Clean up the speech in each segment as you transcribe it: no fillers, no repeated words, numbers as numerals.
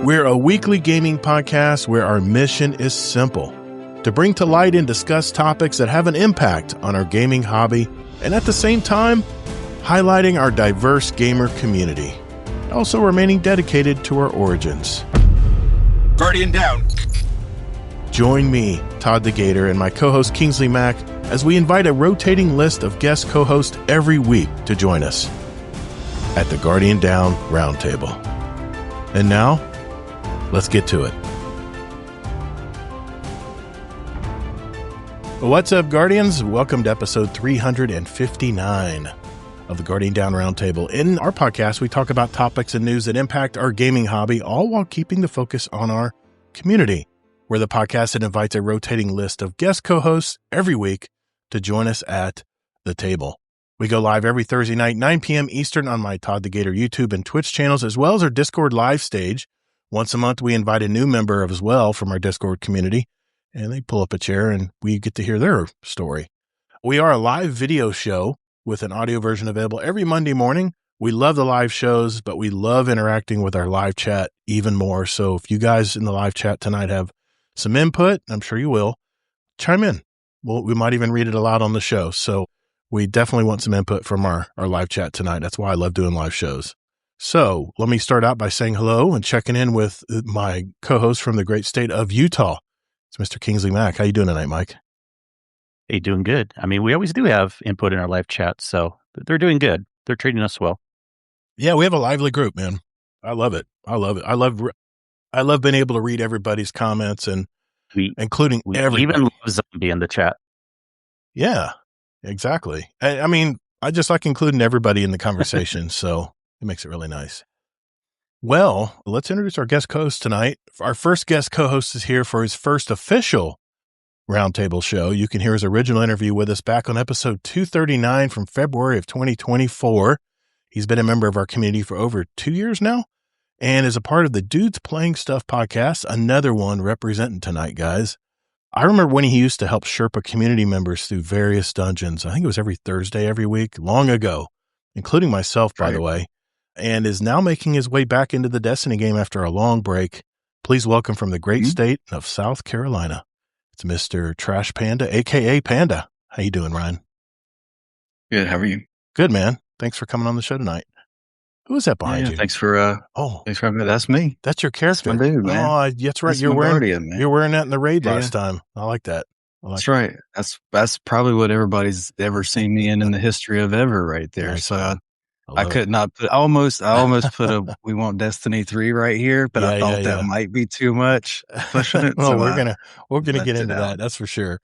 We're a weekly gaming podcast where our mission is simple: to bring to light and discuss topics that have an impact on our gaming hobby, and at the same time, highlighting our diverse gamer community, also remaining dedicated to our origins. Guardian down. Join me, Todd the Gator, and my co-host Kingsley Mack as we invite a rotating list of guest co-hosts every week to join us at the Guardian Down Roundtable. And now, let's get to it. What's up, Guardians? Welcome to episode 359 of the Guardian Down Roundtable. In our podcast, we talk about topics and news that impact our gaming hobby, all while keeping the focus on our community. We're the podcast that invites a rotating list of guest co-hosts every week to join us at the table. We go live every Thursday night, 9 p.m. Eastern on my Todd the Gator YouTube and Twitch channels, as well as our Discord live stage. Once a month, we invite a new member as well from our Discord community, and they pull up a chair and we get to hear their story. We are a live video show with an audio version available every Monday morning. We love the live shows, but we love interacting with our live chat even more. So if you guys in the live chat tonight have some input, I'm sure you will, chime in. We might even read it aloud on the show. So we definitely want some input from our live chat tonight. That's why I love doing live shows. So let me start out by saying hello and checking in with my co-host from the great state of Utah. It's Mr. Kingsley Mack. How you doing tonight, Mike? Hey, doing good. I mean, we always do have input in our live chat, so they're doing good. They're treating us well. Yeah, we have a lively group, man. I love it. I love being able to read everybody's comments and including everybody. Even love Zombie in the chat. Yeah, exactly. I mean, I just like including everybody in the conversation, so it makes it really nice. Well, let's introduce our guest co-host tonight. Our first guest co-host is here for his first official Roundtable show. You can hear his original interview with us back on episode 239 from February of 2024. He's been a member of our community for over 2 years now and is a part of the Dudes Playing Stuff podcast, another one representing tonight, guys. I remember when he used to help Sherpa community members through various dungeons. I think it was every Thursday, every week, long ago, including myself, by the way, and is now making his way back into the Destiny game after a long break. Please welcome from the great state of South Carolina, it's Mr. Trash Panda, a.k.a. Panda. How you doing, Ryan? Good. How are you? Good, man. Thanks for coming on the show tonight. Who is that behind you? Thanks for having me. That's me. That's your character. That's my dude, man. Oh, that's right. That's You're wearing that in the raid Yeah. last time. I like that. That's right. That's probably what everybody's ever seen me in the history of ever right there. Nice. So I could not put, I almost put a We Want Destiny 3 right here, but I thought that might be too much pushing it. Well, so we're gonna get into that. That's for sure.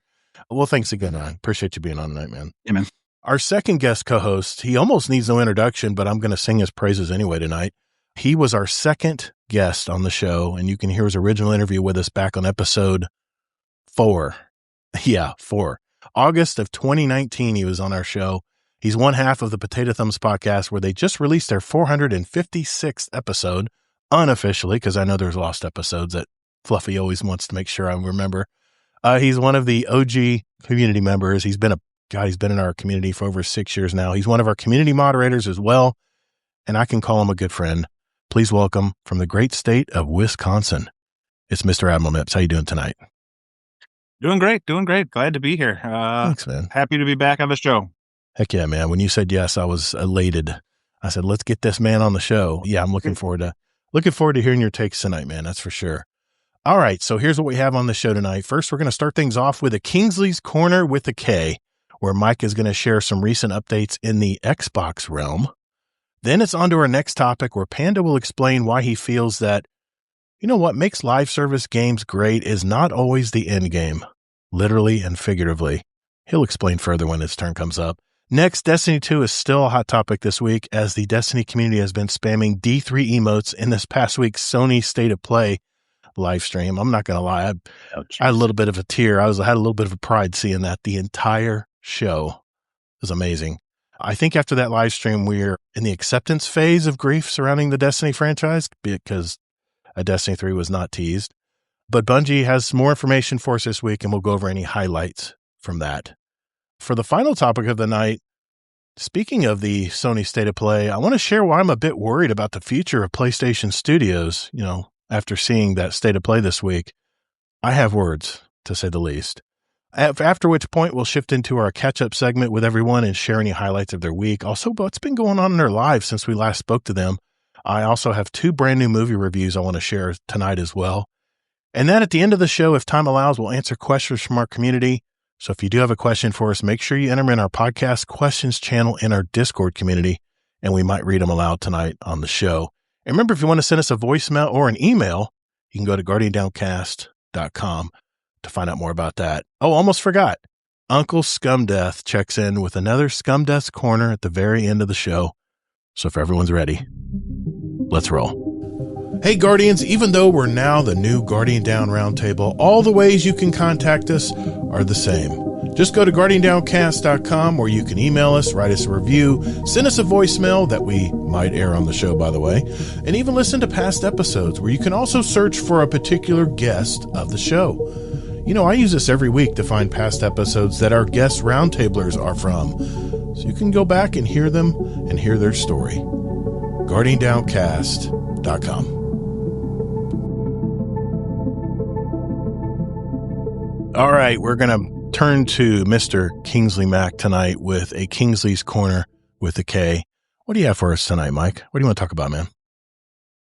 Well, thanks again, Ryan. Appreciate you being on tonight, man. Yeah, man. Our second guest co-host, he almost needs no introduction, but I'm going to sing his praises anyway tonight. He was our second guest on the show, and you can hear his original interview with us back on episode 4. Yeah, 4. August of 2019, he was on our show. He's one half of the Potato Thumbs podcast, where they just released their 456th episode, unofficially, because I know there's lost episodes that Fluffy always wants to make sure I remember. He's one of the OG community members. He's been in our community for over 6 years now. He's one of our community moderators as well, and I can call him a good friend. Please welcome from the great state of Wisconsin, it's Mr. Admiral Mips. How you doing tonight? Doing great. Glad to be here. Thanks, man. Happy to be back on the show. Heck yeah, man. When you said yes, I was elated. I said, let's get this man on the show. Yeah, I'm looking forward to hearing your takes tonight, man. That's for sure. All right, so here's what we have on the show tonight. First, we're going to start things off with a Kingsley's Corner with a K, where Mike is going to share some recent updates in the Xbox realm. Then it's on to our next topic, where Panda will explain why he feels that, what makes live service games great is not always the end game, literally and figuratively. He'll explain further when his turn comes up. Next, Destiny 2 is still a hot topic this week, as the Destiny community has been spamming D3 emotes in this past week's Sony State of Play live stream. I'm not going to lie. I had a little bit of a tear. I had a little bit of a pride seeing that. The entire show was amazing. I think after that live stream, we're in the acceptance phase of grief surrounding the Destiny franchise, because a Destiny 3 was not teased. But Bungie has more information for us this week, and we'll go over any highlights from that. For the final topic of the night, speaking of the Sony State of Play, I want to share why I'm a bit worried about the future of PlayStation Studios. after seeing that state of play this week, I have words, to say the least. After which point, we'll shift into our catch-up segment with everyone and share any highlights of their week. Also, what's been going on in their lives since we last spoke to them. I also have 2 brand new movie reviews I want to share tonight as well. And then at the end of the show, if time allows, we'll answer questions from our community. So if you do have a question for us, make sure you enter them in our podcast questions channel in our Discord community, and we might read them aloud tonight on the show. And remember, if you want to send us a voicemail or an email, you can go to guardiandowncast.com to find out more about that. Oh, almost forgot. Uncle Scumdeath checks in with another Scumdeath's Corner at the very end of the show. So if everyone's ready, let's roll. Hey, Guardians, even though we're now the new Guardian Down Roundtable, all the ways you can contact us are the same. Just go to guardiandowncast.com where you can email us, write us a review, send us a voicemail that we might air on the show, by the way, and even listen to past episodes where you can also search for a particular guest of the show. You know, I use this every week to find past episodes that our guest roundtablers are from, so you can go back and hear them and hear their story. guardiandowncast.com. All right, we're going to turn to Mr. Kingsley Mack tonight with a Kingsley's Corner with a K. What do you have for us tonight, Mike? What do you want to talk about, man?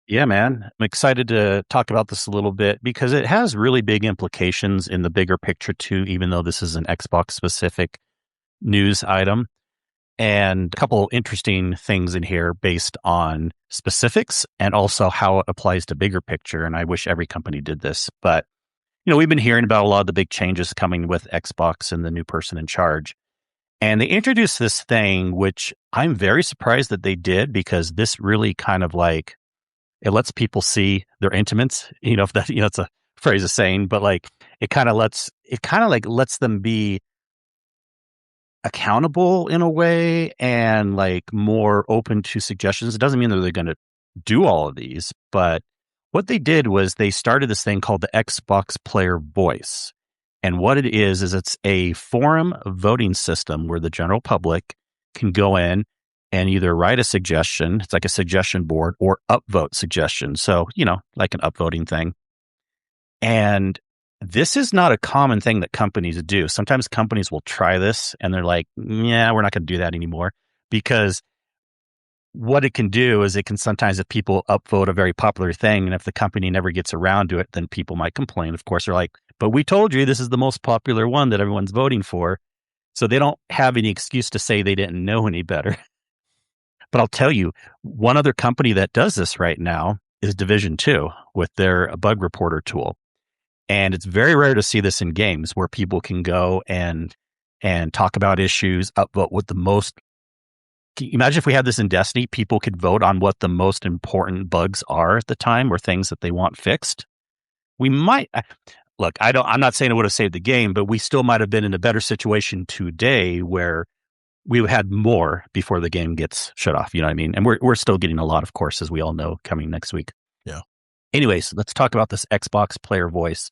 Yeah, man. I'm excited to talk about this a little bit because it has really big implications in the bigger picture too, even though this is an Xbox specific news item. And a couple interesting things in here based on specifics and also how it applies to bigger picture. And I wish every company did this, but we've been hearing about a lot of the big changes coming with Xbox and the new person in charge. And they introduced this thing, which I'm very surprised that they did, because this really kind of like, it lets people see their intimates, if that, it's a phrase of saying, but like, it kind of lets them be accountable in a way and like more open to suggestions. It doesn't mean that they're going to do all of these, but what they did was they started this thing called the Xbox Player Voice. And what it is it's a forum voting system where the general public can go in and either write a suggestion, it's like a suggestion board, or upvote suggestions. So, like an upvoting thing. And this is not a common thing that companies do. Sometimes companies will try this and they're like, yeah, we're not going to do that anymore. Because what it can do is it can sometimes, if people upvote a very popular thing, and if the company never gets around to it, then people might complain. Of course, they're like, but we told you this is the most popular one that everyone's voting for. So they don't have any excuse to say they didn't know any better. But I'll tell you, one other company that does this right now is Division 2 with their bug reporter tool. And it's very rare to see this in games where people can go and talk about issues, upvote what the most. Can you imagine if we had this in Destiny, people could vote on what the most important bugs are at the time or things that they want fixed. We might look, I'm not saying it would have saved the game, but we still might have been in a better situation today where we had more before the game gets shut off. You know what I mean? And we're still getting a lot, of course, as we all know, coming next week. Yeah. Anyways, let's talk about this Xbox Player Voice.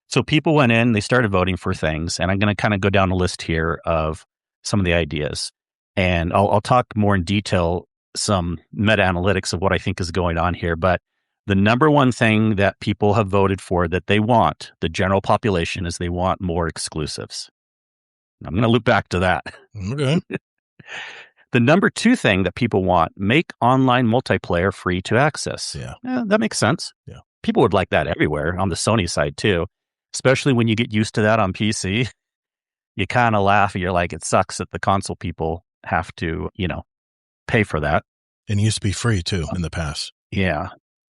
So people went in, they started voting for things, and I'm going to kind of go down a list here of some of the ideas. And I'll talk more in detail, some meta-analytics of what I think is going on here. But the number one thing that people have voted for that they want, the general population, is they want more exclusives. I'm going to loop back to that. Okay. The number two thing that people want, make online multiplayer free to access. Yeah. That makes sense. Yeah. People would like that everywhere, on the Sony side too, especially when you get used to that on PC. You kind of laugh and you're like, it sucks that the console people have to, pay for that. And it used to be free too in the past. Yeah.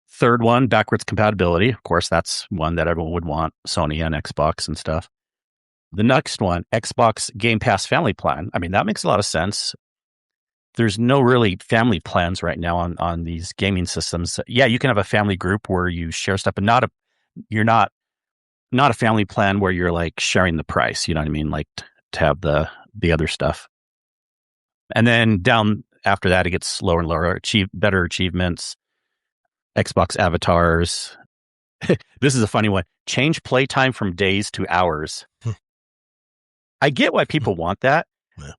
Third one, backwards compatibility. Of course, that's one that everyone would want, Sony and Xbox and stuff. The next one, Xbox Game Pass Family Plan. I mean, that makes a lot of sense. There's no really family plans right now on these gaming systems. Yeah, you can have a family group where you share stuff, but you're not a family plan where you're like sharing the price. You know what I mean? Like to have the other stuff. And then down after that, it gets lower and lower. Better achievements, Xbox avatars. This is a funny one. Change playtime from days to hours. I get why people want that. Yeah.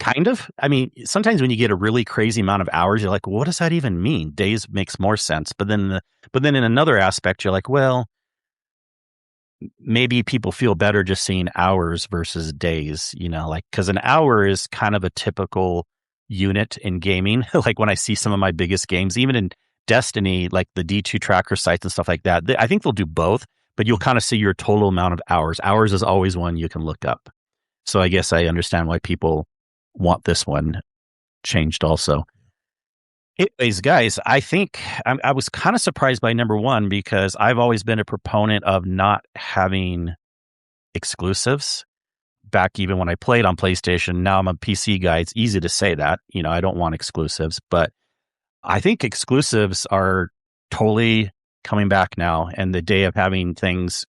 Kind of. I mean, sometimes when you get a really crazy amount of hours, you're like, well, what does that even mean? Days makes more sense. But then in another aspect, you're like, well, maybe people feel better just seeing hours versus days, like, because an hour is kind of a typical unit in gaming. Like when I see some of my biggest games, even in Destiny, like the D2 tracker sites and stuff like that, I think they'll do both, but you'll kind of see your total amount of hours. Hours is always one you can look up. So I guess I understand why people want this one changed also. Anyways, guys, I think I was kind of surprised by number one because I've always been a proponent of not having exclusives. Back even when I played on PlayStation, now I'm a PC guy. It's easy to say that, I don't want exclusives, but I think exclusives are totally coming back now. And the day of having things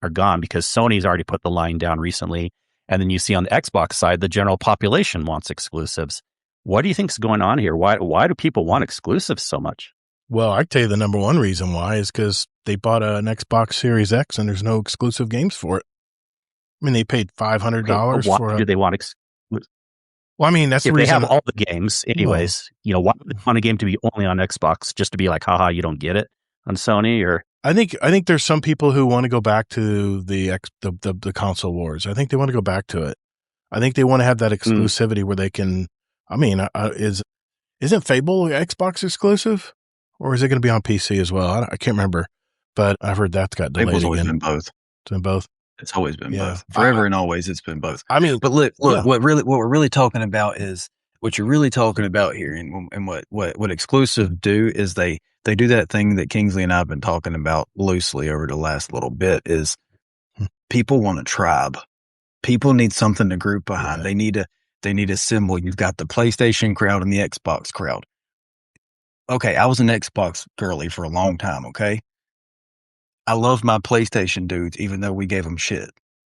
are gone because Sony's already put the line down recently. And then you see on the Xbox side, the general population wants exclusives. What do you think's going on here? Why do people want exclusives so much? Well, I tell you the number one reason why is because they bought an Xbox Series X and there's no exclusive games for it. I mean, they paid $500 for it. Do they want Well, I mean, that's the if reason. They have all the games anyways. Why do they want a game to be only on Xbox just to be like, haha, you don't get it on Sony? Or I think there's some people who want to go back to the console wars. I think they want to go back to it. I think they want to have that exclusivity where they can. I mean, isn't Fable Xbox exclusive, or is it going to be on PC as well? I can't remember, but I've heard that's got delayed Fable's always again. been both. It's been both. It's always been both. Forever and always, it's been both. I mean, but look, what we're really talking about is what you're really talking about here, and what exclusive do is they do that thing that Kingsley and I have been talking about loosely over the last little bit is people want a tribe. People need something to group behind. Yeah. They need a symbol. You've got the PlayStation crowd and the Xbox crowd. Okay, I was an Xbox girly for a long time, okay? I love my PlayStation dudes, even though we gave them shit,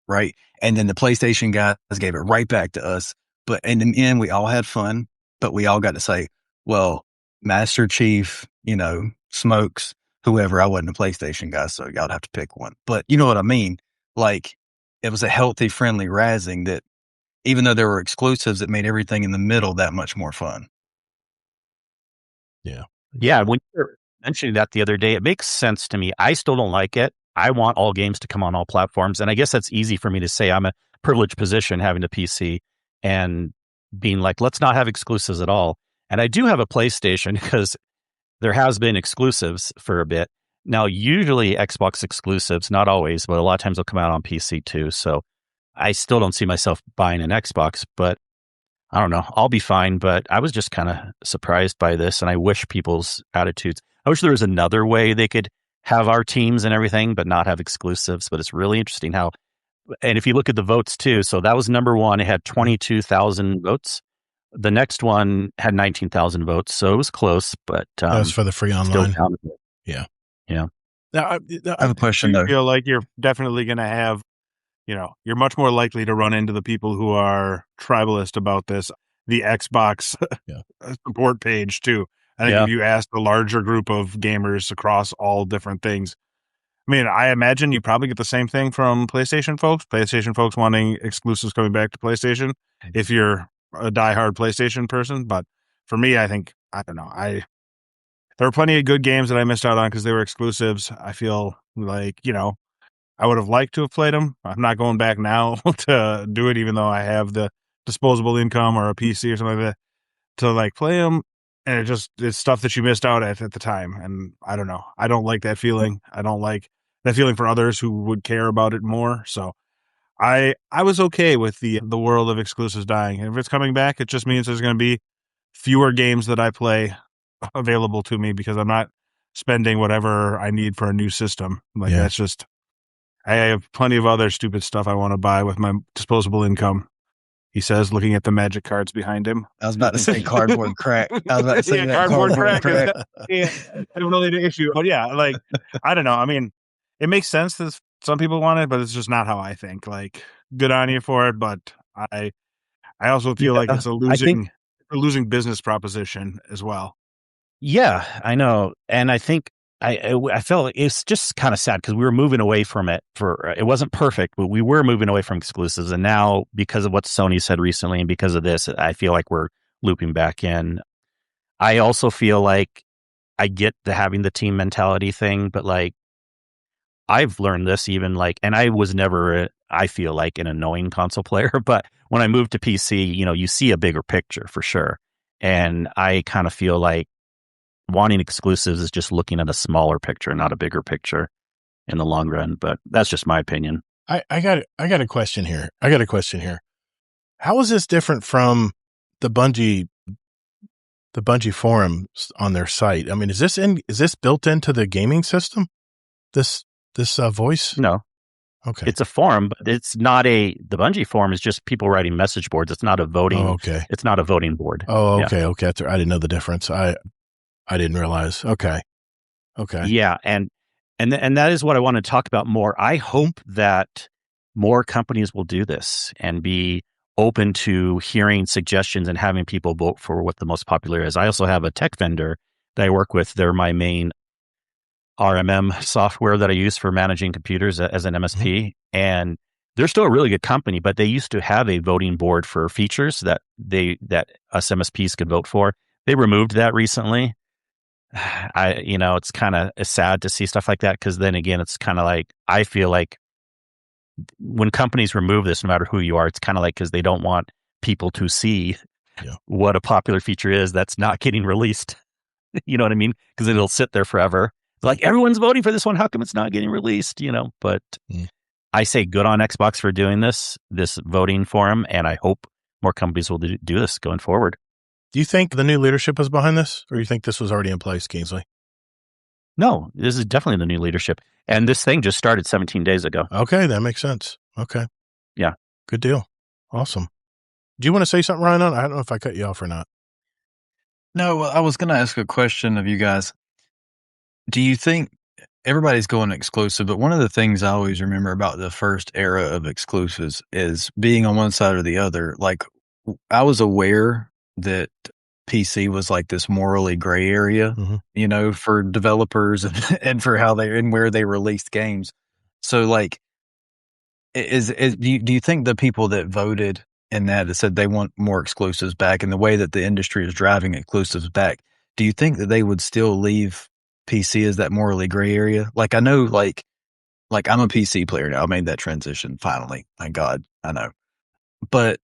right? And then the PlayStation guys gave it right back to us. But in the end, we all had fun, but we all got to say, well, Master Chief, Smokes, whoever, I wasn't a PlayStation guy, so y'all have to pick one. But you know what I mean? Like, it was a healthy, friendly razzing that even though there were exclusives, it made everything in the middle that much more fun. Yeah. Yeah. When you were mentioning that the other day, it makes sense to me. I still don't like it. I want all games to come on all platforms. And I guess that's easy for me to say. I'm a privileged position having a PC and being like, let's not have exclusives at all. And I do have a PlayStation because there has been exclusives for a bit. Now, usually Xbox exclusives, not always, but a lot of times they'll come out on PC too. So I still don't see myself buying an Xbox, but I don't know. I'll be fine. But I was just kind of surprised by this, and I wish people's attitudes. I wish there was another way they could have our teams and everything, but not have exclusives. But it's really interesting how, and if you look at the votes too, so that was number one. It had 22,000 votes. The next one had 19,000 votes, so it was close. But that was for the free online. Yeah. Yeah. Now, I have a question though. I feel like you're definitely going to have, you're much more likely to run into the people who are tribalist about this. The Xbox support page too. I think if you ask a larger group of gamers across all different things, I mean, I imagine you probably get the same thing from PlayStation folks wanting exclusives coming back to PlayStation if you're a diehard PlayStation person. But for me, I think, I don't know, there were plenty of good games that I missed out on because they were exclusives. I feel like, I would have liked to have played them. I'm not going back now to do it, even though I have the disposable income or a PC or something like that to like play them. And it's stuff that you missed out at the time. And I don't know. I don't like that feeling. I don't like that feeling for others who would care about it more. So I was okay with the world of exclusives dying. And if it's coming back, it just means there's going to be fewer games that I play available to me because I'm not spending whatever I need for a new system. That's just, I have plenty of other stupid stuff I want to buy with my disposable income. He says, looking at the magic cards behind him. I was about to say cardboard crack. I was about to say that cardboard crack. Yeah, definitely the issue. But yeah, like, I don't know. I mean, it makes sense that some people want it, but it's just not how I think. Like, good on you for it, but I also feel like it's a losing business proposition as well. Yeah, I know. And I think I felt like it's just kind of sad because we were moving away from it it wasn't perfect, but we were moving away from exclusives. And now because of what Sony said recently and because of this, I feel like we're looping back in. I also feel like I get the having the team mentality thing, but like I've learned this even like, and I was never, I feel like an annoying console player, but when I moved to PC, you see a bigger picture for sure. And I kind of feel like wanting exclusives is just looking at a smaller picture, not a bigger picture in the long run. But that's just my opinion. I got a question here. How is this different from the Bungie forums on their site? I mean, is this built into the gaming system? This voice? No. Okay. It's a forum, but it's not the Bungie forum is just people writing message boards. It's not a voting. Oh, okay. It's not a voting board. Oh, okay. Yeah. Okay. I didn't know the difference. I didn't realize. Okay. Yeah. And that is what I want to talk about more. I hope that more companies will do this and be open to hearing suggestions and having people vote for what the most popular is. I also have a tech vendor that I work with. They're my main RMM software that I use for managing computers as an MSP. Mm-hmm. And they're still a really good company, but they used to have a voting board for features that us MSPs could vote for. They removed that recently. It's kind of sad to see stuff like that. Cause then again, it's kind of like, I feel like when companies remove this, no matter who you are, it's kind of like, cause they don't want people to see what a popular feature is that's not getting released. You know what I mean? Cause it'll sit there forever. Like everyone's voting for this one. How come it's not getting released? But I say good on Xbox for doing this voting forum. And I hope more companies will do this going forward. Do you think the new leadership is behind this, or you think this was already in place, Kingsley? No, this is definitely the new leadership. And this thing just started 17 days ago. Okay, that makes sense. Okay. Yeah. Good deal. Awesome. Do you want to say something, Ryan? I don't know if I cut you off or not. No, I was going to ask a question of you guys. Do you think everybody's going exclusive, but one of the things I always remember about the first era of exclusives is being on one side or the other. Like I was aware that PC was like this morally gray area, for developers and for how and where they released games. So like, do you think the people that voted in that said they want more exclusives back and the way that the industry is driving exclusives back, do you think that they would still leave PC as that morally gray area? Like I know, like I'm a PC player now. I made that transition finally. Thank God. I know, but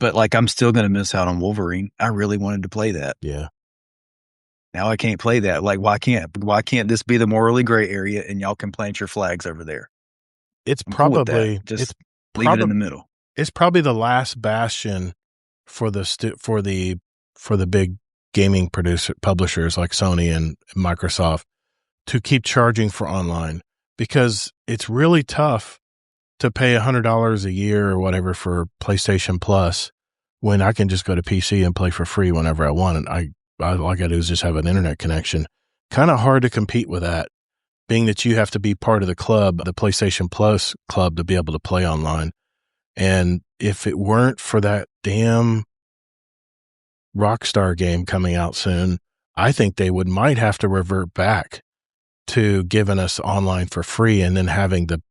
like I'm still going to miss out on Wolverine. I really wanted to play that. Yeah. Now I can't play that. Like why can't this be the morally gray area and y'all can plant your flags over there? It's probably just leave it in the middle. It's probably the last bastion for the big gaming publishers like Sony and Microsoft to keep charging for online, because it's really tough to pay $100 a year or whatever for PlayStation Plus when I can just go to PC and play for free whenever I want. And all I got to do is just have an internet connection. Kind of hard to compete with that, being that you have to be part of the club, the PlayStation Plus club, to be able to play online. And if it weren't for that damn Rockstar game coming out soon, I think they might have to revert back to giving us online for free and then having the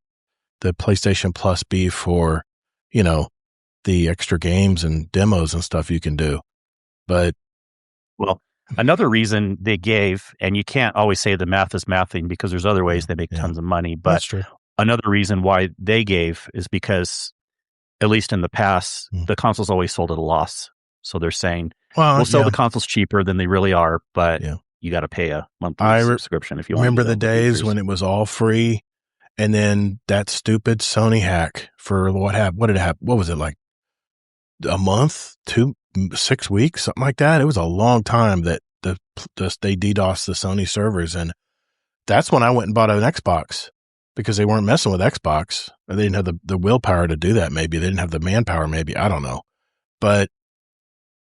PlayStation Plus be for, the extra games and demos and stuff you can do. But well, another reason they gave, and you can't always say the math is mathing because there's other ways they make tons of money, but that's true. Another reason why they gave is because, at least in the past, the consoles always sold at a loss. So they're saying, we'll sell the consoles cheaper than they really are, but you got to pay a monthly subscription if you want to. Remember the days when it was all free, and then that stupid Sony hack for what did it happen? What was it, like a month, 6 weeks, something like that? It was a long time that they DDoSed the Sony servers, and that's when I went and bought an Xbox, because they weren't messing with Xbox. They didn't have the willpower to do that. Maybe they didn't have the manpower. Maybe, I don't know. But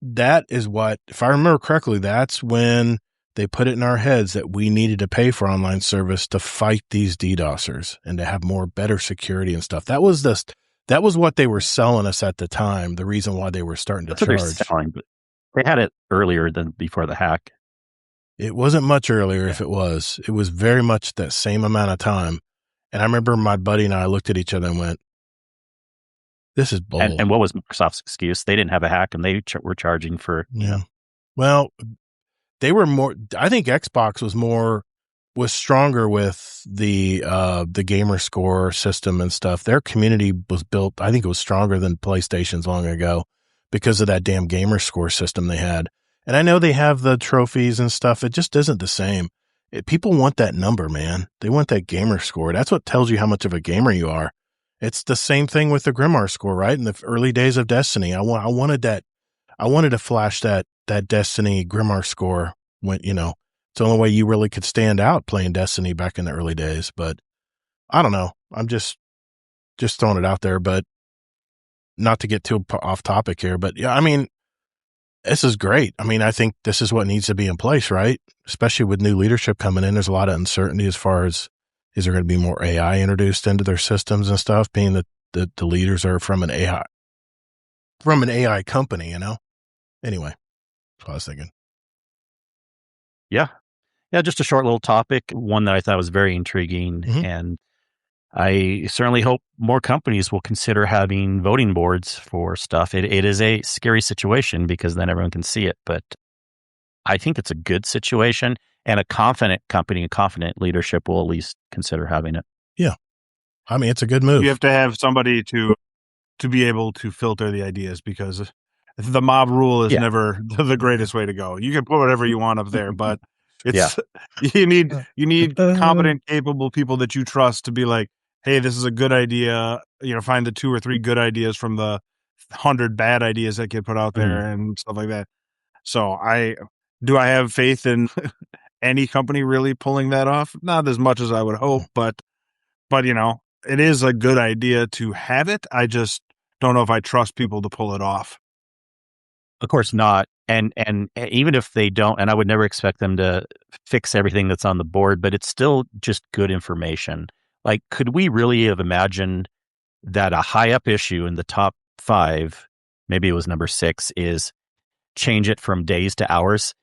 that is what, if I remember correctly, that's when they put it in our heads that we needed to pay for online service to fight these DDoSers and to have better security and stuff. That was what they were selling us at the time. The reason why they were starting to charge. What they're selling, but they had it earlier than before the hack. It wasn't much earlier. If it was very much that same amount of time. And I remember my buddy and I looked at each other and went, this is bull. And what was Microsoft's excuse? They didn't have a hack and they were charging for, Well, they were more, I think Xbox was stronger with the gamer score system and stuff. Their community was built, I think it was stronger than PlayStation's long ago because of that damn gamer score system they had. And I know they have the trophies and stuff. It just isn't the same. People want that number, man. They want that gamer score. That's what tells you how much of a gamer you are. It's the same thing with the Grimoire score, right? In the early days of Destiny, I wanted that. I wanted to flash that Destiny Grimoire score when, it's the only way you really could stand out playing Destiny back in the early days. But I don't know. I'm just throwing it out there, but not to get too off topic here. But yeah, I mean, this is great. I mean, I think this is what needs to be in place, right? Especially with new leadership coming in. There's a lot of uncertainty as far as, is there going to be more AI introduced into their systems and stuff, being that the leaders are from an AI company, Anyway, that's what I was thinking. Yeah. Yeah, just a short little topic, one that I thought was very intriguing. Mm-hmm. And I certainly hope more companies will consider having voting boards for stuff. It is a scary situation because then everyone can see it, but I think it's a good situation, and a confident company and confident leadership will at least consider having it. Yeah. I mean, it's a good move. You have to have somebody to be able to filter the ideas, because the mob rule is never the greatest way to go. You can put whatever you want up there, but it's you need competent, capable people that you trust to be like, hey, this is a good idea. Find the 2 or 3 good ideas from the 100 bad ideas that get put out there and stuff like that. So I have faith in any company really pulling that off. Not as much as I would hope, but it is a good idea to have it. I just don't know if I trust people to pull it off. Of course not. And even if they don't, and I would never expect them to fix everything that's on the board, but it's still just good information. Like, could we really have imagined that a high up issue in the top 5, maybe it was number 6, is change it from days to hours?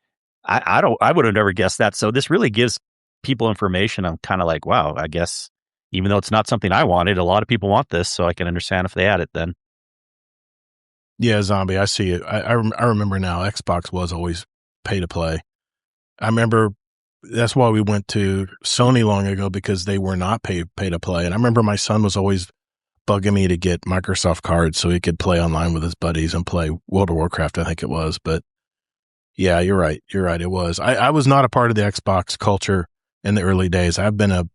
I would have never guessed that. So this really gives people information. I'm kind of like, wow, I guess even though it's not something I wanted, a lot of people want this, so I can understand if they add it then. Yeah, Zombie, I see it. I remember now, Xbox was always pay to play. I remember that's why we went to Sony long ago, because they were not pay to play. And I remember my son was always bugging me to get Microsoft cards so he could play online with his buddies and play World of Warcraft, I think it was. But yeah, you're right. It was. I was not a part of the Xbox culture in the early days. I've been a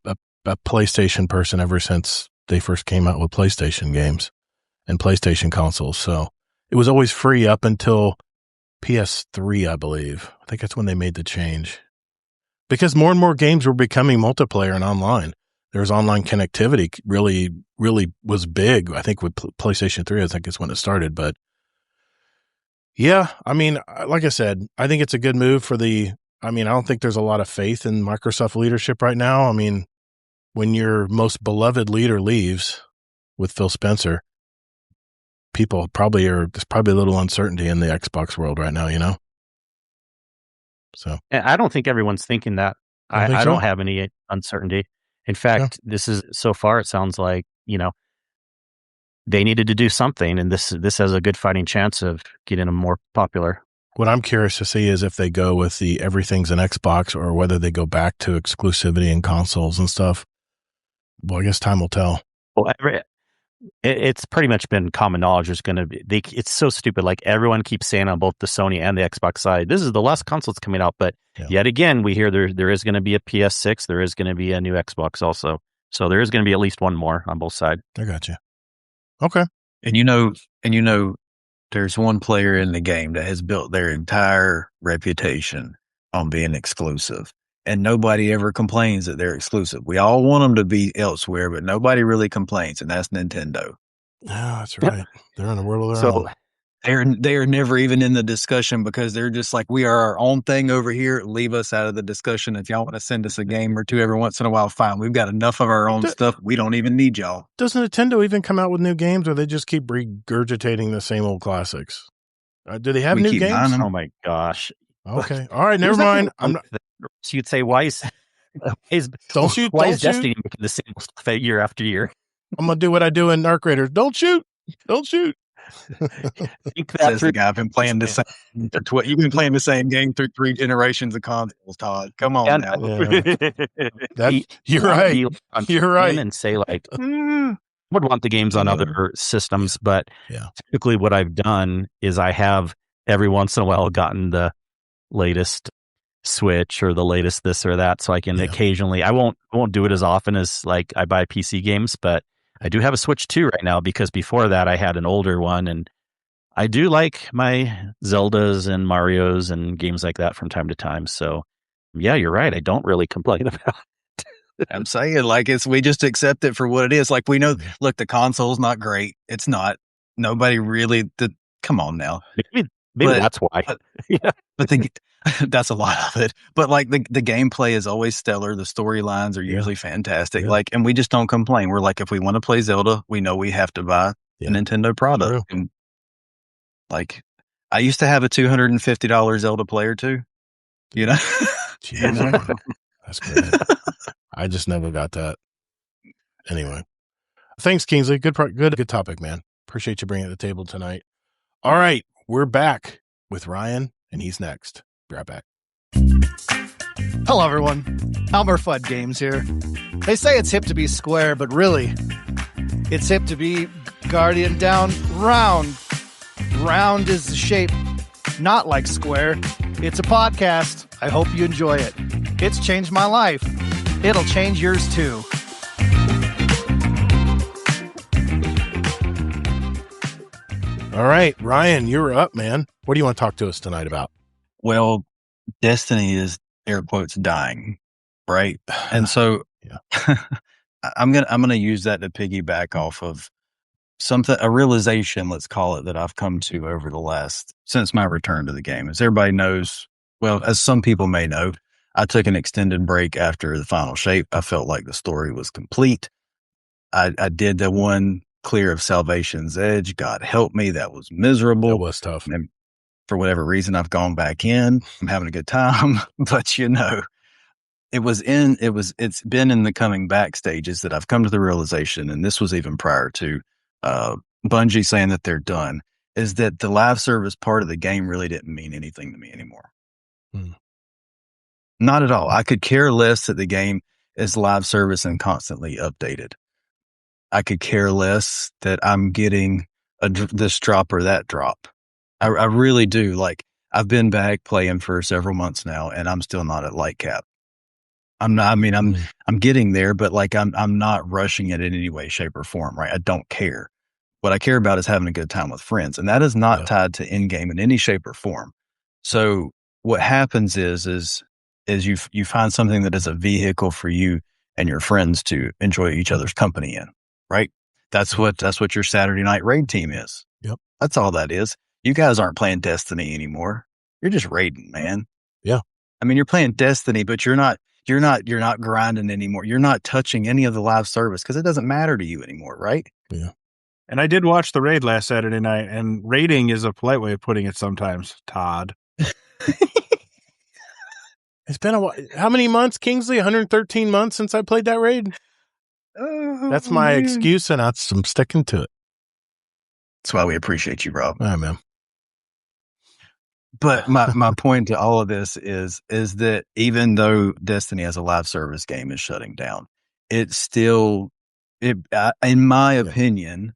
PlayStation person ever since they first came out with PlayStation games and PlayStation consoles. So it was always free up until PS3, I believe. I think that's when they made the change. Because more and more games were becoming multiplayer and online. There was online connectivity, really, really was big. I think with PlayStation 3, I think it's when it started. But yeah, I mean, like I said, I think it's a good move I don't think there's a lot of faith in Microsoft leadership right now. I mean, when your most beloved leader leaves with Phil Spencer, there's probably a little uncertainty in the Xbox world right now, So I don't think everyone's thinking that. I don't have any uncertainty. In fact, This is, so far, it sounds like, they needed to do something, and this has a good fighting chance of getting them more popular. What I'm curious to see is if they go with the everything's an Xbox, or whether they go back to exclusivity in consoles and stuff. Well, I guess time will tell. Well, it's pretty much been common knowledge. There's going to be, it's so stupid. Like, everyone keeps saying on both the Sony and the Xbox side, this is the last console that's coming out. But yet again, we hear there is going to be a PS6. There is going to be a new Xbox also. So there is going to be at least one more on both sides. I got you. Okay. And there's one player in the game that has built their entire reputation on being exclusive. And nobody ever complains that they're exclusive. We all want them to be elsewhere, but nobody really complains, and that's Nintendo. Yeah, that's right. They're in a world of their own. They're never even in the discussion, because they're just like, we are our own thing over here. Leave us out of the discussion. If y'all want to send us a game or two every once in a while, fine. We've got enough of our own stuff. We don't even need y'all. Does Nintendo even come out with new games, or they just keep regurgitating the same old classics? Do they have new games? Oh my gosh. Okay. All right. Never mind. So you'd say, why is Don't shoot, why don't is shoot. Destiny making the same stuff year after year? I'm going to do what I do in Arc Raiders. Don't shoot. Don't shoot. Says the guy, I've been playing the same. You've been playing the same game through 3 generations of consoles, Todd. Come on now. You're right. You're right. And say like, would want the games on other systems, but typically what I've done is I have every once in a while gotten the latest Switch or the latest this or that, so I can occasionally. I won't do it as often as like I buy PC games, but I do have a Switch 2 right now because before that I had an older one, and I do like my Zeldas and Marios and games like that from time to time. So yeah, you're right. I don't really complain about it. I'm saying like we just accept it for what it is. Like we know, look, the console's not great. It's not. Nobody really. Come on now. Maybe that's why. But that's a lot of it. But like the gameplay is always stellar. The storylines are usually fantastic. Yeah. Like, and we just don't complain. We're like, if we want to play Zelda, we know we have to buy a Nintendo product. And like, I used to have a $250 Zelda player too. You know, that's great. I just never got that. Anyway, thanks, Kingsley. Good topic, man. Appreciate you bringing it to the table tonight. All right, we're back with Ryan, and he's next. Be right back. Hello, everyone. Elmer Fudd Games here. They say it's hip to be square, but really, it's hip to be Guardian down round. Round is the shape, not like square. It's a podcast. I hope you enjoy it. It's changed my life. It'll change yours too. All right, Ryan, you're up, man. What do you want to talk to us tonight about? Well, Destiny is air quotes dying, right? And so I'm gonna use that to piggyback off of a realization, let's call it, that I've come to over the since my return to the game. As everybody knows, well, as some people may know, I took an extended break after the final shape. I felt like the story was complete. I did the one clear of Salvation's Edge. God help me, that was miserable. It was tough. And for whatever reason, I've gone back in. I'm having a good time, but it's been in the coming back stages that I've come to the realization, and this was even prior to Bungie saying that they're done, is that the live service part of the game really didn't mean anything to me anymore. Not at all. I could care less that the game is live service and constantly updated. I could care less that I'm getting this drop or that drop. I really do. Like, I've been back playing for several months now, and I'm still not at light cap. I'm getting there, but like I'm not rushing it in any way, shape, or form, right? I don't care. What I care about is having a good time with friends, and that is not tied to in-game in any shape or form. So what happens is you find something that is a vehicle for you and your friends to enjoy each other's company in, right? That's what your Saturday night raid team is. Yep. That's all that is. You guys aren't playing Destiny anymore. You're just raiding, man. Yeah. I mean, you're playing Destiny, but you're not grinding anymore. You're not touching any of the live service because it doesn't matter to you anymore, right? Yeah. And I did watch the raid last Saturday night, and raiding is a polite way of putting it sometimes, Todd. It's been a while. How many months, Kingsley? 113 months since I played that raid? That's my excuse, and I'm sticking to it. That's why we appreciate you, Rob. All right, man. But my point to all of this is that even though Destiny as a live service game is shutting down, it's still, in my opinion,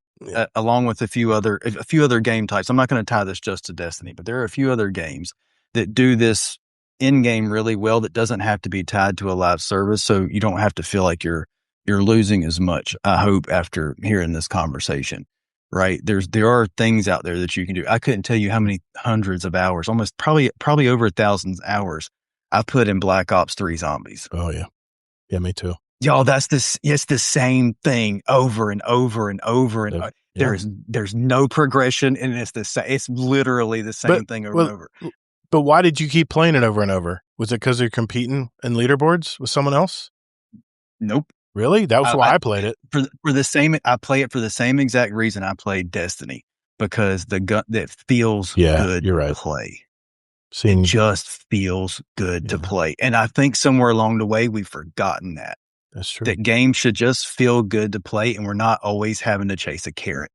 along with a few other game types. I'm not going to tie this just to Destiny, but there are a few other games that do this in-game really well that doesn't have to be tied to a live service, so you don't have to feel like you're losing as much, I hope, after hearing this conversation, right? There are things out there that you can do. I couldn't tell you how many hundreds of hours, almost probably over 1,000 hours I've put in Black Ops 3 Zombies. Oh, yeah. Yeah, me too. Y'all, it's the same thing over and over and over. And there's no progression, and it's literally the same thing over and over. But why did you keep playing it over and over? Was it because you're competing in leaderboards with someone else? Nope. Really? That was why I played it. For the same, I play it for the same exact reason I played Destiny, because the gun that feels good you're right. to play. It just feels good to play. And I think somewhere along the way, we've forgotten that. That's true. That games should just feel good to play, and we're not always having to chase a carrot.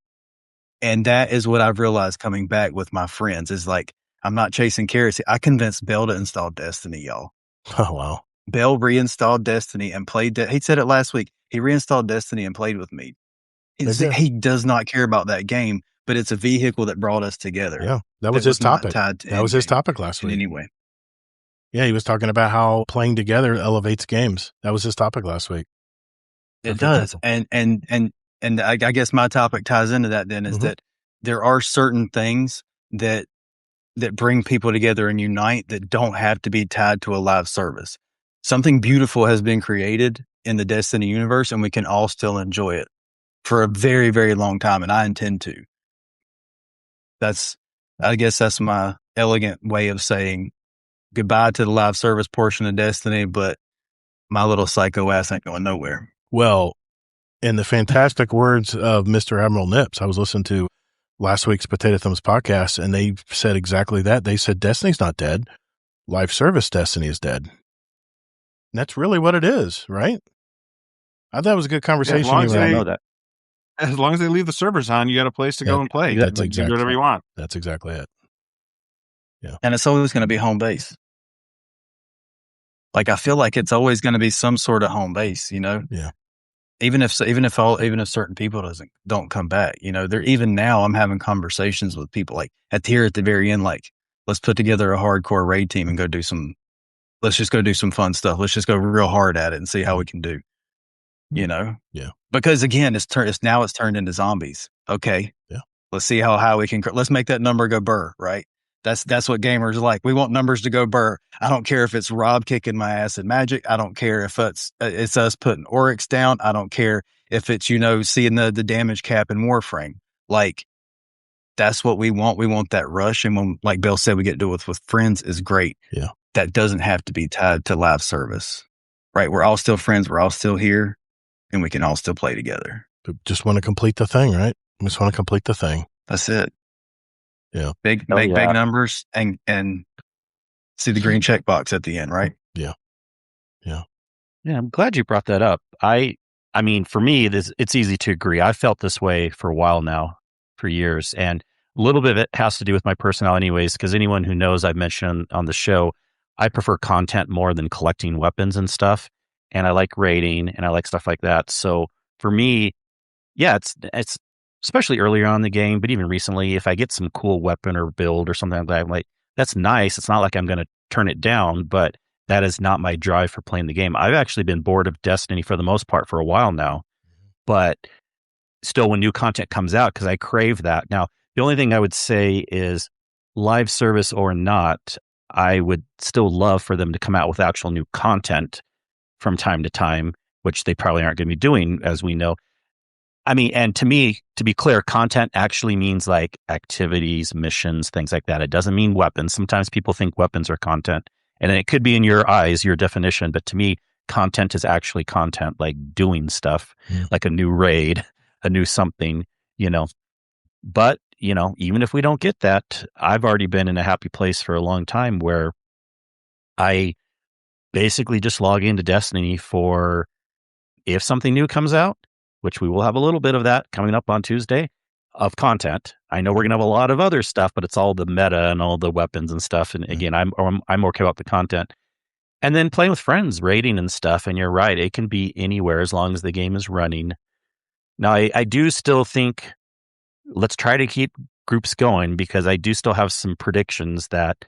And that is what I've realized coming back with my friends is like, I'm not chasing carrots. I convinced Bell to install Destiny, y'all. Oh, wow. Bell reinstalled Destiny and played. He said it last week. He reinstalled Destiny and played with me. He does not care about that game, but it's a vehicle that brought us together. Yeah, that was his topic. That was his topic last week. Anyway. Yeah, he was talking about how playing together elevates games. That was his topic last week. It does. And I guess my topic ties into that then is that there are certain things that bring people together and unite that don't have to be tied to a live service. Something beautiful has been created in the Destiny universe, and we can all still enjoy it for a very, very long time. And I intend to. I guess that's my elegant way of saying goodbye to the live service portion of Destiny, but my little psycho ass ain't going nowhere. Well, in the fantastic words of Mr. Admiral Nips, I was listening to last week's Potato Thumbs podcast, and they said exactly that. They said Destiny's not dead. Live service Destiny is dead. And that's really what it is, right? I thought it was a good conversation. Yeah, I know that. As long as they leave the servers on, you got a place to go and play. That's exactly, do whatever you want. That's exactly it. Yeah. And it's always going to be home base. Like, I feel like it's always going to be some sort of home base, you know? Yeah. Even if certain people don't come back, you know, even now I'm having conversations with people like at the very end, like, let's put together a hardcore raid team and let's just go do some fun stuff. Let's just go real hard at it and see how we can do, you know? Yeah. Because again, it's turned into zombies. Okay. Yeah. Let's see how we can, let's make that number go burr, right? That's what gamers are like. We want numbers to go burr. I don't care if it's Rob kicking my ass in Magic. I don't care if it's us putting Oryx down. I don't care if it's, you know, seeing the damage cap in Warframe. Like, that's what we want. We want that rush. And when, like Bill said, we get to do it with friends is great. Yeah. That doesn't have to be tied to live service, right? We're all still friends. We're all still here, and we can all still play together. Just want to complete the thing, right? Just want to complete the thing. That's it. Yeah. Big numbers and see the green check box at the end, right? Yeah. Yeah. Yeah. I'm glad you brought that up. I mean, for me, it's easy to agree. I've felt this way for a while now, for years. And a little bit of it has to do with my personality anyways, because anyone who knows I've mentioned on the show, I prefer content more than collecting weapons and stuff. And I like raiding and I like stuff like that. So for me, yeah, it's especially earlier on in the game, but even recently, if I get some cool weapon or build or something like that, I'm like, that's nice. It's not like I'm going to turn it down, but that is not my drive for playing the game. I've actually been bored of Destiny for the most part for a while now, but still when new content comes out, because I crave that. Now, the only thing I would say is live service or not, I would still love for them to come out with actual new content from time to time, which they probably aren't going to be doing, as we know. I mean, and to me, to be clear, content actually means like activities, missions, things like that. It doesn't mean weapons. Sometimes people think weapons are content, and it could be in your eyes, your definition. But to me, content is actually content, like doing stuff, like a new raid, a new something, you know. But, you know, even if we don't get that, I've already been in a happy place for a long time where I basically just log into Destiny for if something new comes out, which we will have a little bit of that coming up on Tuesday of content. I know we're going to have a lot of other stuff, but it's all the meta and all the weapons and stuff. And again, I'm okay about the content. And then playing with friends, raiding and stuff. And you're right, it can be anywhere as long as the game is running. Now, I do still think let's try to keep groups going, because I do still have some predictions that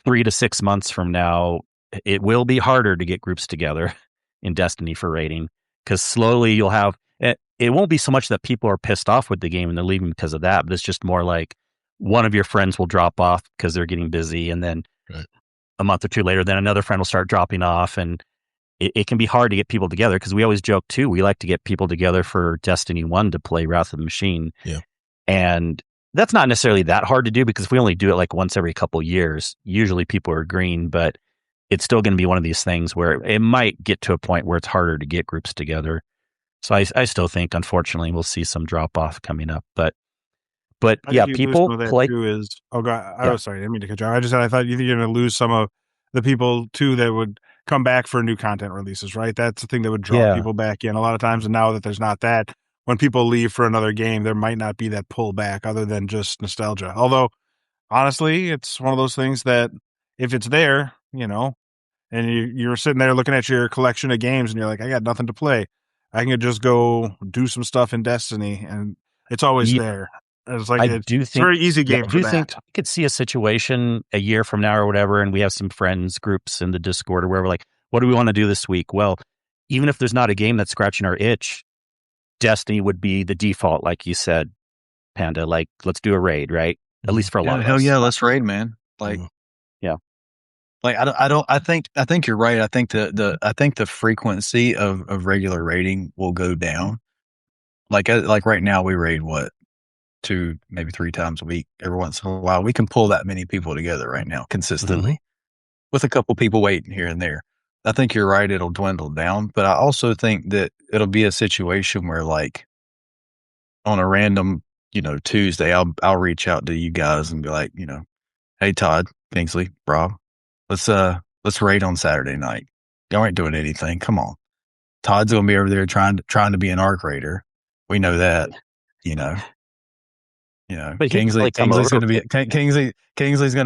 3 to 6 months from now, it will be harder to get groups together in Destiny for raiding. Because slowly you'll have, it won't be so much that people are pissed off with the game and they're leaving because of that, but it's just more like one of your friends will drop off because they're getting busy. And then a month or two later, then another friend will start dropping off. And it can be hard to get people together, because we always joke too. We like to get people together for Destiny 1 to play Wrath of the Machine. Yeah. And that's not necessarily that hard to do, because if we only do it like once every couple years, usually people are green, but it's still going to be one of these things where it might get to a point where it's harder to get groups together. So I still think, unfortunately, we'll see some drop off coming up. But But I yeah, think you lose people some of that play. too is, oh God, I Yeah. was sorry, I didn't mean to cut you off. I just said, I thought you're going to lose some of the people too that would come back for new content releases, right? That's the thing that would draw people back in a lot of times. And now that there's not that, when people leave for another game, there might not be that pullback other than just nostalgia. Although, honestly, it's one of those things that if it's there, you know, and you're sitting there looking at your collection of games and you're like, I got nothing to play. I can just go do some stuff in Destiny, and it's always there. It's like it's a very easy game for that. I think I could see a situation a year from now or whatever, and we have some friends groups in the Discord or where we're like, what do we want to do this week? Well, even if there's not a game that's scratching our itch, Destiny would be the default, like you said, Panda. Like, let's do a raid, right? At least for a lot of us. Hell yeah, let's raid, man. Like, yeah. Like I think you're right. I think the frequency of regular raiding will go down. Like right now we raid 2, maybe 3 times a week. Every once in a while we can pull that many people together right now consistently with a couple people waiting here and there. I think you're right. It'll dwindle down, but I also think that it'll be a situation where like on a random, Tuesday, I'll reach out to you guys and be like, hey, Todd, Kingsley, Rob, let's raid on Saturday night. Y'all ain't doing anything. Come on. Todd's gonna be over there trying to be an arc raider. We know that, But Kingsley's gonna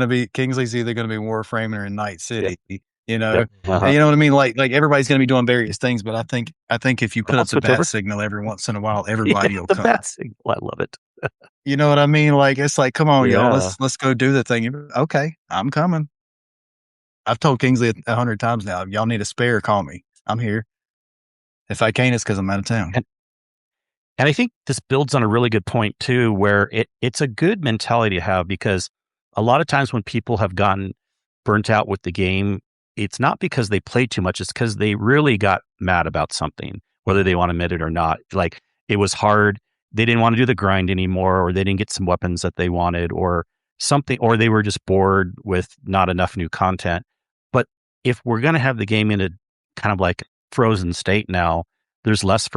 be Kingsley's either gonna be Warframe or in Night City. You know what I mean? Like everybody's gonna be doing various things, but I think if you put up the bat signal every once in a while, everybody will come. Bat signal, I love it. You know what I mean? Like it's like, come on, y'all, let's go do the thing. Okay, I'm coming. I've told Kingsley 100 times now, if y'all need a spare, call me. I'm here. If I can't, it's because I'm out of town. And I think this builds on a really good point too, where it's a good mentality to have, because a lot of times when people have gotten burnt out with the game, it's not because they played too much. It's because they really got mad about something, whether they want to admit it or not. Like it was hard. They didn't want to do the grind anymore, or they didn't get some weapons that they wanted or something, or they were just bored with not enough new content. But if we're going to have the game in a kind of like frozen state now, there's less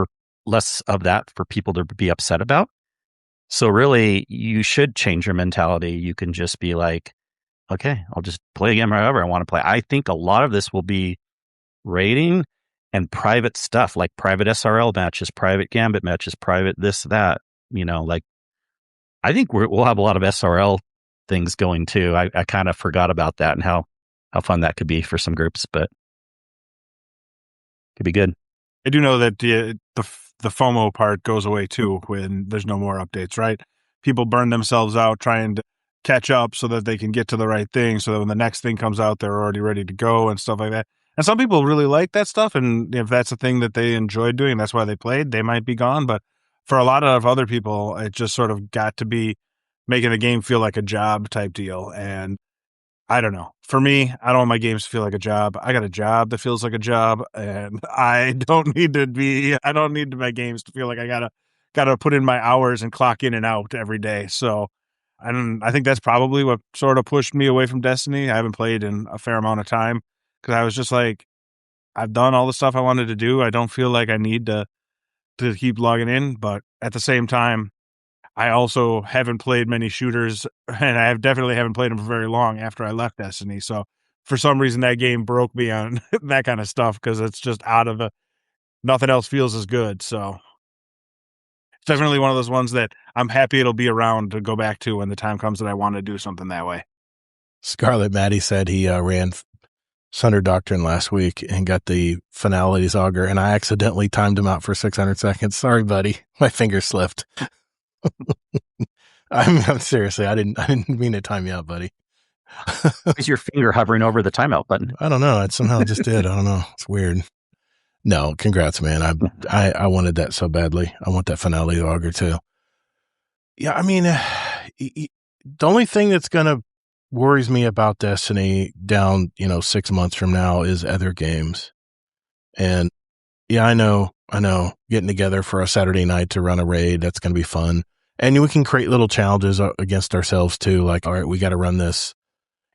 of that for people to be upset about. So really, you should change your mentality. You can just be like, okay, I'll just play a game however I want to play. I think a lot of this will be raiding and private stuff, like private SRL matches, private Gambit matches, private this, that, like I think we'll have a lot of SRL things going too. I kind of forgot about that and how fun that could be for some groups, but could be good. I do know that the FOMO part goes away too when there's no more updates, right? People burn themselves out trying to catch up so that they can get to the right thing, so that when the next thing comes out, they're already ready to go and stuff like that. And some people really like that stuff, and if that's a thing that they enjoyed doing, that's why they played, they might be gone. But for a lot of other people, it just sort of got to be making the game feel like a job type deal. And I don't know. For me, I don't want my games to feel like a job. I got a job that feels like a job, and I don't need my games to feel like I gotta put in my hours and clock in and out every day. So I think that's probably what sort of pushed me away from Destiny. I haven't played in a fair amount of time because I was just like, I've done all the stuff I wanted to do. I don't feel like I need to keep logging in, but at the same time, I also haven't played many shooters, and I definitely haven't played them for very long after I left Destiny. So for some reason, that game broke me on that kind of stuff because it's just nothing else feels as good. So it's definitely one of those ones that I'm happy it'll be around to go back to when the time comes that I want to do something that way. Scarlet Matty said he ran Sunder Doctrine last week and got the Finalities Augur, and I accidentally timed him out for 600 seconds. Sorry, buddy. My finger slipped. I'm seriously, I didn't mean to time you out, buddy. Is your finger hovering over the timeout button? I don't know. It somehow just did. I don't know. It's weird. No, congrats, man. I wanted that so badly. I want that Finale Augur too. Yeah, I mean, the only thing that's gonna worries me about Destiny down, 6 months from now is other games. And yeah, I know getting together for a Saturday night to run a raid, that's going to be fun. And we can create little challenges against ourselves too. Like, all right, we got to run this,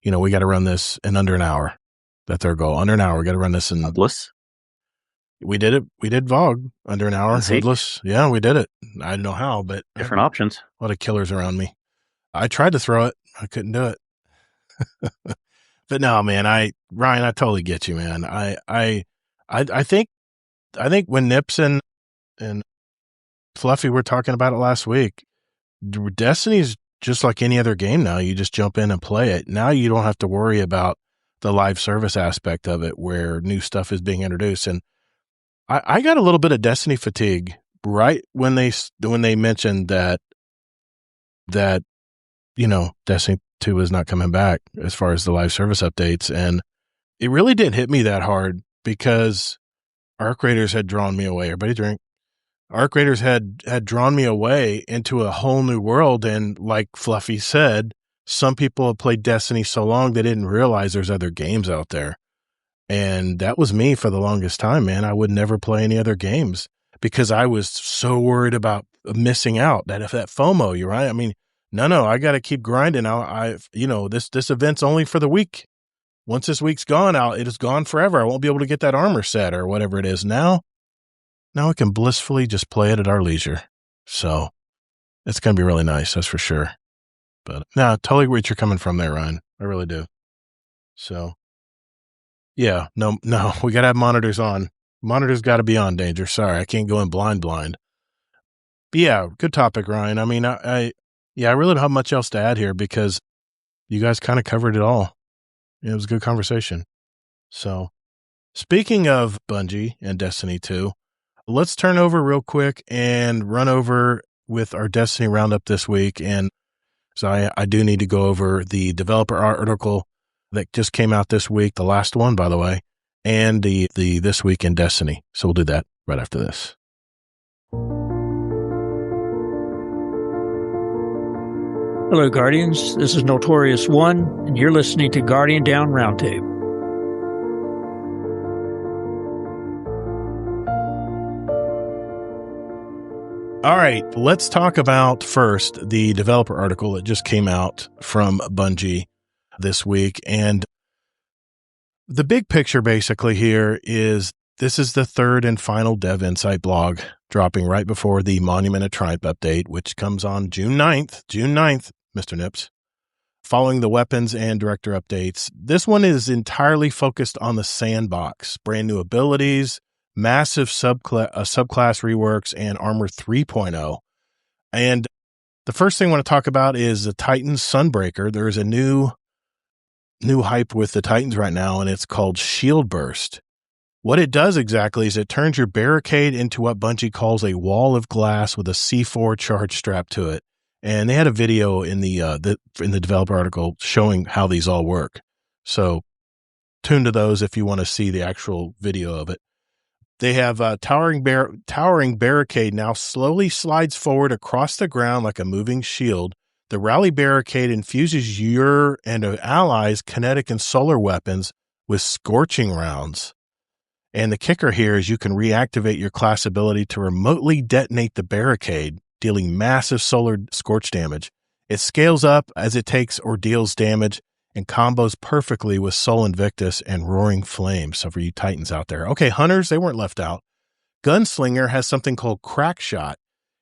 we got to run this in under an hour. That's our goal. Under an hour. We got to run this in. Bliss? We did it. We did VOG under an hour. See? Hoodless. Yeah, we did it. I don't know how, but Different options. A lot of killers around me. I tried to throw it. I couldn't do it. But no, man, Ryan, I totally get you, man. I think when Nips and Fluffy were talking about it last week, Destiny's just like any other game now. You just jump in and play it. Now you don't have to worry about the live service aspect of it where new stuff is being introduced. And I got a little bit of Destiny fatigue right when they mentioned that Destiny 2 is not coming back as far as the live service updates. And it really didn't hit me that hard because Arc Raiders had drawn me away. Everybody drink. Arc Raiders had drawn me away into a whole new world. And like Fluffy said, some people have played Destiny so long they didn't realize there's other games out there. And that was me for the longest time, man. I would never play any other games because I was so worried about missing out. That FOMO, you're right. I mean, no, I got to keep grinding. This event's only for the week. Once this week's gone out, it is gone forever. I won't be able to get that armor set or whatever it is. Now we can blissfully just play it at our leisure. So it's going to be really nice. That's for sure. But no, totally where you're coming from there, Ryan. I really do. So yeah, no, we got to have monitors on. Monitors got to be on, Danger. Sorry, I can't go in blind. But yeah, good topic, Ryan. I mean, I really don't have much else to add here because you guys kind of covered it all. It was a good conversation. So speaking of Bungie and Destiny 2, let's turn over real quick and run over with our Destiny roundup this week. And so I do need to go over the developer article that just came out this week, the last one, by the way, and the This Week in Destiny. So we'll do that right after this. Hello, Guardians. This is Notorious One, and you're listening to Guardian Down Roundtable. All right, let's talk about first the developer article that just came out from Bungie this week. And the big picture basically here is this is the third and final Dev Insight blog dropping right before the Monument of Triumph update, which comes on June 9th, Mr. Nips, following the weapons and director updates. This one is entirely focused on the sandbox, brand new abilities, massive subclass reworks, and Armor 3.0. And the first thing I want to talk about is the Titans Sunbreaker. There is a new hype with the Titans right now, and it's called Shield Burst. What it does exactly is it turns your barricade into what Bungie calls a wall of glass with a C4 charge strapped to it. And they had a video in the developer article showing how these all work. So tune to those if you want to see the actual video of it. They have a towering barricade now slowly slides forward across the ground like a moving shield. The rally barricade infuses your and allies' kinetic and solar weapons with scorching rounds. And the kicker here is you can reactivate your class ability to remotely detonate the barricade, dealing massive solar scorch damage. It scales up as it takes or deals damage and combos perfectly with Sol Invictus and Roaring Flame. So for you Titans out there. Okay, Hunters, they weren't left out. Gunslinger has something called Crack Shot.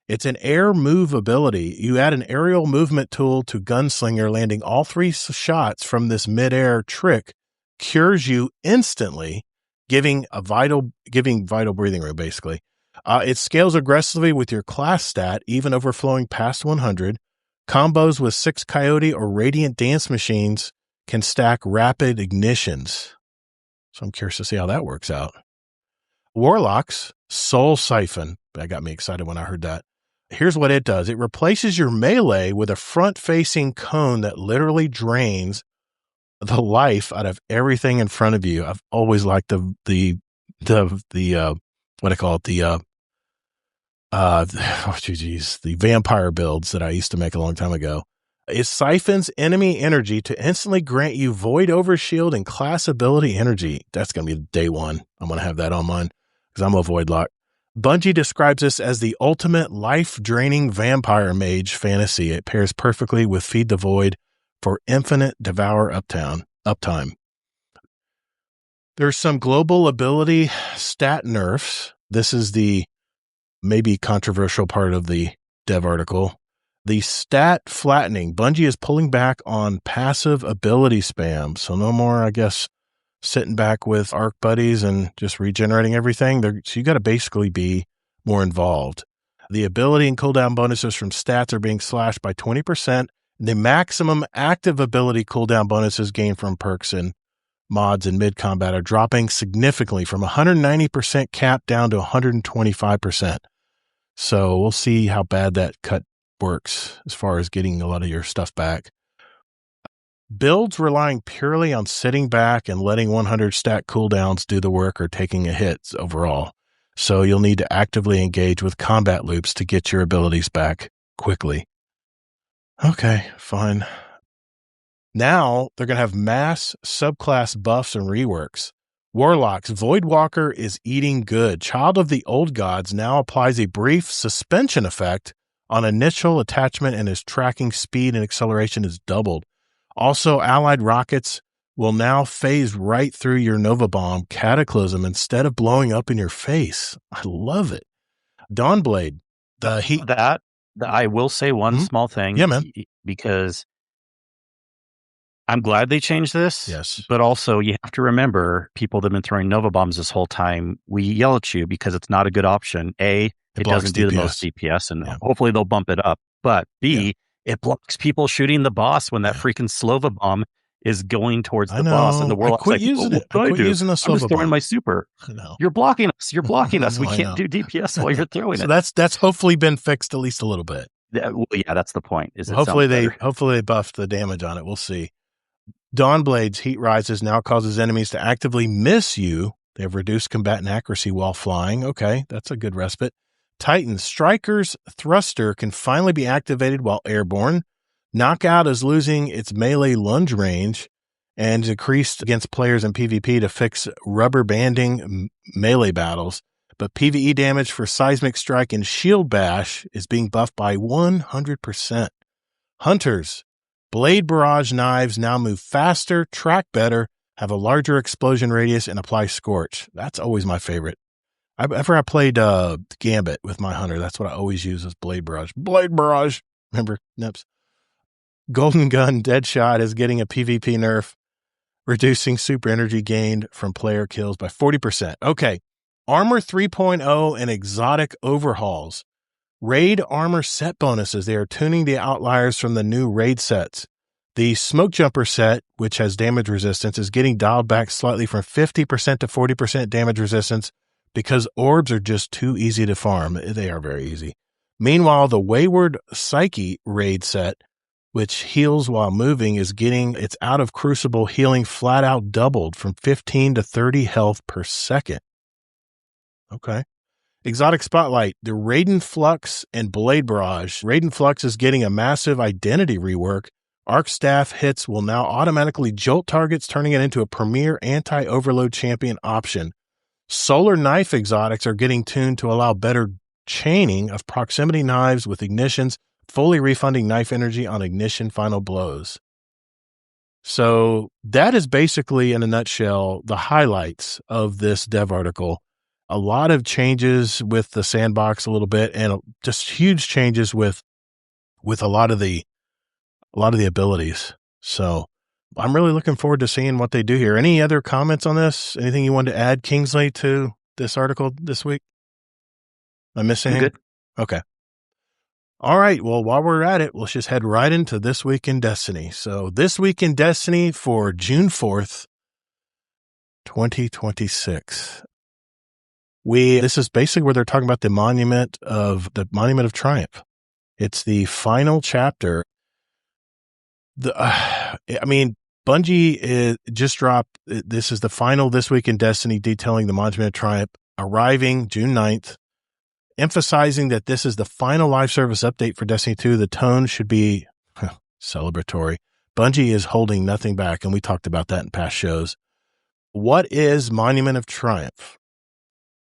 It's an air move ability. You add an aerial movement tool to Gunslinger, landing all 3 shots from this midair trick cures you instantly, giving vital breathing room, basically. It scales aggressively with your class stat, even overflowing past 100. Combos with 6 Coyote or Radiant Dance Machines can stack rapid ignitions. So I'm curious to see how that works out. Warlocks, Soul Siphon. That got me excited when I heard that. Here's what it does. It replaces your melee with a front-facing cone that literally drains the life out of everything in front of you. I've always liked the what I call it, the vampire builds that I used to make a long time ago. It siphons enemy energy to instantly grant you Void Overshield and class ability energy. That's going to be day one. I'm going to have that on mine because I'm a Void Lock. Bungie describes this as the ultimate life-draining vampire mage fantasy. It pairs perfectly with Feed the Void for infinite Devour uptime. There's some global ability stat nerfs. This is the maybe controversial part of the dev article. The stat flattening. Bungie is pulling back on passive ability spam. So no more, I guess, sitting back with Arc Buddies and just regenerating everything. So you got to basically be more involved. The ability and cooldown bonuses from stats are being slashed by 20%. The maximum active ability cooldown bonuses gained from perks and mods in mid-combat are dropping significantly from 190% cap down to 125%. So we'll see how bad that cut works as far as getting a lot of your stuff back. Builds relying purely on sitting back and letting 100 stat cooldowns do the work are taking a hit overall. So you'll need to actively engage with combat loops to get your abilities back quickly. Okay, fine. Now they're going to have mass subclass buffs and reworks. Warlocks, Voidwalker is eating good. Child of the Old Gods now applies a brief suspension effect on initial attachment, and his tracking speed and acceleration is doubled. Also, allied rockets will now phase right through your Nova Bomb Cataclysm instead of blowing up in your face. I love it. Dawnblade, the heat. That I will say one small thing. Yeah, man. Because I'm glad they changed this. Yes. But also, you have to remember, people that have been throwing Nova Bombs this whole time, we yell at you because it's not a good option. A, it doesn't do the most DPS, and hopefully they'll bump it up. But B, it blocks people shooting the boss when that freaking Slova Bomb is going towards the boss. And the Warlock's like, using it. I quit using the Slova I'm just throwing Bomb. my super. You're blocking us. You're blocking us. We can't do DPS while you're throwing it. So that's hopefully been fixed at least a little bit. Yeah, that's the point. Hopefully they buffed the damage on it. We'll see. Dawnblade's heat rises now causes enemies to actively miss you. They have reduced combatant accuracy while flying. Okay, that's a good respite. Titan Striker's thruster can finally be activated while airborne. Knockout is losing its melee lunge range and decreased against players in PvP to fix rubber banding melee battles. But PvE damage for Seismic Strike and Shield Bash is being buffed by 100%. Hunters, Blade Barrage knives now move faster, track better, have a larger explosion radius, and apply Scorch. That's always my favorite. After I played Gambit with my Hunter, that's what I always use as Blade Barrage. Blade Barrage! Remember, Nips? Golden Gun Deadshot is getting a PvP nerf, reducing super energy gained from player kills by 40%. Okay. Armor 3.0 and exotic overhauls. Raid armor set bonuses. They are tuning the outliers from the new raid sets. The Smoke Jumper set, which has damage resistance, is getting dialed back slightly from 50% to 40% damage resistance because orbs are just too easy to farm. They are very easy. Meanwhile, the Wayward Psyche raid set, which heals while moving, is getting its out of Crucible healing flat out doubled from 15 to 30 health per second. Okay. Exotic Spotlight, the Raiden Flux and Blade Barrage. Raiden Flux is getting a massive identity rework. Arc Staff hits will now automatically jolt targets, turning it into a premier anti-overload champion option. Solar Knife exotics are getting tuned to allow better chaining of proximity knives with ignitions, fully refunding knife energy on ignition final blows. So that is basically, in a nutshell, the highlights of this dev article. A lot of changes with the sandbox a little bit, and just huge changes with a lot of the abilities. So I'm really looking forward to seeing what they do here. Any other comments on this? Anything you wanted to add, Kingsley, to this article this week? Am I missing anything? Good. Okay. All right. Well, while we're at it, let's just head right into This Week in Destiny. So This Week in Destiny for June 4th, 2026. This is basically where they're talking about the Monument of Triumph. It's the final chapter. Bungie just dropped. This is the final This Week in Destiny detailing the Monument of Triumph, arriving June 9th, emphasizing that this is the final live service update for Destiny 2. The tone should be celebratory. Bungie is holding nothing back, and we talked about that in past shows. What is Monument of Triumph?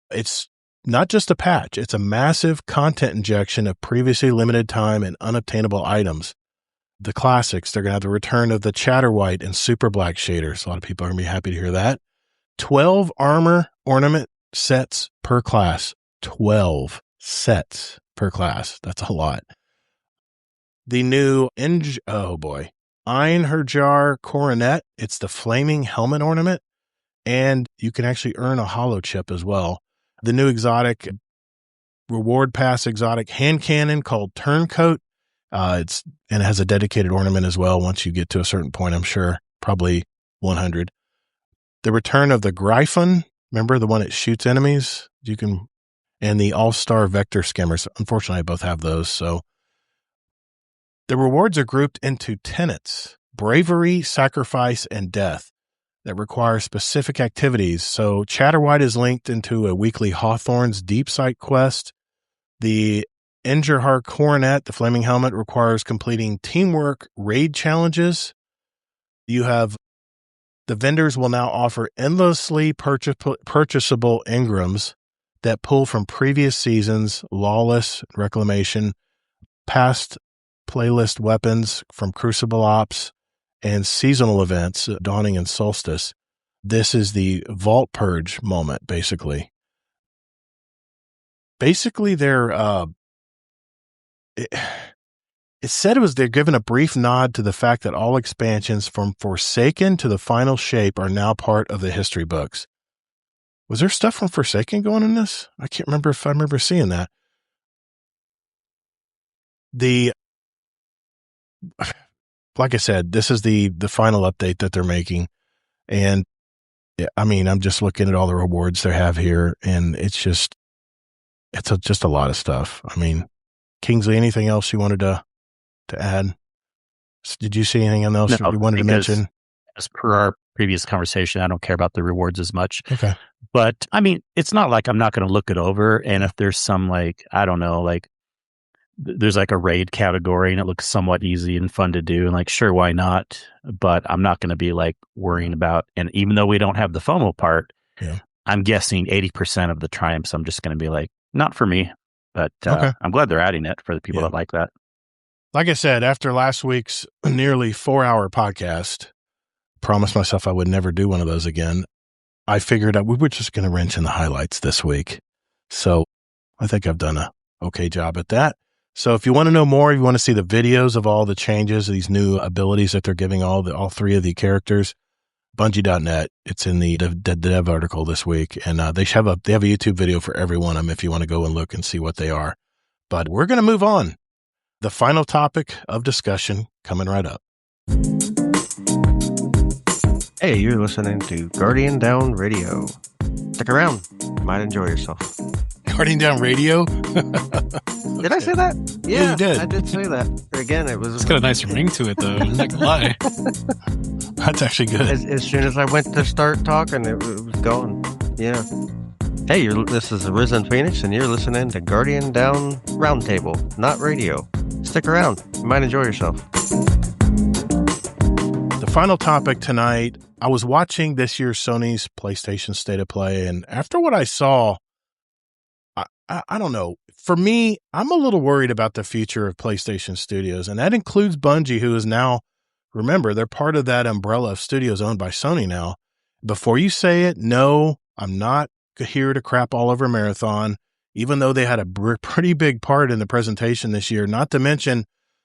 It's not just a patch. It's a massive content injection of previously limited time and unobtainable items. The classics, they're going to have the return of the Chatterwhite and Super Black shaders. A lot of people are going to be happy to hear that. 12 armor ornament sets per class. 12 sets per class. That's a lot. The new Einherjar Coronet. It's the flaming helmet ornament, and you can actually earn a holo chip as well. The new exotic reward pass exotic hand cannon called Turncoat. It has a dedicated ornament as well. Once you get to a certain point, I'm sure probably 100. The return of the Gryphon. Remember the one that shoots enemies? And the All-Star Vector Skimmers. Unfortunately, I both have those. So the rewards are grouped into tenets: bravery, sacrifice, and death that require specific activities. So Chatterwhite is linked into a weekly Hawthorne's Deep Sight quest. The Einherjar Coronet, the flaming helmet, requires completing teamwork raid challenges. You have the vendors will now offer endlessly purchasable engrams that pull from previous seasons, Lawless, Reclamation, past playlist weapons from Crucible Ops, and seasonal events, Dawning and Solstice. This is the Vault Purge moment, basically. Basically, they're it said they're given a brief nod to the fact that all expansions from Forsaken to the Final Shape are now part of the history books. Was there stuff from Forsaken going in this? I can't remember if I remember seeing that. Like I said, this is the final update that they're making. And I mean, I'm just looking at all the rewards they have here, and it's just a lot of stuff. I mean, Kingsley, anything else you wanted to add? Did you see anything else you wanted to mention? As per our previous conversation, I don't care about the rewards as much. Okay. But I mean, it's not like I'm not going to look it over. And if there's some there's like a raid category and it looks somewhat easy and fun to do, and sure, why not? But I'm not going to be worrying about, and even though we don't have the FOMO part, I'm guessing 80% of the triumphs, I'm just going to be not for me. But okay. I'm glad they're adding it for the people that like that. Like I said, after last week's nearly 4-hour podcast, promised myself I would never do one of those again. I figured out we were just going to wrench in the highlights this week. So I think I've done a okay job at that. So if you want to know more, if you want to see the videos of all the changes, these new abilities that they're giving all three of the characters, Bungie.net, it's in the dev article this week. And they have a YouTube video for every one of them if you want to go and look and see what they are. But we're going to move on. The final topic of discussion coming right up. Hey, you're listening to Guardian Down Radio. Stick around. You might enjoy yourself. Guardian Down Radio? Did I say that? Yeah, you did. I did say that. Again, it's got a nice ring to it, though. I'm not gonna lie. That's actually good. As soon as I went to start talking, it was going. Yeah. Hey, this is Risen Phoenix, and you're listening to Guardian Down Roundtable, not radio. Stick around. You might enjoy yourself. The final topic tonight, I was watching this year's Sony's PlayStation State of Play, and after what I saw, I don't know. For me, I'm a little worried about the future of PlayStation Studios, and that includes Bungie, who is now, remember, they're part of that umbrella of studios owned by Sony now. Before you say it, no, I'm not here to crap all over Marathon, even though they had a pretty big part in the presentation this year, not to mention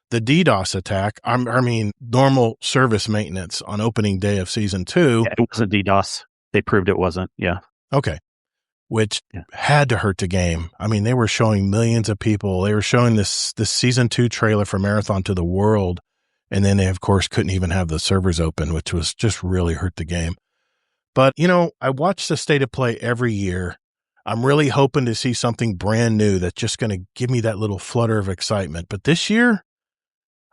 the DDoS attack. I mean, normal service maintenance on opening day of season 2. Yeah, it wasn't DDoS. They proved it wasn't. Yeah. Okay. Which had to hurt the game. I mean, they were showing millions of people. They were showing this season 2 trailer for Marathon to the world. And then they, of course, couldn't even have the servers open, which was just really hurt the game. But, I watch the State of Play every year. I'm really hoping to see something brand new that's just going to give me that little flutter of excitement. But this year,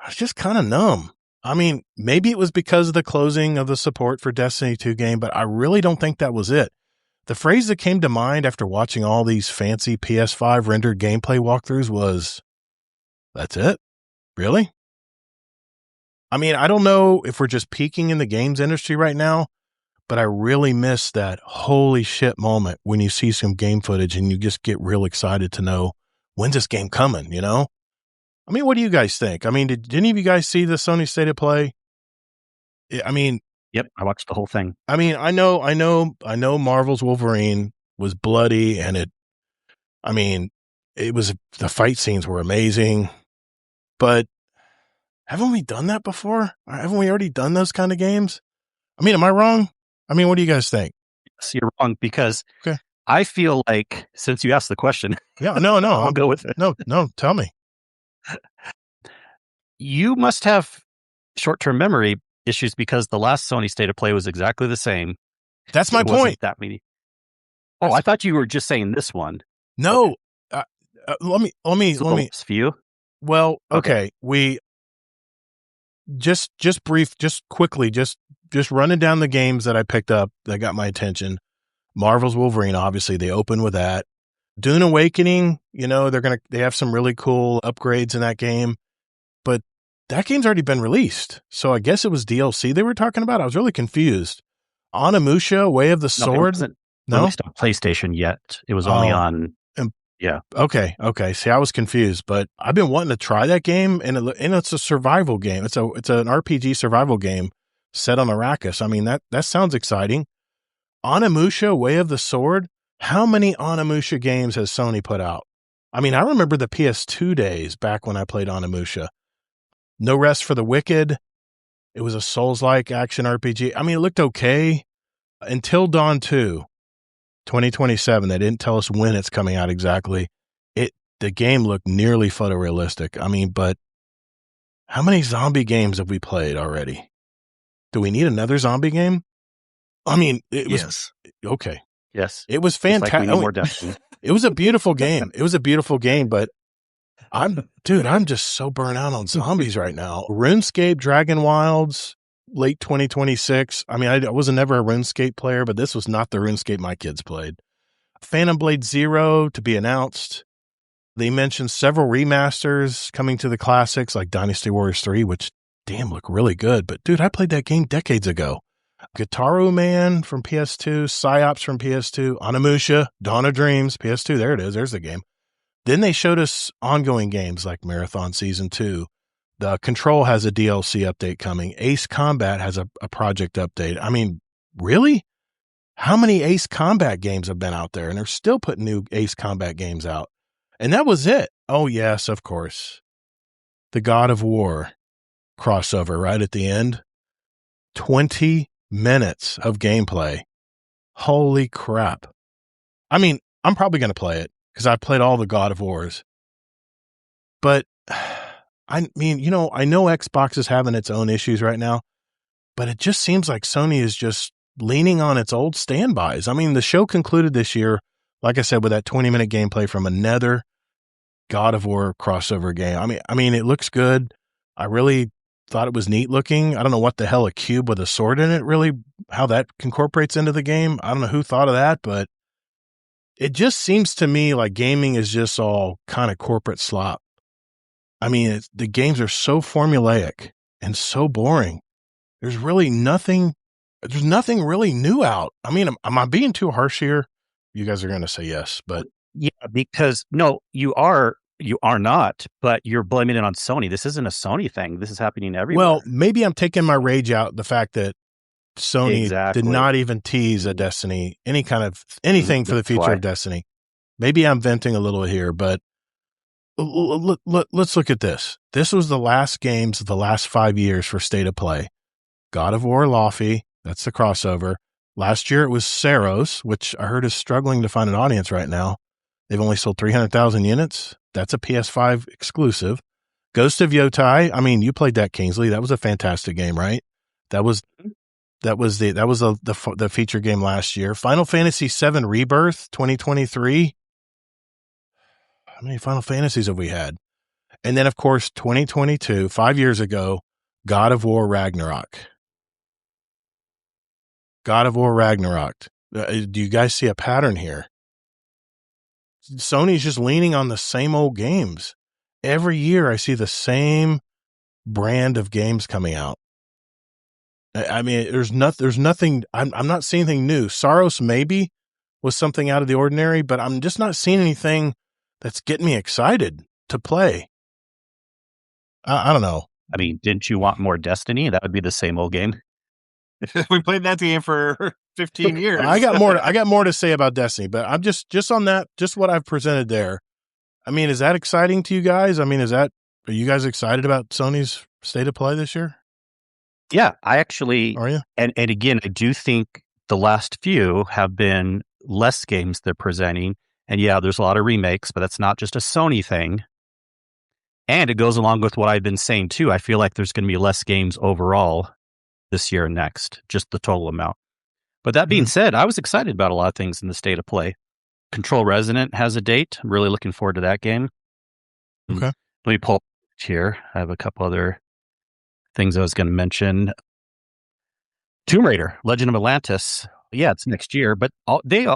I was just kind of numb. I mean, maybe it was because of the closing of the support for Destiny 2 game, but I really don't think that was it. The phrase that came to mind after watching all these fancy PS5 rendered gameplay walkthroughs was, "That's it? Really?" I mean, I don't know if we're just peaking in the games industry right now, but I really miss that holy shit moment when you see some game footage and you just get real excited to know, when's this game coming, I mean, what do you guys think? I mean, did any of you guys see the Sony State of Play? I mean, Yep, I watched the whole thing. I mean, I know Marvel's Wolverine was bloody, and the fight scenes were amazing, but haven't we done that before? Haven't we already done those kind of games? I mean, am I wrong? I mean, what do you guys think? So you're wrong, because I feel like, since you asked the question, no, I'll go with it. No, tell me. You must have short-term memory issues, because the last Sony State of Play was exactly the same. That's my point. That many. Oh, I thought you were just saying this one. No, let me. Few. Well, okay. We just quickly, just running down the games that I picked up that got my attention. Marvel's Wolverine, obviously, they open with that. Dune Awakening, they have some really cool upgrades in that game, but that game's already been released. So I guess it was DLC they were talking about. I was really confused. Onimusha, Way of the Sword. It wasn't released on PlayStation yet. It was only on. Yeah. Okay. See, I was confused, but I've been wanting to try that game, and it's a survival game. It's an RPG survival game set on Arrakis. I mean, that sounds exciting. Onimusha, Way of the Sword. How many Onimusha games has Sony put out? I mean, I remember the PS2 days back when I played Onimusha. No Rest for the Wicked. It was a Souls-like action RPG. I mean, it looked okay until Dawn 2. 2027. They didn't tell us when it's coming out exactly. The game looked nearly photorealistic. I mean, but how many zombie games have we played already? Do we need another zombie game? I mean, it was okay. Yes, it was fantastic. Like more Destiny. It was a beautiful game. But I'm just so burnt out on zombies right now. RuneScape, Dragon Wilds, late 2026. I mean, I was never a RuneScape player, but this was not the RuneScape my kids played. Phantom Blade Zero to be announced. They mentioned several remasters coming to the classics like Dynasty Warriors 3, which look really good. But dude, I played that game decades ago. Guitar Man from PS2, Psyops from PS2, Onimusha, Dawn of Dreams, PS2. There it is. There's the game. Then they showed us ongoing games like Marathon Season 2. The Control has a DLC update coming. Ace Combat has a project update. I mean, really? How many Ace Combat games have been out there? And they're still putting new Ace Combat games out. And that was it. Oh, yes, of course. The God of War crossover right at the end. 20 minutes of gameplay. Holy crap. I mean, I'm probably going to play it because I've played all the God of Wars. But I mean, I know Xbox is having its own issues right now, but it just seems like Sony is just leaning on its old standbys. I mean, the show concluded this year, like I said, with that 20-minute gameplay from another God of War crossover game. I mean, it looks good. I really thought it was neat looking. I don't know what the hell a cube with a sword in it, really, how that incorporates into the game. I don't know who thought of that, but it just seems to me like gaming is just all kind of corporate slop. I mean, the games are so formulaic and so boring. There's nothing really new out. I mean, am I being too harsh here? You guys are going to say yes, but yeah, because no, you are not, but you're blaming it on Sony. This isn't a Sony thing. This is happening everywhere. Well, maybe I'm taking my rage out the fact that Sony did not even tease a Destiny, anything for the future of Destiny. Maybe I'm venting a little here, but let's look at this. This was the last games of the last 5 years for State of Play. God of War Laufey, that's the crossover. Last year it was Saros, which I heard is struggling to find an audience right now. They've only sold 300,000 units. That's a PS5 exclusive. Ghost of Yotai. I mean, you played that, Kingsley. That was a fantastic game, right? That was the feature game last year. Final Fantasy VII Rebirth 2023. How many Final Fantasies have we had? And then, of course, 2022, 5 years ago, God of War Ragnarok. God of War Ragnarok. Do you guys see a pattern here? Sony's just leaning on the same old games. Every year I see the same brand of games coming out. I mean, there's nothing, I'm not seeing anything new. Saros maybe was something out of the ordinary, but I'm just not seeing anything that's getting me excited to play. I don't know. I mean, didn't you want more Destiny? That would be the same old game. We played that game for 15 years. I got more to say about Destiny, but I'm just on that, just what I've presented there. I mean, is that exciting to you guys? I mean, are you guys excited about Sony's state of play this year? Yeah, I actually Are you? And again, I do think the last few have been less games they're presenting. And yeah, there's a lot of remakes, but that's not just a Sony thing. And it goes along with what I've been saying too. I feel like there's going to be less games overall this year and next, just the total amount. But that being said, I was excited about a lot of things in the state of play. Control Resonant has a date. I'm really looking forward to that game. Okay. Let me pull up here. I have a couple other things I was going to mention. Tomb Raider, Legend of Atlantis. Yeah, it's next year, but they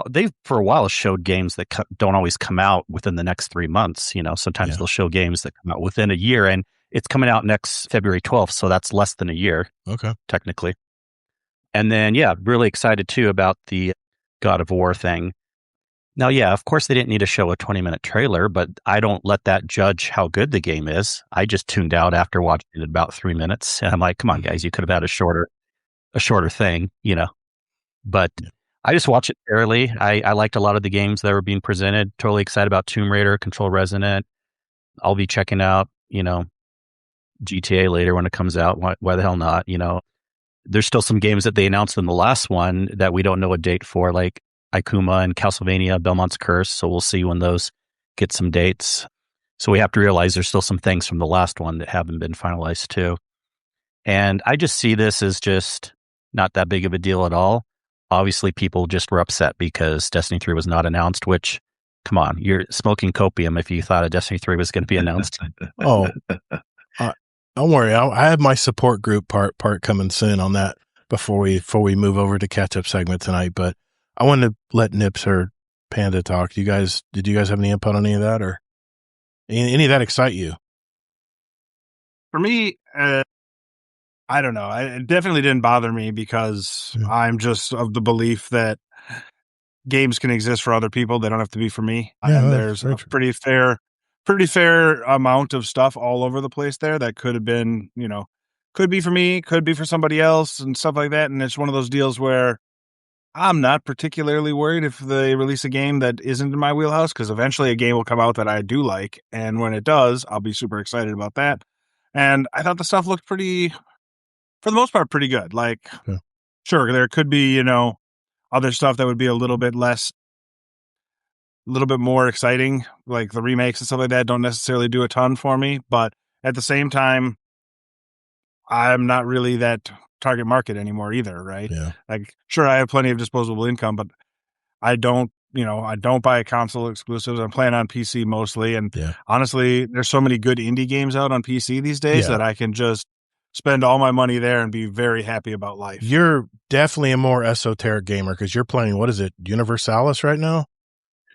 for a while showed games that don't always come out within the next 3 months. Sometimes they'll show games that come out within a year, and it's coming out next February 12th, so that's less than a year. Okay, technically. And then, really excited too about the God of War thing. Now, of course they didn't need to show a 20-minute trailer, but I don't let that judge how good the game is. I just tuned out after watching it about 3 minutes, and I'm like, come on, guys, you could have had a shorter thing, But I just watch it fairly. I liked a lot of the games that were being presented. Totally excited about Tomb Raider, Control Resonant. I'll be checking out, GTA later when it comes out. Why the hell not? There's still some games that they announced in the last one that we don't know a date for, like Ikuma and Castlevania, Belmont's Curse. So we'll see when those get some dates. So we have to realize there's still some things from the last one that haven't been finalized too. And I just see this as just not that big of a deal at all. Obviously, people just were upset because Destiny 3 was not announced, which, come on, you're smoking copium if you thought a Destiny 3 was going to be announced. Oh, don't worry. I have my support group part coming soon on that before we move over to catch-up segment tonight. But I wanted to let Nips or Panda talk. Did you guys have any input on any of that, or any of that excite you? For me, I don't know. It definitely didn't bother me because I'm just of the belief that games can exist for other people. They don't have to be for me. Yeah, and there's a pretty fair amount of stuff all over the place there that could have been, could be for me, could be for somebody else and stuff like that. And it's one of those deals where I'm not particularly worried if they release a game that isn't in my wheelhouse, because eventually a game will come out that I do like. And when it does, I'll be super excited about that. And I thought the stuff looked for the most part, pretty good. Like, sure, there could be, other stuff that would be a little bit more exciting, like the remakes and stuff like that don't necessarily do a ton for me. But at the same time, I'm not really that target market anymore either, right? Yeah. Like, sure, I have plenty of disposable income, but I don't buy console exclusives. I'm playing on PC mostly. And honestly, there's so many good indie games out on PC these days that I can just spend all my money there and be very happy about life. You're definitely a more esoteric gamer because you're playing, what is it, Universalis right now?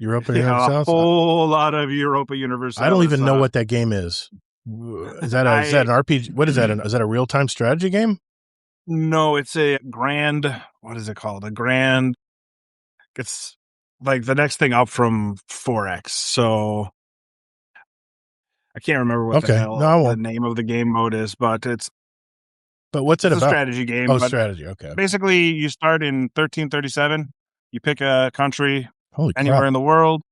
Europa Universalis? A whole lot of Europa Universalis. I don't even know what that game is. Is that an RPG? What is that? Is that a real-time strategy game? No, it's a grand, what is it called? It's like the next thing up from 4X. So I can't remember what the hell the name of the game mode is, but But what's it it's about? a strategy game. Oh, strategy. Okay. Basically, you start in 1337. You pick a country crap. anywhere in the world,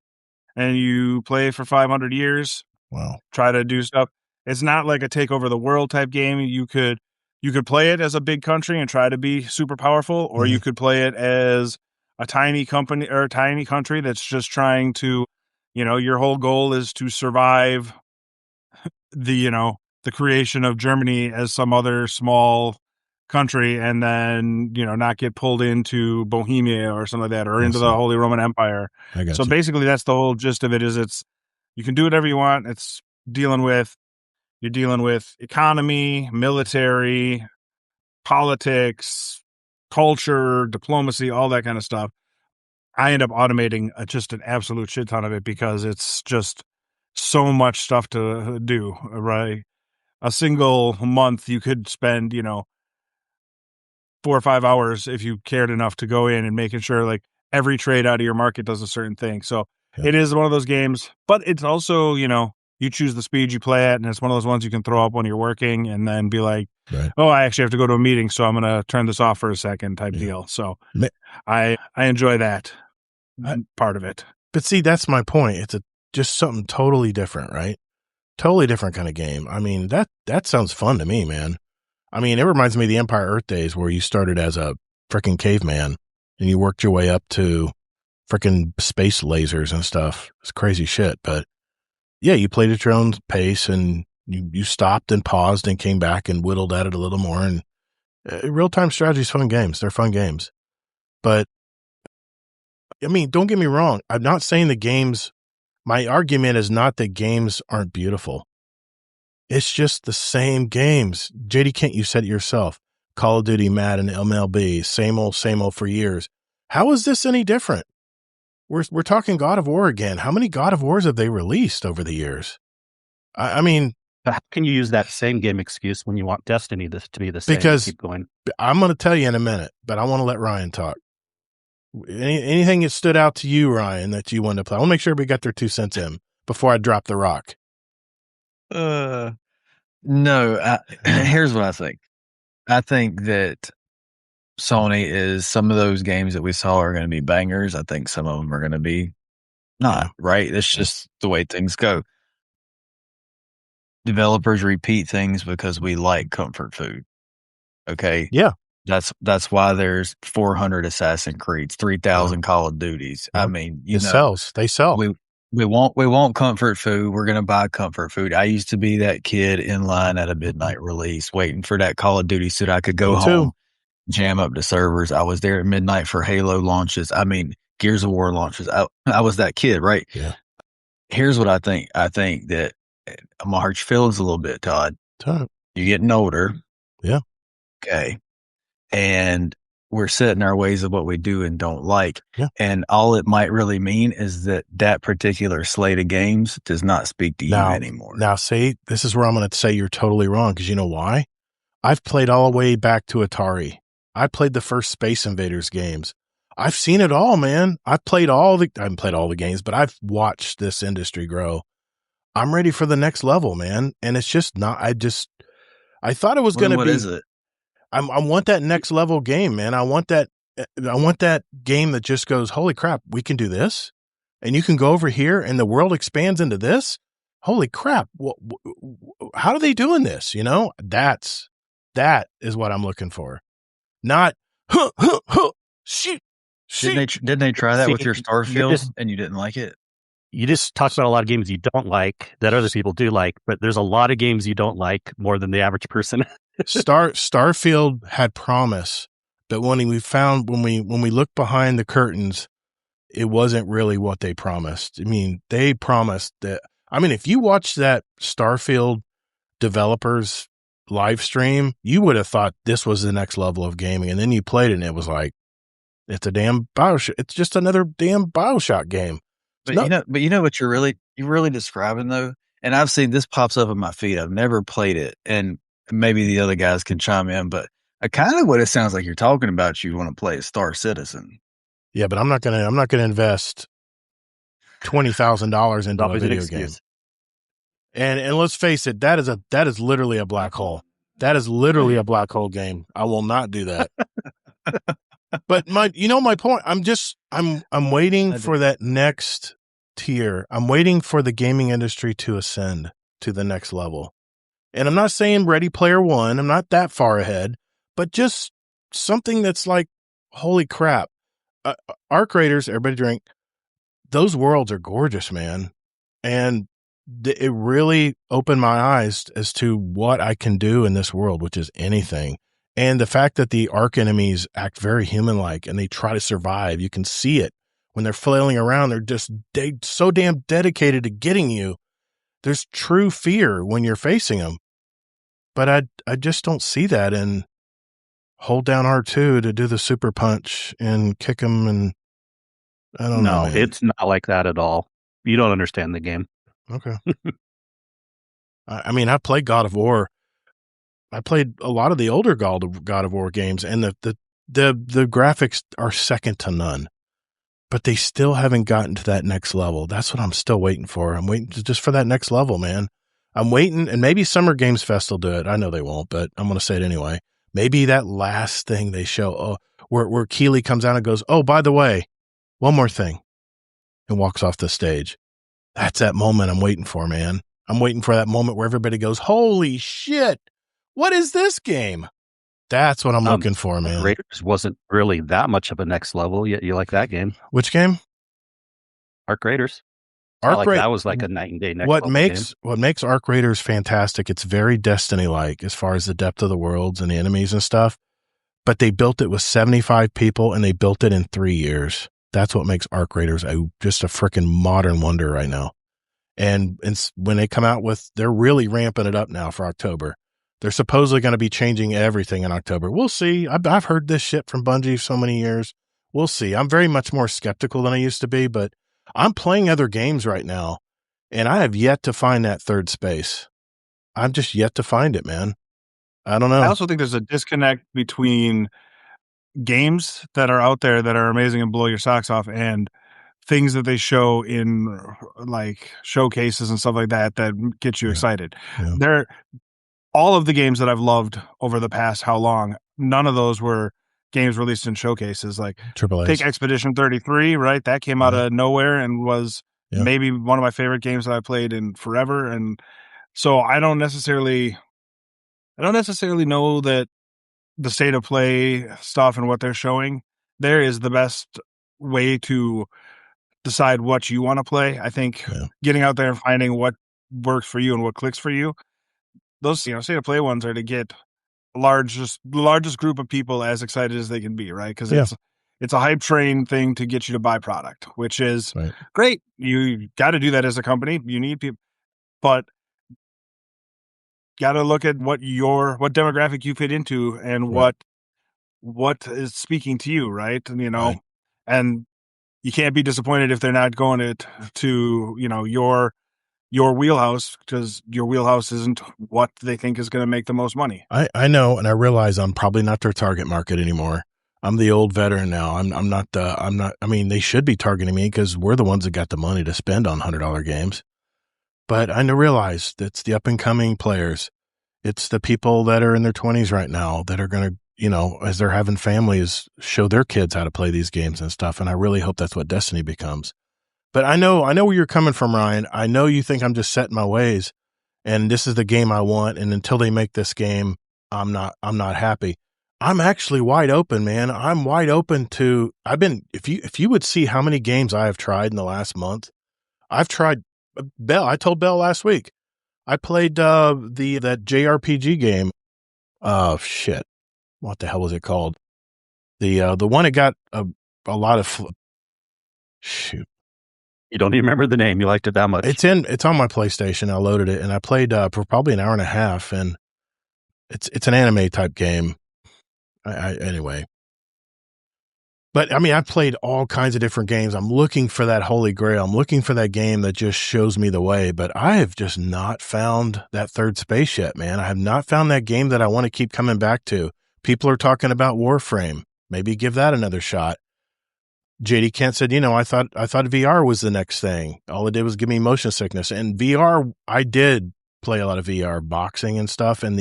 and you play for 500 years. Wow. Try to do stuff. It's not like a take over the world type game. You could play it as a big country and try to be super powerful, or you could play it as a tiny company or a tiny country that's just trying to, your whole goal is to survive the creation of Germany as some other small country, and then, not get pulled into Bohemia or something like that, or into the Holy Roman Empire. So basically that's the whole gist of it, is you can do whatever you want. You're dealing with economy, military, politics, culture, diplomacy, all that kind of stuff. I end up automating just an absolute shit ton of it because it's just so much stuff to do, right? A single month you could spend, 4 or 5 hours if you cared enough to go in and making sure like every trade out of your market does a certain thing. So it is one of those games, but it's also, you choose the speed you play at, and it's one of those ones you can throw up when you're working and then be like, oh, I actually have to go to a meeting, so I'm going to turn this off for a second type deal. So I enjoy that part of it. But see, that's my point. It's just something totally different, right? Totally different kind of game. I mean, that sounds fun to me, man. I mean, it reminds me of the Empire Earth days where you started as a freaking caveman and you worked your way up to freaking space lasers and stuff. It's crazy shit. But yeah, you played at your own pace and you stopped and paused and came back and whittled at it a little more. And real-time strategy is fun games. They're fun games. But I mean, don't get me wrong. I'm not saying the games, my argument is not that games aren't beautiful. It's just the same games. JD Kent, you said it yourself. Call of Duty, Madden, MLB, same old for years. How is this any different? We're talking God of War again. How many God of Wars have they released over the years? I mean, how can you use that same game excuse when you want Destiny to be the same? Because keep going. I'm going to tell you in a minute, but I want to let Ryan talk. Anything that stood out to you, Ryan, that you wanted to play? I want to make sure everybody got their 2 cents in before I drop the rock. No. Here's what I think. I think that Sony is some of those games that we saw are going to be bangers. I think some of them are going to be not, right? It's just the way things go. Developers repeat things because we like comfort food. Okay. Yeah. That's why there's 400 Assassin's Creeds, 3,000 Call of Duties. I mean, it sells. They sell. We want comfort food. We're going to buy comfort food. I used to be that kid in line at a midnight release, waiting for that Call of Duty so that I could go home, jam up the servers. I was there at midnight for Halo launches. I mean, Gears of War launches. I was that kid, right? Yeah. Here's what I think. I think that I'm going to hurt your feelings a little bit, Todd. You're getting older. Yeah. Okay. And we're set in our ways of what we do and don't like. Yeah. And all it might really mean is that particular slate of games does not speak to you anymore. Now, see, this is where I'm going to say you're totally wrong, because you know why? I've played all the way back to Atari. I played the first Space Invaders games. I've seen it all, man. I haven't played all the games, but I've watched this industry grow. I'm ready for the next level, man. And it's just not, I thought it was going to be. What is it? I want that next level game, man. I want that game that just goes, holy crap, we can do this. And you can go over here and the world expands into this. Holy crap. How are they doing this? You know, that is what I'm looking for. Not, shoot. Didn't they try that with your Starfield and you didn't like it? You just talked about a lot of games you don't like that other people do like, but there's a lot of games you don't like more than the average person. Starfield had promise, but when we looked behind the curtains, it wasn't really what they promised. I mean, they promised that. I mean, if you watched that Starfield developers live stream, you would have thought this was the next level of gaming, and then you played it, and it was like, it's a damn BioShock. It's just another damn BioShock game. But you know what you're really describing though, and I've seen this pops up in my feed. I've never played it, and maybe the other guys can chime in. But kind of what it sounds like you're talking about. You want to play Star Citizen? Yeah, but I'm not gonna invest $20,000 into a video game. And let's face it, that is literally a black hole. That is literally a black hole game. I will not do that. But my point, I'm waiting for that next tier. I'm waiting for the gaming industry to ascend to the next level. And I'm not saying Ready Player One. I'm not that far ahead, but just something that's like, holy crap. Arc Raiders, everybody drink. Those worlds are gorgeous, man. And it really opened my eyes as to what I can do in this world, which is anything. And the fact that the arc enemies act very human-like and they try to survive, you can see it when they're flailing around. They're so damn dedicated to getting you. There's true fear when you're facing them. But I just don't see that in hold down R2 to do the super punch and kick them. And I don't know. No, it's not like that at all. You don't understand the game. Okay. I mean, I played God of War. I played a lot of the older God of War games, and the graphics are second to none. but they still haven't gotten to that next level. That's what I'm still waiting for. I'm waiting just for that next level, man. I'm waiting, and maybe Summer Games Fest will do it. I know they won't, but I'm going to say it anyway. Maybe that last thing they show, where Keeley comes out and goes, oh, by the way, one more thing, and walks off the stage. That's that moment I'm waiting for, man. I'm waiting for that moment where everybody goes, holy shit, what is this game? That's what I'm looking for, man. Raiders wasn't really that much of a next level. You like that game? Which game? Arc Raiders. That was like a night and day next level game. What makes Arc Raiders fantastic, it's very Destiny-like as far as the depth of the worlds and the enemies and stuff, but they built it with 75 people, and they built it in 3 years. That's what makes Arc Raiders just a freaking modern wonder right now. And when they come out they're really ramping it up now for October. They're supposedly going to be changing everything in October. We'll see. I've heard this shit from Bungie so many years. We'll see. I'm very much more skeptical than I used to be, but I'm playing other games right now, and I have yet to find that third space. I'm just yet to find it, man. I don't know. I also think there's a disconnect between games that are out there that are amazing and blow your socks off, and things that they show in like showcases and stuff like that get you excited. Yeah. All of the games that I've loved over the past how long, none of those were games released in showcases. Like take Expedition 33, right? That came out of nowhere and was maybe one of my favorite games that I played in forever. And so I don't necessarily know that the state of play stuff and what they're showing there is the best way to decide what you want to play. I think getting out there and finding what works for you and what clicks for you, those state of play ones are to get the largest group of people as excited as they can be, right? Because it's a hype train thing to get you to buy product, which is great. You got to do that as a company. You need people, but got to look at what demographic you fit into and what is speaking to you, right? And and you can't be disappointed if they're not going to your wheelhouse, because your wheelhouse isn't what they think is going to make the most money. I know, and I realize I'm probably not their target market anymore. I'm the old veteran now. I'm not. I mean, they should be targeting me because we're the ones that got the money to spend on $100 games. But I realize that's the up and coming players. It's the people that are in their 20s right now that are going to, as they're having families, show their kids how to play these games and stuff. And I really hope that's what Destiny becomes. But I know where you're coming from, Ryan. I know you think I'm just set in my ways, and this is the game I want. And until they make this game, I'm not happy. I'm actually wide open, man. I'm wide open to. If you would see how many games I have tried in the last month, I've tried. Bell. I told Bell last week. I played that JRPG game. Oh shit! What the hell was it called? The one that got a lot of. Shoot. You don't even remember the name. You liked it that much. It's on my PlayStation. I loaded it and I played for probably an hour and a half, and it's an anime type game. Anyway. But I mean, I've played all kinds of different games. I'm looking for that holy grail. I'm looking for that game that just shows me the way, but I have just not found that third space yet, man. I have not found that game that I want to keep coming back to. People are talking about Warframe. Maybe give that another shot. JD Kent said, I thought VR was the next thing. All it did was give me motion sickness. And VR, I did play a lot of VR, boxing and stuff, and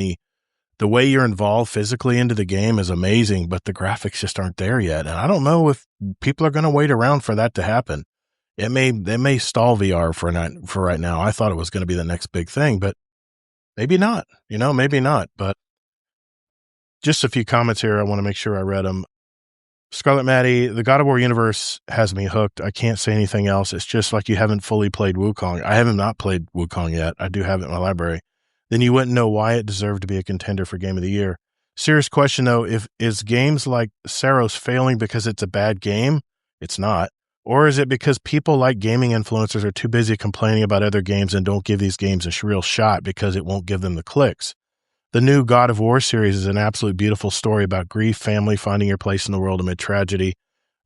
the way you're involved physically into the game is amazing, but the graphics just aren't there yet. And I don't know if people are going to wait around for that to happen. They may stall VR for right now. I thought it was going to be the next big thing, but maybe not. Maybe not. But just a few comments here. I want to make sure I read them. Scarlet Maddie, the God of War universe has me hooked. I can't say anything else. It's just like you haven't fully played Wukong. I have not played Wukong yet. I do have it in my library. Then you wouldn't know why it deserved to be a contender for Game of the Year. Serious question, though, is games like Saros failing because it's a bad game? It's not. Or is it because people like gaming influencers are too busy complaining about other games and don't give these games a real shot because it won't give them the clicks? The new God of War series is an absolute beautiful story about grief, family, finding your place in the world amid tragedy.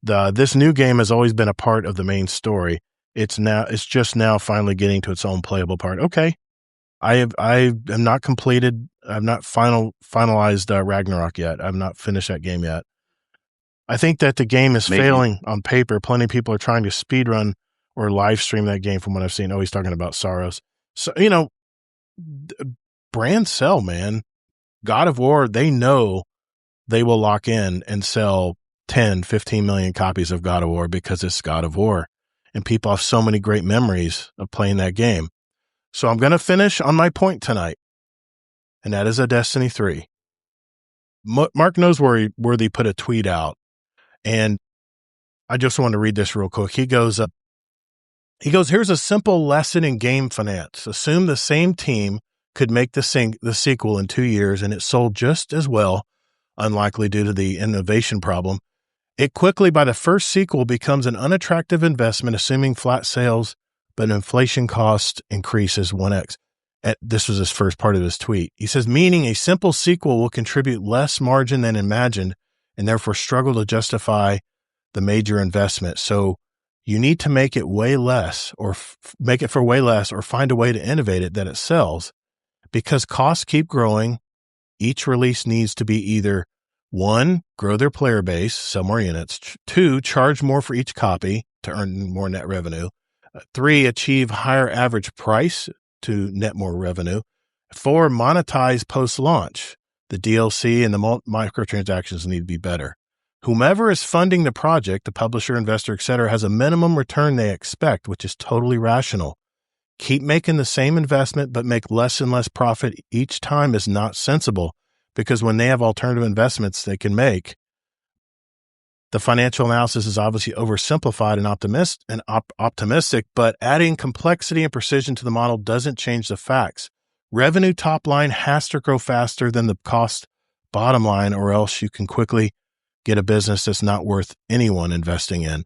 This new game has always been a part of the main story. It's just now finally getting to its own playable part. Okay. I am not completed. I've not finalized Ragnarok yet. I've not finished that game yet. I think that the game is failing on paper. Plenty of people are trying to speedrun or live stream that game from what I've seen. Oh, he's talking about Soros. So, brands sell, man. God of War, they know they will lock in and sell 10, 15 million copies of God of War because it's God of War. And people have so many great memories of playing that game. So I'm going to finish on my point tonight, and that is a Destiny 3. Mark Noseworthy put a tweet out, and I just want to read this real quick. He goes, here's a simple lesson in game finance. Assume the same team could make the sequel in 2 years, and it sold just as well, unlikely due to the innovation problem. It quickly, by the first sequel, becomes an unattractive investment, assuming flat sales, but inflation cost increases 1x. This was his first part of his tweet. He says, meaning a simple sequel will contribute less margin than imagined and therefore struggle to justify the major investment. So you need to make it way less or make it for way less or find a way to innovate it that it sells because costs keep growing. Each release needs to be either 1, grow their player base, sell more units. 2, charge more for each copy to earn more net revenue. 3, achieve higher average price to net more revenue. 4, monetize post-launch. The DLC and the microtransactions need to be better. Whomever is funding the project, the publisher, investor, etc., has a minimum return they expect, which is totally rational. Keep making the same investment, but make less and less profit each time is not sensible because when they have alternative investments they can make, the financial analysis is obviously oversimplified and optimistic, but adding complexity and precision to the model doesn't change the facts. Revenue top line has to grow faster than the cost bottom line, or else you can quickly get a business that's not worth anyone investing in.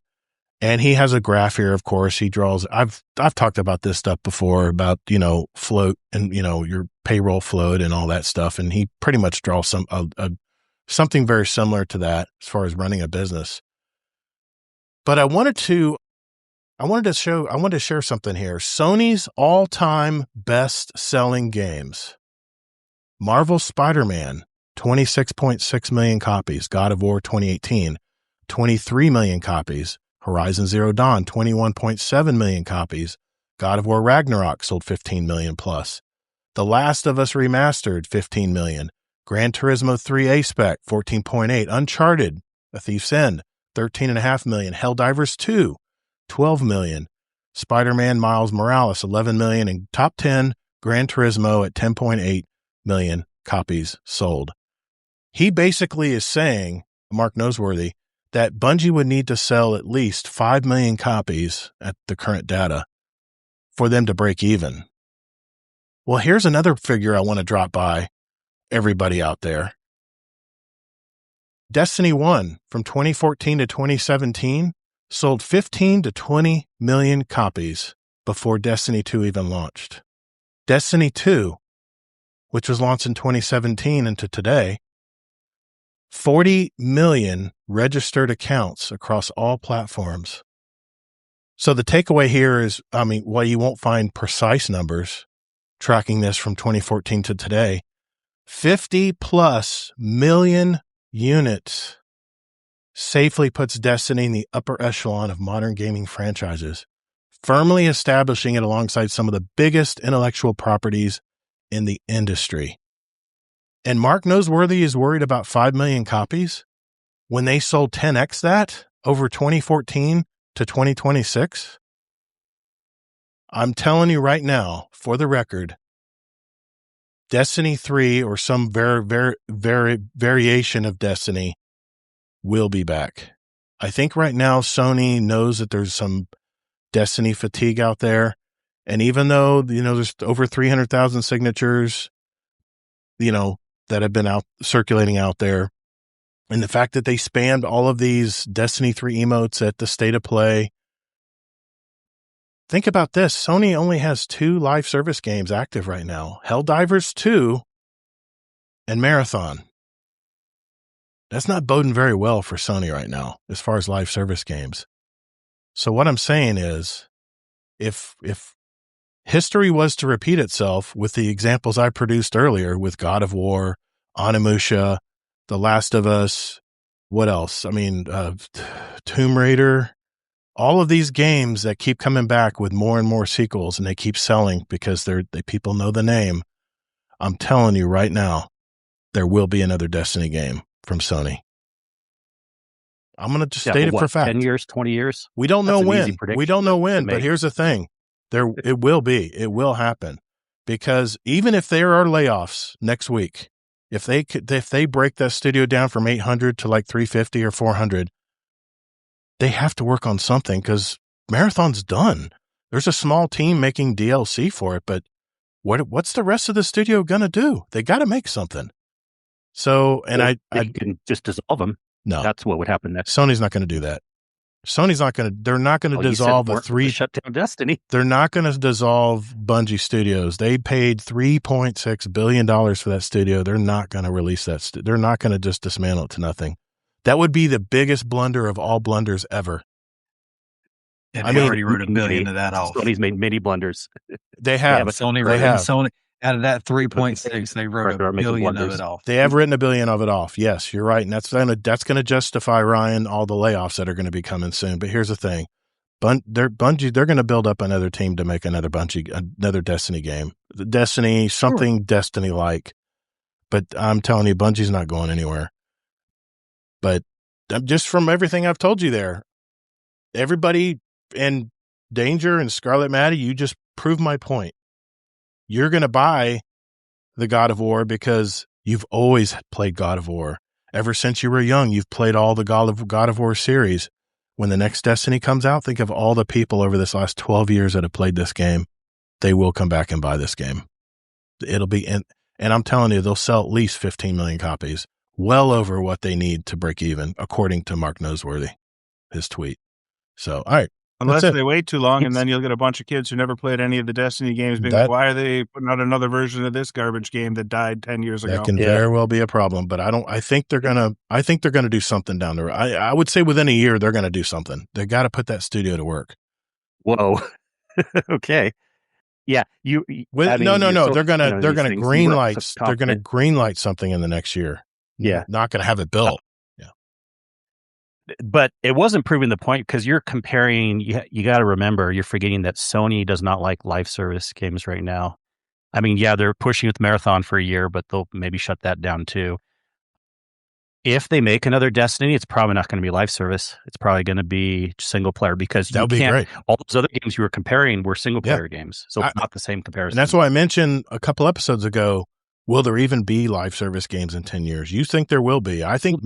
And he has a graph here, of course. He draws, I've talked about this stuff before about, float and, your payroll float and all that stuff. And he pretty much draws something very similar to that as far as running a business. But I wanted to share something here. Sony's all-time best-selling games. Marvel Spider-Man, 26.6 million copies. God of War 2018, 23 million copies. Horizon Zero Dawn, 21.7 million copies. God of War Ragnarok sold 15 million plus. The Last of Us Remastered, 15 million. Gran Turismo 3 A-Spec, 14.8. Uncharted, A Thief's End, 13.5 million. Helldivers 2, 12 million. Spider-Man Miles Morales, 11 million. And top 10, Gran Turismo at 10.8 million copies sold. He basically is saying, Mark Noseworthy, that Bungie would need to sell at least 5 million copies at the current data for them to break even. Well, here's another figure I want to drop by everybody out there. Destiny 1 from 2014 to 2017 sold 15 to 20 million copies before Destiny 2 even launched. Destiny 2, which was launched in 2017 into today, 40 million registered accounts across all platforms. So the takeaway here is, while you won't find precise numbers tracking this from 2014 to today, 50 plus million units safely puts Destiny in the upper echelon of modern gaming franchises, firmly establishing it alongside some of the biggest intellectual properties in the industry. And Mark Noseworthy is worried about 5 million copies when they sold 10x that over 2014 to 2026. I'm telling you right now, for the record, Destiny 3 or some variation of Destiny will be back. I think right now Sony knows that there's some Destiny fatigue out there. And even though, there's over 300,000 signatures, that have been circulating out there. And the fact that they spammed all of these Destiny 3 emotes at the State of Play. Think about this. Sony only has 2 live service games active right now. Helldivers 2 and Marathon. That's not boding very well for Sony right now as far as live service games. So what I'm saying is, if history was to repeat itself with the examples I produced earlier with God of War, Onimusha, The Last of Us, what else? I mean, Tomb Raider, all of these games that keep coming back with more and more sequels, and they keep selling because people know the name. I'm telling you right now, there will be another Destiny game from Sony. I'm going to just state it for fact. 10 years, 20 years? We don't know when. We don't know when, but here's the thing. It will be. It will happen. Because even if there are layoffs next week, if they break that studio down from 800 to like 350 or 400, they have to work on something because Marathon's done. There's a small team making DLC for it, but what's the rest of the studio going to do? They got to make something. So, and I can just dissolve them. No, that's what would happen next. Sony's not going to do that. They're not going to dissolve shut down Destiny. They're not going to dissolve Bungie Studios. They paid $3.6 billion for that studio. They're not going to release that. They're not going to just dismantle it to nothing. That would be the biggest blunder of all blunders ever. And they already wrote $1 million of that off. Sony's made many blunders. They have. Sony out of that 3.6, they wrote $1 billion of it off. They have written $1 billion of it off. Yes, you're right, and that's going to justify, Ryan, all the layoffs that are going to be coming soon. But here's the thing: Bungie, they're going to build up another team to make another Destiny game, Destiny like. But I'm telling you, Bungie's not going anywhere. But just from everything I've told you there, everybody in Danger and Scarlet Maddie, you just proved my point. You're going to buy the God of War because you've always played God of War. Ever since you were young, you've played all the God of War series. When the next Destiny comes out, think of all the people over this last 12 years that have played this game. They will come back and buy this game. It'll be, and I'm telling you, they'll sell at least 15 million copies, well over what they need to break even, according to Mark Noseworthy, his tweet. So, all right. Unless they wait too long, and then you'll get a bunch of kids who never played any of the Destiny games being like, why are they putting out another version of this garbage game that died 10 years ago? That can very well be a problem, but I think they're going to do something down the road. I would say within a year, they're going to do something. They got to put that studio to work. Whoa. Okay. Yeah. No. They're going to green light something in the next year. Yeah. Not going to have it built. But it wasn't proving the point because you're comparing, you got to remember, you're forgetting that Sony does not like live service games right now. I mean, yeah, they're pushing with Marathon for a year, but they'll maybe shut that down too. If they make another Destiny, it's probably not going to be live service. It's probably going to be single player because that would be great. All those other games you were comparing were single player games. So it's not the same comparison. And that's why I mentioned a couple episodes ago, will there even be live service games in 10 years? You think there will be. I think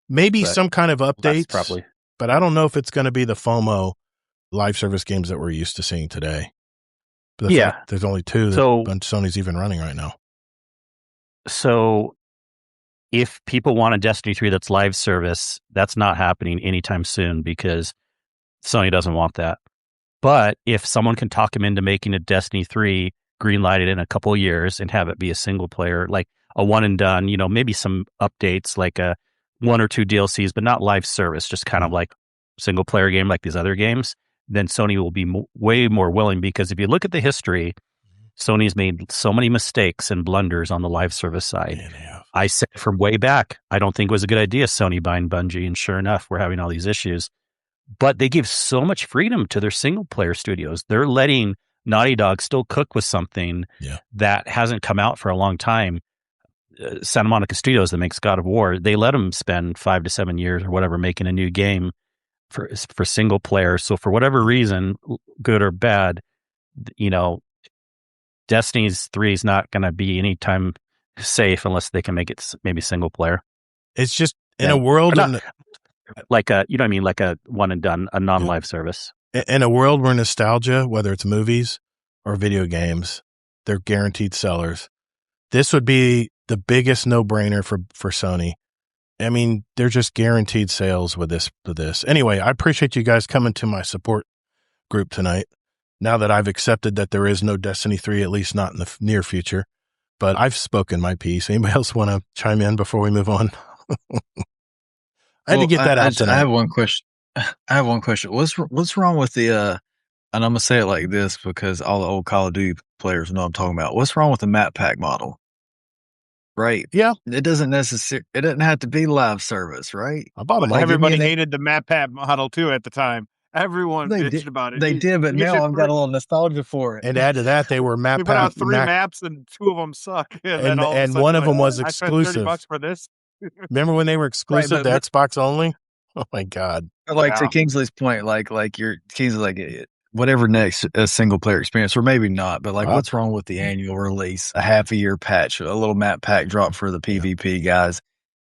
maybe some kind of updates, probably. But I don't know if it's going to be the FOMO live service games that we're used to seeing today. But there's only two that Sony's even running right now. So if people want a Destiny 3 that's live service, that's not happening anytime soon because Sony doesn't want that. But if someone can talk them into making a Destiny 3, greenlight it in a couple of years and have it be a single player, like a one and done, maybe some updates like a 1 or 2 DLCs, but not live service, just kind of like single player game like these other games, then Sony will be way more willing because if you look at the history, Sony's made so many mistakes and blunders on the live service side. I said from way back, I don't think it was a good idea, Sony buying Bungie, and sure enough, we're having all these issues. But they give so much freedom to their single player studios. They're letting Naughty Dog still cook with something that hasn't come out for a long time. Santa Monica Studios that makes God of War, they let them spend 5 to 7 years or whatever making a new game for single player. So for whatever reason, good or bad, Destiny's 3 is not going to be anytime safe unless they can make it maybe single player. It's just in a world like a one and done, a non-live service. In a world where nostalgia, whether it's movies or video games, they're guaranteed sellers. This would be the biggest no-brainer for Sony. I mean, they're just guaranteed sales with this. Anyway, I appreciate you guys coming to my support group tonight. Now that I've accepted that there is no Destiny 3, at least not in the near future, but I've spoken my piece. Anybody else want to chime in before we move on? I had to get that out tonight. I have one question. What's wrong with the, and I'm going to say it like this because all the old Call of Duty players know what I'm talking about. What's wrong with the map pack model? right? Yeah. It doesn't have to be live service, right? I bought them. But everybody hated the map pad model too at the time. Everyone bitched about it. They did, but now I've got a little nostalgia for it. And add to that, they were map We put out pad 3 maps and 2 of them suck. And then all of a and sudden, one of them was I spent exclusive. $30 for this. Remember when they were exclusive to Xbox only? Oh my God! Like to Kingsley's point, like Kingsley, like whatever next a single player experience, or maybe not, but like what's wrong with the annual release, a half a year patch, a little map pack drop for the PvP guys,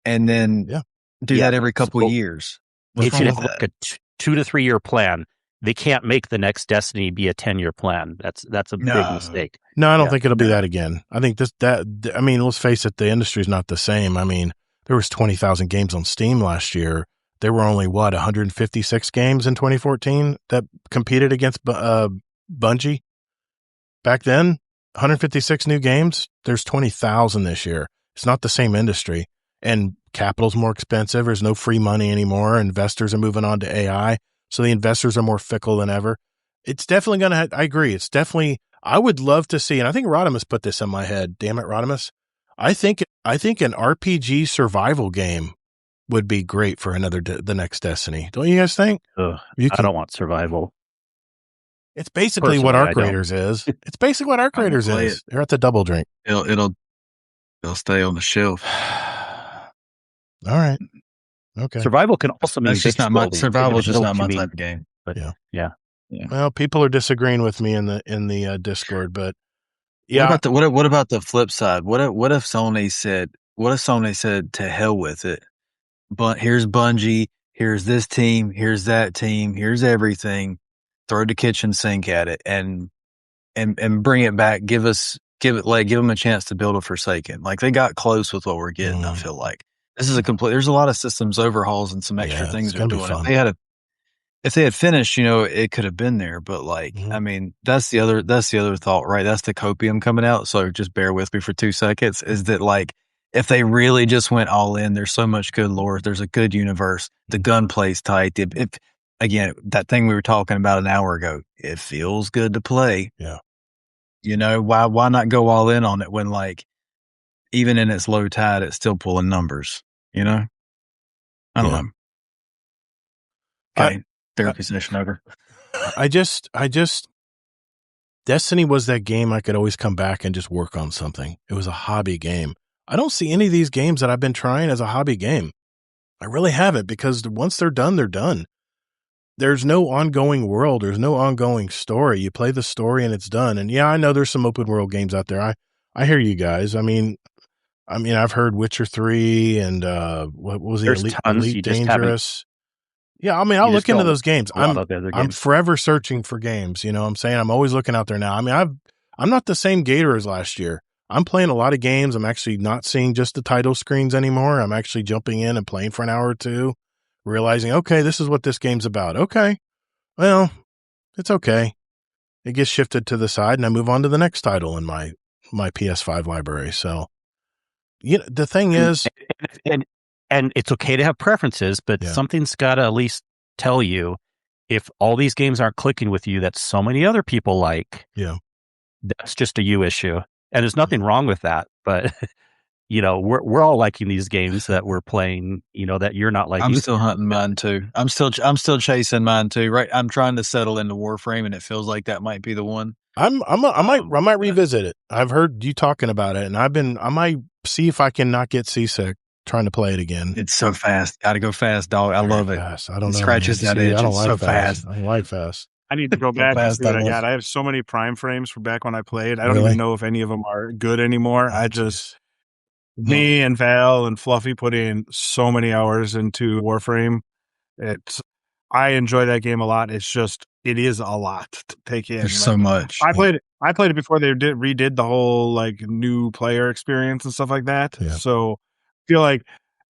and then do that every couple of years. It should have like a 2 to 3 year plan. They can't make the next Destiny be a 10-year plan. That's a big mistake. No, I don't think it'll be that again. I think I mean, let's face it, the industry's not the same. I mean, there was 20,000 games on Steam last year. There were only 156 games in 2014 that competed against Bungie. Back then, 156 new games. There's 20,000 this year. It's not the same industry, and capital's more expensive. There's no free money anymore. Investors are moving on to AI. So the investors are more fickle than ever. It's definitely going to, I agree. It's definitely, I would love to see, and I think Rodimus put this in my head. Damn it, Rodimus. I think an RPG survival game would be great for the next Destiny. Don't you guys think? I don't want survival. It's basically what Arc Raiders is. It's basically what Arc Raiders is. They're at the double drink. It'll stay on the shelf. All right. Okay. Survival can also mean survival is just not my type of game. But yeah. Well, people are disagreeing with me in the Discord, but yeah. What about the flip side? What if Sony said to hell with it? But here's Bungie, here's this team, here's that team, here's everything. Throw the kitchen sink at it and bring it back. Give them a chance to build a Forsaken. Like they got close with what we're getting. I feel like this is there's a lot of systems overhauls and some extra things they're doing. If they had finished, it could have been there. But I mean, that's the other thought, right? That's the copium coming out. So just bear with me for 2 seconds. Is that if they really just went all in, there's so much good lore. There's a good universe. The gunplay's tight. Again, that thing we were talking about an hour ago, it feels good to play. Yeah. Why not go all in on it when even in its low tide, it's still pulling numbers, I don't know. Okay. Therapy session over. I just Destiny was that game I could always come back and just work on something. It was a hobby game. I don't see any of these games that I've been trying as a hobby game. I really haven't, because once they're done, they're done. There's no ongoing world. There's no ongoing story. You play the story and it's done. And yeah, I know there's some open world games out there. I hear you guys. I mean, I've heard Witcher 3 and what was the Elite Dangerous? Yeah, I mean, I'll look into those games. I'm forever searching for games. You know what I'm saying? I'm always looking out there now. I mean, I'm not the same gator as last year. I'm playing a lot of games. I'm actually not seeing just the title screens anymore. I'm actually jumping in and playing for an hour or two, realizing, okay, this is what this game's about. Okay, well, it's okay. It gets shifted to the side, and I move on to the next title in my PS5 library. So, the thing is, and it's okay to have preferences, but something's got to at least tell you if all these games aren't clicking with you that so many other people like. Yeah, that's just a you issue, and there's nothing wrong with that. But we're all liking these games that we're playing. That you're not liking. I'm still hunting mine too. I'm still chasing mine too. Right, I'm trying to settle into Warframe, and it feels like that might be the one. I might revisit it. I've heard you talking about it, and I might see if I can not get seasick trying to play it again. It's so fast. Got to go fast, dog. I love it. Fast. I don't know. Scratches that itch. It's so fast. I don't like fast. I need to go back and see what I got. I have so many Prime frames from back when I played. I don't even know if any of them are good anymore. Me and Val and Fluffy put in so many hours into Warframe. I enjoy that game a lot. It's just, it is a lot to take in. There's so much. I played it before they redid the whole new player experience and stuff like that. Yeah. So I feel like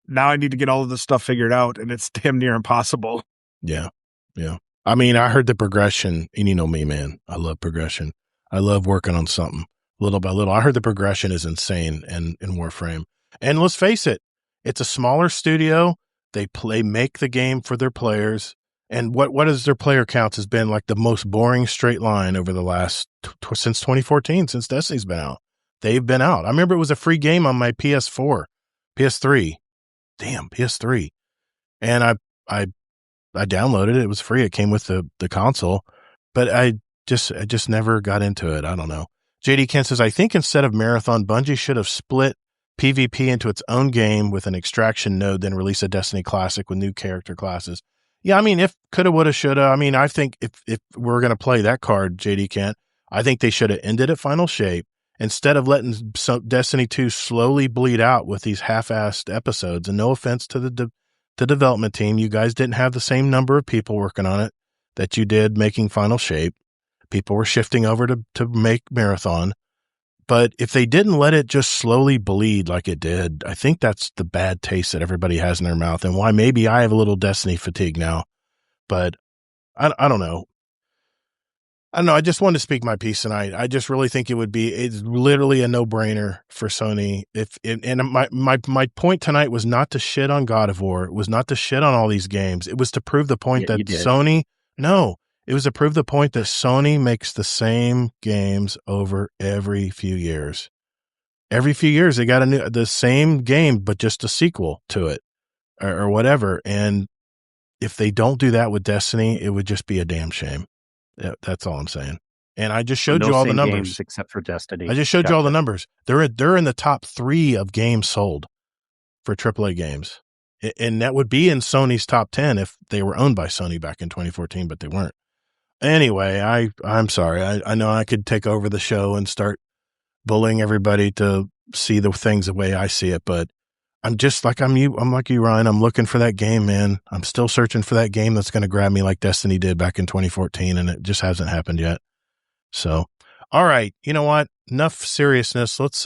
now I need to get all of this stuff figured out, and it's damn near impossible. Yeah. Yeah. I mean, I heard the progression, and you know me, man. I love progression. I love working on something little by little. I heard the progression is insane in Warframe. And let's face it, it's a smaller studio. They make the game for their players. And what is their player counts has been like the most boring straight line over the last since 2014, since Destiny's been out. they've been out. I remember it was a free game on my PS4, PS3. Damn, PS3. And I downloaded it. It was free. It came with the console, but I just never got into it. I don't know. JD Kent says, I think instead of Marathon, Bungie should have split PvP into its own game with an extraction node, then release a Destiny Classic with new character classes. Yeah, I mean, if coulda, woulda, shoulda. I mean, I think if we're going to play that card, JD Kent, I think they should have ended at Final Shape instead of letting Destiny 2 slowly bleed out with these half-assed episodes. And no offense to the development team, you guys didn't have the same number of people working on it that you did making Final Shape. People were shifting over to make Marathon. But if they didn't let it just slowly bleed like it did, I think that's the bad taste that everybody has in their mouth, and why maybe I have a little Destiny fatigue now. But I don't know. I don't know. I just wanted to speak my piece tonight. I just really think it's literally a no-brainer for Sony. And my point tonight was not to shit on God of War. It was not to shit on all these games. It was to prove the point that Sony, it was to prove the point that Sony makes the same games over every few years. Every few years, they got the same game, but just a sequel to it or whatever. And if they don't do that with Destiny, it would just be a damn shame. That's all I'm saying. And I just showed you all the numbers. Except for Destiny. I just showed you all the numbers. They're in the top 3 of games sold for AAA games. And that would be in Sony's top 10 if they were owned by Sony back in 2014, but they weren't. Anyway, I'm sorry. I know I could take over the show and start bullying everybody to see the things the way I see it, but I'm just like I'm like you, Ryan. I'm looking for that game, man. I'm still searching for that game that's going to grab me like Destiny did back in 2014, and it just hasn't happened yet. So, all right, you know what? Enough seriousness. Let's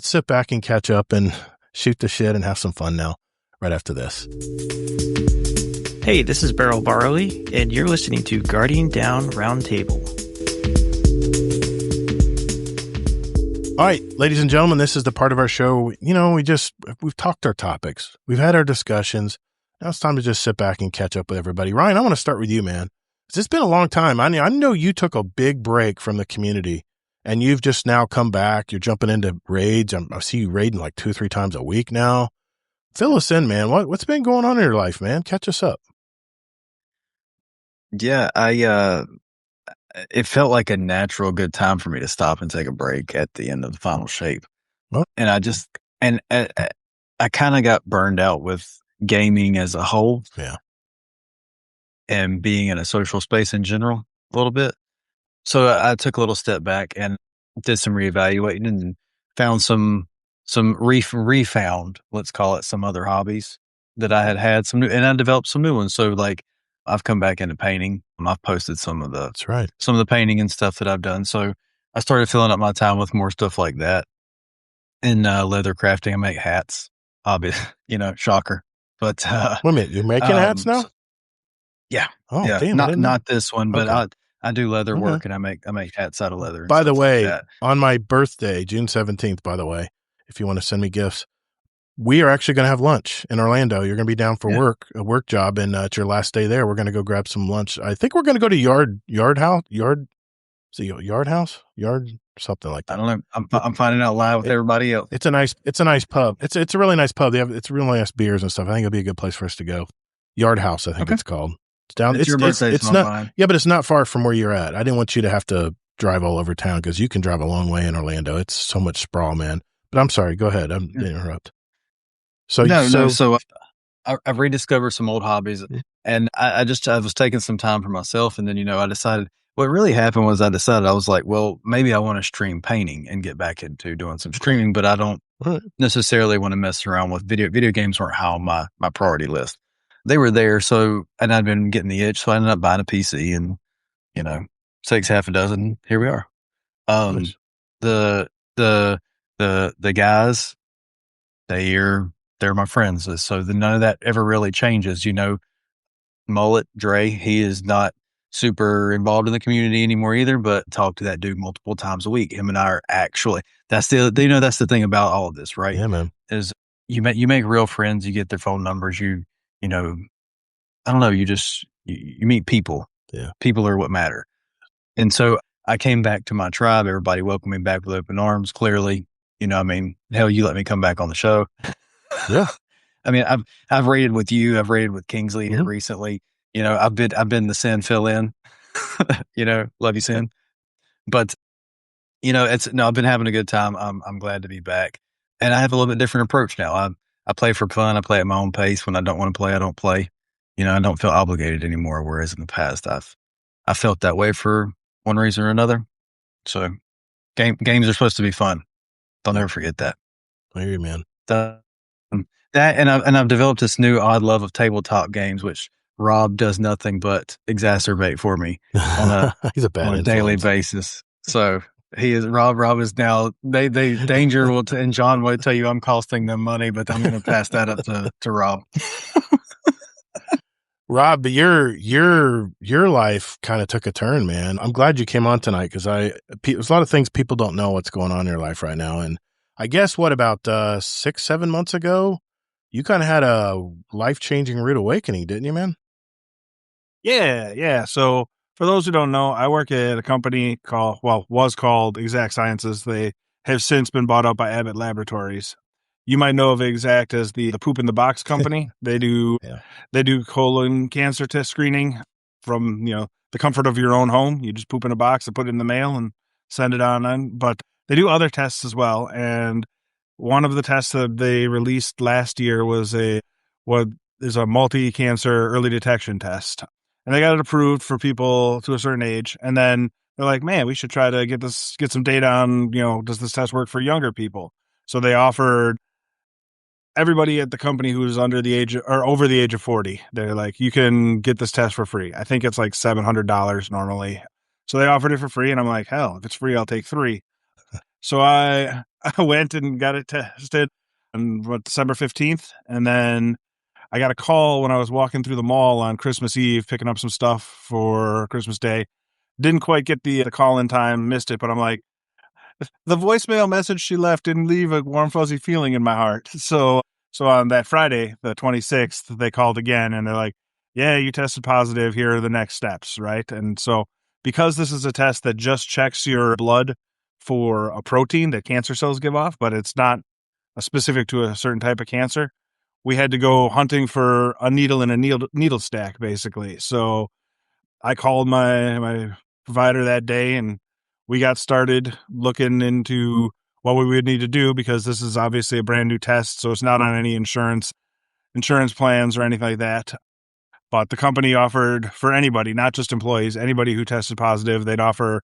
sit back and catch up and shoot the shit and have some fun now. Right after this. Hey, this is Beryl Barley, and you're listening to Guardian Down Roundtable. All right, ladies and gentlemen, this is the part of our show. You know, we've talked our topics. We've had our discussions. Now it's time to just sit back and catch up with everybody. Ryan, I want to start with you, man. It's been a long time. I know you took a big break from the community, and you've just now come back. You're jumping into raids. I see you raiding like 2-3 times a week now. Fill us in, man. What's been going on in your life, man? Catch us up. Yeah, it felt like a natural good time for me to stop and take a break at the end of the Final Shape. Well, and I kind of got burned out with gaming as a whole. Yeah. And being in a social space in general a little bit. So I took a little step back and did some reevaluating and found some refound, let's call it, some other hobbies that I had some new, and I developed some new ones. So like I've come back into painting. I've posted some of the painting and stuff that I've done. So I started filling up my time with more stuff like that. And leather crafting, I make hats. Obvious, shocker. But wait a minute, you're making hats now? Yeah. Oh, yeah. Damn, not this one, but okay. I do leather work, and I make hats out of leather. By the way, like on my birthday, June 17th, by the way, if you want to send me gifts, we are actually going to have lunch in Orlando. You're going to be down for a work job, and it's your last day there. We're going to go grab some lunch. I think we're going to go to Yard House, something like that. I don't know. I'm finding out live with everybody else. It's a nice pub. It's a really nice pub. It's really nice beers and stuff. I think it'll be a good place for us to go. Yard House, I think it's called. It's down. It's your birthday. It's not mine. Yeah, but it's not far from where you're at. I didn't want you to have to drive all over town because you can drive a long way in Orlando. It's so much sprawl, man. But I'm sorry. Go ahead. I'm interrupt. So I've rediscovered some old hobbies, and I was taking some time for myself, and then I decided what really happened was I was like, well, maybe I want to stream painting and get back into doing some streaming, but I don't necessarily want to mess around with video games. Weren't how my priority list. They were there, and I'd been getting the itch, so I ended up buying a PC, and takes half a dozen. Here we are. Nice. The guys, they're my friends, so none of that ever really changes. Mullet Dre, he is not super involved in the community anymore either, but talk to that dude multiple times a week. Him and I are actually, that's the thing about all of this, right? Yeah, man. Is you make real friends, you get their phone numbers, I don't know, you meet people. Yeah. People are what matter. And so I came back to my tribe. Everybody welcomed me back with open arms. Clearly, I mean, hell, you let me come back on the show. Yeah. I mean, I've rated with you. I've rated with Kingsley here recently. I've been the Sin fill in. Love you, Sin. But I've been having a good time. I'm glad to be back, and I have a little bit different approach now. I play for fun. I play at my own pace. When I don't want to play, I don't play. I don't feel obligated anymore. Whereas in the past, I felt that way for one reason or another. So games are supposed to be fun. Don't ever forget that. I hear you, man. I've developed this new odd love of tabletop games, which Rob does nothing but exacerbate for me on He's a bad on a daily basis. So he is Rob is now they Danger will and John will tell you I'm costing them money, but I'm going to pass that up to Rob. Rob, but your life kind of took a turn, man. I'm glad you came on tonight because there's a lot of things people don't know what's going on in your life right now. And I guess about 6-7 months ago, you kind of had a life-changing rude awakening, didn't you, man? Yeah. So for those who don't know, I work at a company was called Exact Sciences. They have since been bought out by Abbott Laboratories. You might know of Exact as the poop in the box company. They do colon cancer test screening from the comfort of your own home. You just poop in a box and put it in the mail and send it on. But they do other tests as well. And one of the tests that they released last year was what is a multi-cancer early detection test. And they got it approved for people to a certain age. And then they're like, man, we should try to get some data on, does this test work for younger people? So they offered everybody at the company who's under the age or over the age of 40. They're like, you can get this test for free. I think it's like $700 normally. So they offered it for free. And I'm like, hell, if it's free, I'll take 3. So I went and got it tested on December 15th. And then I got a call when I was walking through the mall on Christmas Eve, picking up some stuff for Christmas Day. Didn't quite get the call in time, missed it, but I'm like, the voicemail message she left didn't leave a warm, fuzzy feeling in my heart. So on that Friday, the 26th, they called again and they're like, yeah, you tested positive. Here are the next steps, right? And so because this is a test that just checks your blood for a protein that cancer cells give off, but it's not specific to a certain type of cancer, we had to go hunting for a needle in a needle stack, basically. So I called my provider that day and we got started looking into what we would need to do because this is obviously a brand new test. So it's not on any insurance plans or anything like that. But the company offered for anybody, not just employees, anybody who tested positive, they'd offer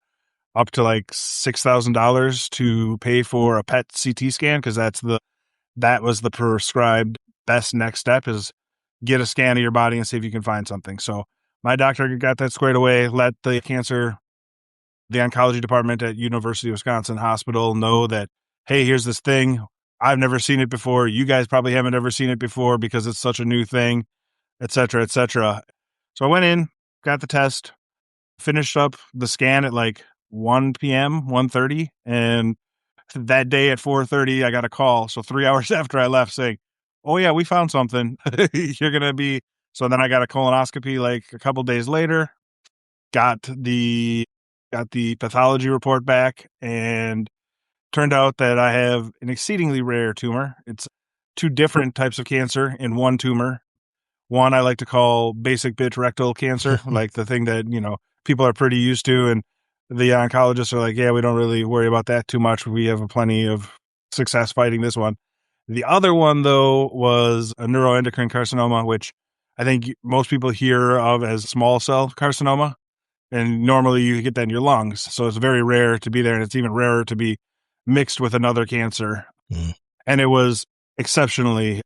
up to like $6,000 to pay for a PET CT scan because that was the prescribed best next step is get a scan of your body and see if you can find something. So my doctor got that squared away, let the oncology department at University of Wisconsin Hospital know that, hey, here's this thing. I've never seen it before. You guys probably haven't ever seen it before because it's such a new thing, et cetera, et cetera. So I went in, got the test, finished up the scan at like 1 p.m., 1:30. And that day at 4:30, I got a call. So 3 hours after I left saying, oh yeah, we found something. You're going to be. So then I got a colonoscopy like a couple days later, got the pathology report back, and turned out that I have an exceedingly rare tumor. It's 2 different types of cancer in one tumor. One I like to call basic bitch rectal cancer, like the thing that, people are pretty used to. And the oncologists are like, yeah, we don't really worry about that too much. We have plenty of success fighting this one. The other one, though, was a neuroendocrine carcinoma, which I think most people hear of as small cell carcinoma. And normally you get that in your lungs. So it's very rare to be there. And it's even rarer to be mixed with another cancer. And it was exceptionally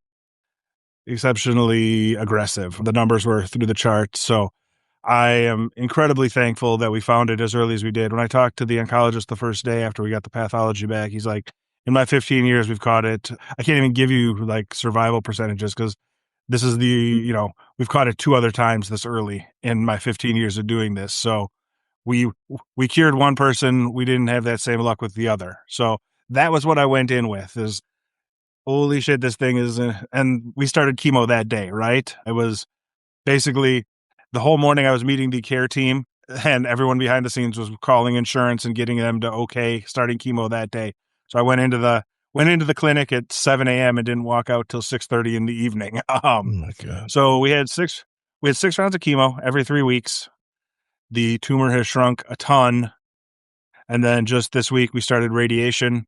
aggressive. The numbers were through the charts. So I am incredibly thankful that we found it as early as we did. When I talked to the oncologist the first day after we got the pathology back, he's like, in my 15 years, we've caught it. I can't even give you like survival percentages because this is we've caught it 2 other times this early in my 15 years of doing this. So we cured one person. We didn't have that same luck with the other. So that was what I went in with is, holy shit, this thing is, and we started chemo that day, right? It was basically the whole morning I was meeting the care team and everyone behind the scenes was calling insurance and getting them to starting chemo that day. So I went into went into the clinic at 7 a.m. and didn't walk out till 6:30 in the evening. Oh my God. So we had 6 rounds of chemo every 3 weeks. The tumor has shrunk a ton. And then just this week we started radiation.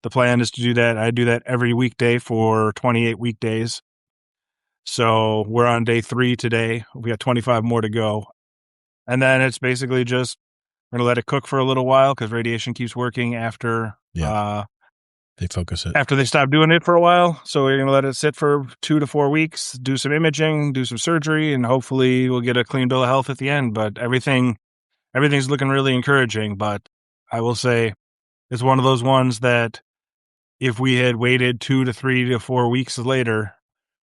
The plan is to do that. I do that every weekday for 28 weekdays. So we're on day 3 today. We got 25 more to go. And then it's basically just, we're going to let it cook for a little while because radiation keeps working after they focus it. After they stop doing it for a while. So we're going to let it sit for 2 to 4 weeks, do some imaging, do some surgery, and hopefully we'll get a clean bill of health at the end. But everything's looking really encouraging. But I will say it's one of those ones that if we had waited 2 to 3 to 4 weeks later,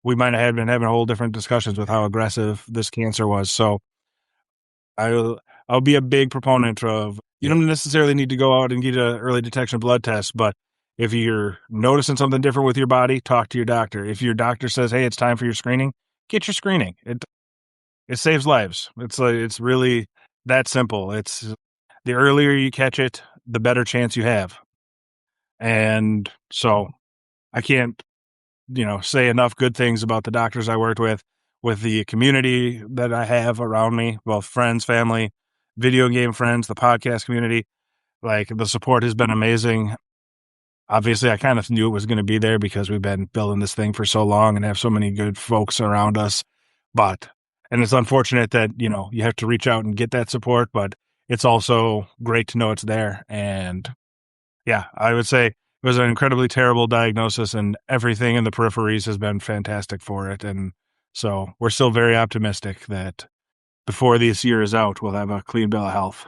we might have been having a whole different discussions with how aggressive this cancer was. So I'll be a big proponent of, you don't necessarily need to go out and get an early detection blood test, but if you're noticing something different with your body, talk to your doctor. If your doctor says, hey, it's time for your screening, get your screening. It saves lives. It's really that simple. It's the earlier you catch it, the better chance you have. And so I can't, say enough good things about the doctors I worked with the community that I have around me, both friends, family, video game friends, the podcast community. Like, the support has been amazing. Obviously, I kind of knew it was going to be there because we've been building this thing for so long and have so many good folks around us. And it's unfortunate that, you have to reach out and get that support, but it's also great to know it's there. And yeah, I would say it was an incredibly terrible diagnosis, and everything in the peripheries has been fantastic for it. And so we're still very optimistic that before this year is out, we'll have a clean bill of health.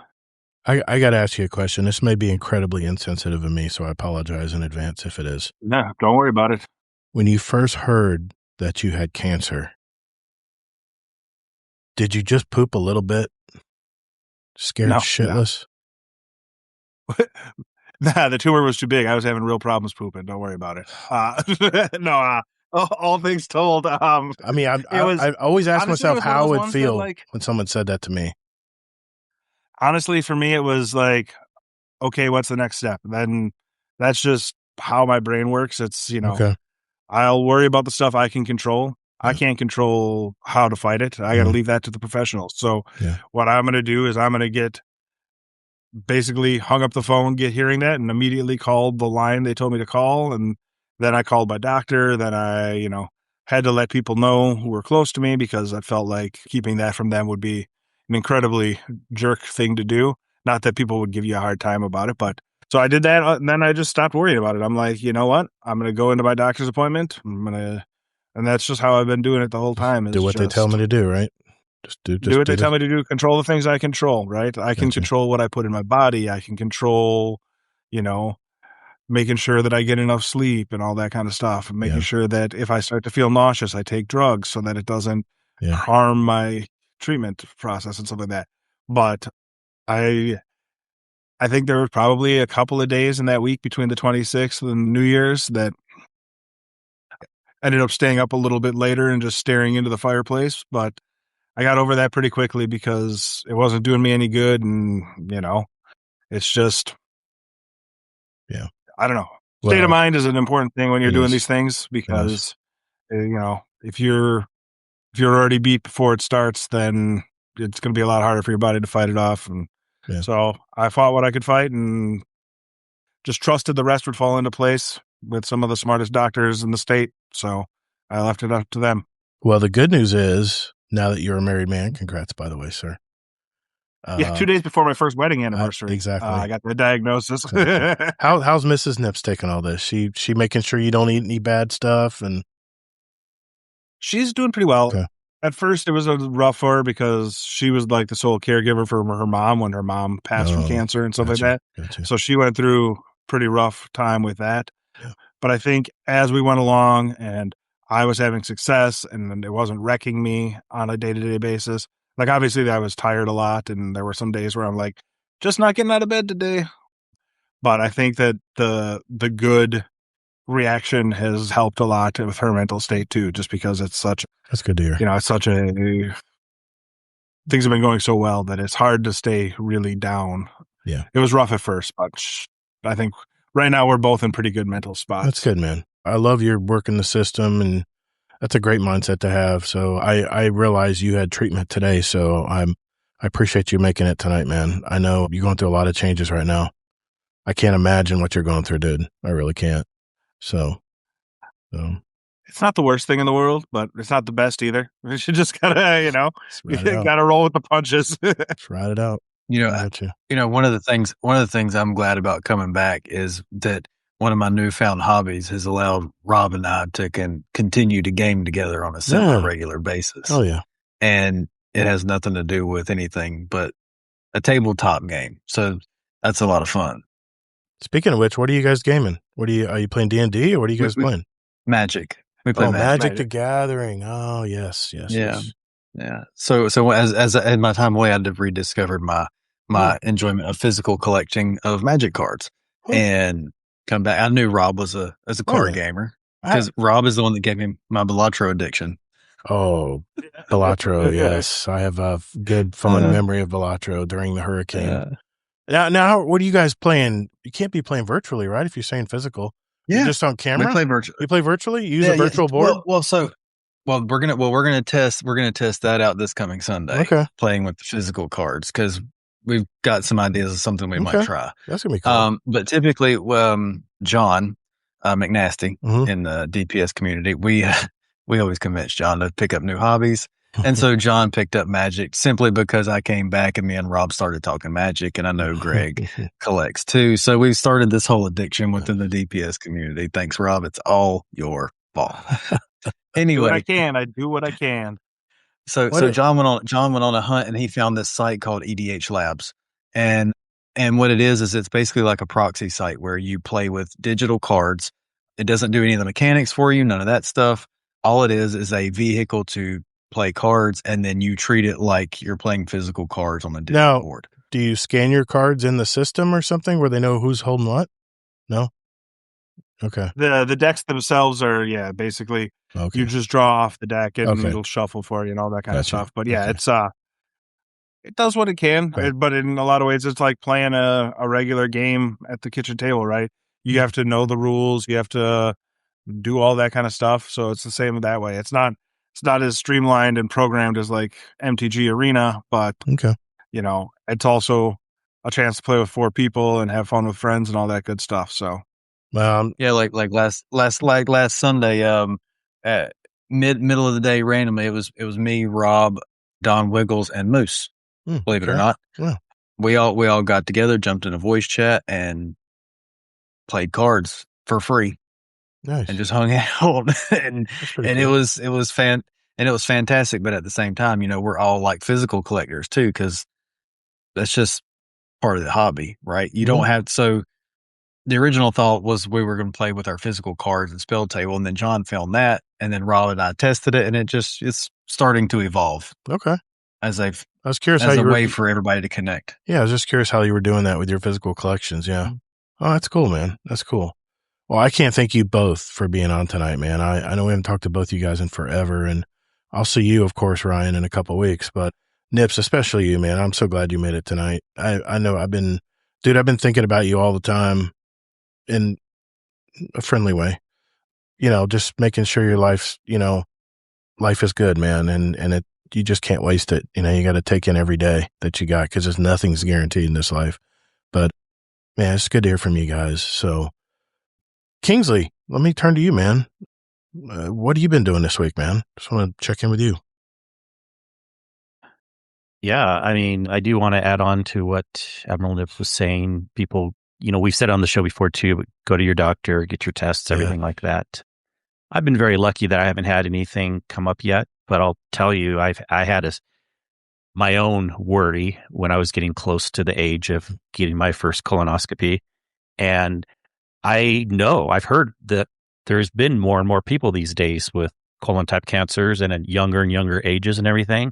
I got to ask you a question. This may be incredibly insensitive of me, so I apologize in advance if it is. No, don't worry about it. When you first heard that you had cancer, did you just poop a little bit? Scared shitless? No. Nah, the tumor was too big. I was having real problems pooping. Don't worry about it. All things told. I mean, I always ask myself how it would feel when someone said that to me. Honestly, for me, it was like, okay, what's the next step? Then that's just how my brain works. It's, Okay. I'll worry about the stuff I can control. Yeah. I can't control how to fight it. I got to leave that to the professionals. So what I'm going to do is I'm going to get basically hung up the phone, get hearing that, and immediately called the line they told me to call. And then I called my doctor. Then I, had to let people know who were close to me because I felt like keeping that from them would be an incredibly jerk thing to do. Not that people would give you a hard time about it, but so I did that, and then I just stopped worrying about it. I'm like, you know what? I'm going to go into my doctor's appointment. And that's just how I've been doing it the whole time. Do what they tell me to do, right? Just do what they tell me to do. Control the things I control, right? I can control what I put in my body. I can control, making sure that I get enough sleep and all that kind of stuff. And making sure that if I start to feel nauseous, I take drugs so that it doesn't harm my treatment process and stuff like that. But I think there was probably a couple of days in that week between the 26th and New Year's that ended up staying up a little bit later and just staring into the fireplace. But I got over that pretty quickly because it wasn't doing me any good. And, it's just, I don't know. State of mind is an important thing when you're doing these things because, if you're already beat before it starts, then it's going to be a lot harder for your body to fight it off. And so I fought what I could fight and just trusted the rest would fall into place with some of the smartest doctors in the state. So I left it up to them. Well, the good news is now that you're a married man, congrats, by the way, sir. 2 days before my first wedding anniversary. Exactly. I got the diagnosis. Exactly. How's Mrs. Nips taking all this? She making sure you don't eat any bad stuff? And she's doing pretty well. Okay. At first, it was rough for her because she was like the sole caregiver for her mom when her mom passed from cancer and stuff like that. Gotcha. So she went through pretty rough time with that. Yeah. But I think as we went along and I was having success and it wasn't wrecking me on a day-to-day basis, like obviously I was tired a lot and there were some days where I'm like, just not getting out of bed today. But I think that the good reaction has helped a lot with her mental state too, just because that's good to hear. It's such things have been going so well that it's hard to stay really down. Yeah. It was rough at first, but I think right now we're both in pretty good mental spots. That's good, man. I love your work in the system, and that's a great mindset to have. So I realize you had treatment today, so I appreciate you making it tonight, man. I know you're going through a lot of changes right now. I can't imagine what you're going through, dude. I really can't. So. It's not the worst thing in the world, but it's not the best either. You should just gotta, you gotta roll with the punches. Just ride it out. One of the things I'm glad about coming back is that one of my newfound hobbies has allowed Rob and I to continue to game together on a semi-regular basis. Oh yeah. And it has nothing to do with anything but a tabletop game. So that's a lot of fun. Speaking of which, what are you guys gaming? Are you playing D&D, or what are you guys playing? Magic. We play Magic the Gathering. Oh, yes. Yeah. So as in my time away, I rediscovered my enjoyment of physical collecting of Magic cards, and come back. I knew Rob was a card gamer because Rob is the one that gave me my Balatro addiction. Oh, Balatro. Yes. I have a good fond memory of Balatro during the hurricane. Now, what are you guys playing? You can't be playing virtually, right? If you're saying physical. You're just on camera. We play virtually. You play virtually? You use a virtual board? We're gonna test that out this coming Sunday. Okay. Playing with the physical cards, because we've got some ideas of something we might try. That's gonna be cool. But typically, John McNasty in the DPS community, we always convince John to pick up new hobbies. And so John picked up Magic simply because I came back and me and Rob started talking Magic, and I know Greg collects too. So we started this whole addiction within the DPS community. Thanks, Rob. It's all your fault. Anyway, I do what I can. So John went on a hunt, and he found this site called EDH Labs. And what it is it's basically like a proxy site where you play with digital cards. It doesn't do any of the mechanics for you, none of that stuff. All it is a vehicle to play cards, and then you treat it like you're playing physical cards on the digital board. Do you scan your cards in the system or something where they know who's holding what? No? Okay. The decks themselves are, basically you just draw off the deck and it'll shuffle for you and all that kind of stuff. But it's it does what it can. Okay. But in a lot of ways, it's like playing a regular game at the kitchen table, right? You have to know the rules. You have to do all that kind of stuff. So it's the same that way. It's not as streamlined and programmed as like MTG Arena, but it's also a chance to play with 4 people and have fun with friends and all that good stuff. So, like last Sunday, at middle of the day, randomly, it was me, Rob, Don Wiggles, and Moose. Believe it or not, we all got together, jumped in a voice chat, and played cards for free. Nice. And just hung out, and cool. it was fantastic. But at the same time, we're all like physical collectors too, because that's just part of the hobby, right? You don't have so. The original thought was we were going to play with our physical cards and spell table, and then John found that, and then Rob and I tested it, and it's starting to evolve. Okay. I was curious as a way for everybody to connect. Yeah, I was just curious how you were doing that with your physical collections. Yeah. Oh, that's cool, man. That's cool. Well, I can't thank you both for being on tonight, man. I know we haven't talked to both you guys in forever, and I'll see you, of course, Ryan, in a couple of weeks. But Nips, especially you, man. I'm so glad you made it tonight. I know I've been thinking about you all the time in a friendly way. Just making sure your life is good, man, and you just can't waste it. You got to take in every day that you got, because nothing's guaranteed in this life. But man, it's good to hear from you guys. So, Kingsley, let me turn to you, man. What have you been doing this week, man? Just want to check in with you. Yeah, I mean, I do want to add on to what Admiral Nips was saying. People, we've said on the show before too, go to your doctor, get your tests, everything like that. I've been very lucky that I haven't had anything come up yet, but I'll tell you, I had my own worry when I was getting close to the age of getting my first colonoscopy. And I've heard that there's been more and more people these days with colon type cancers and at younger and younger ages and everything.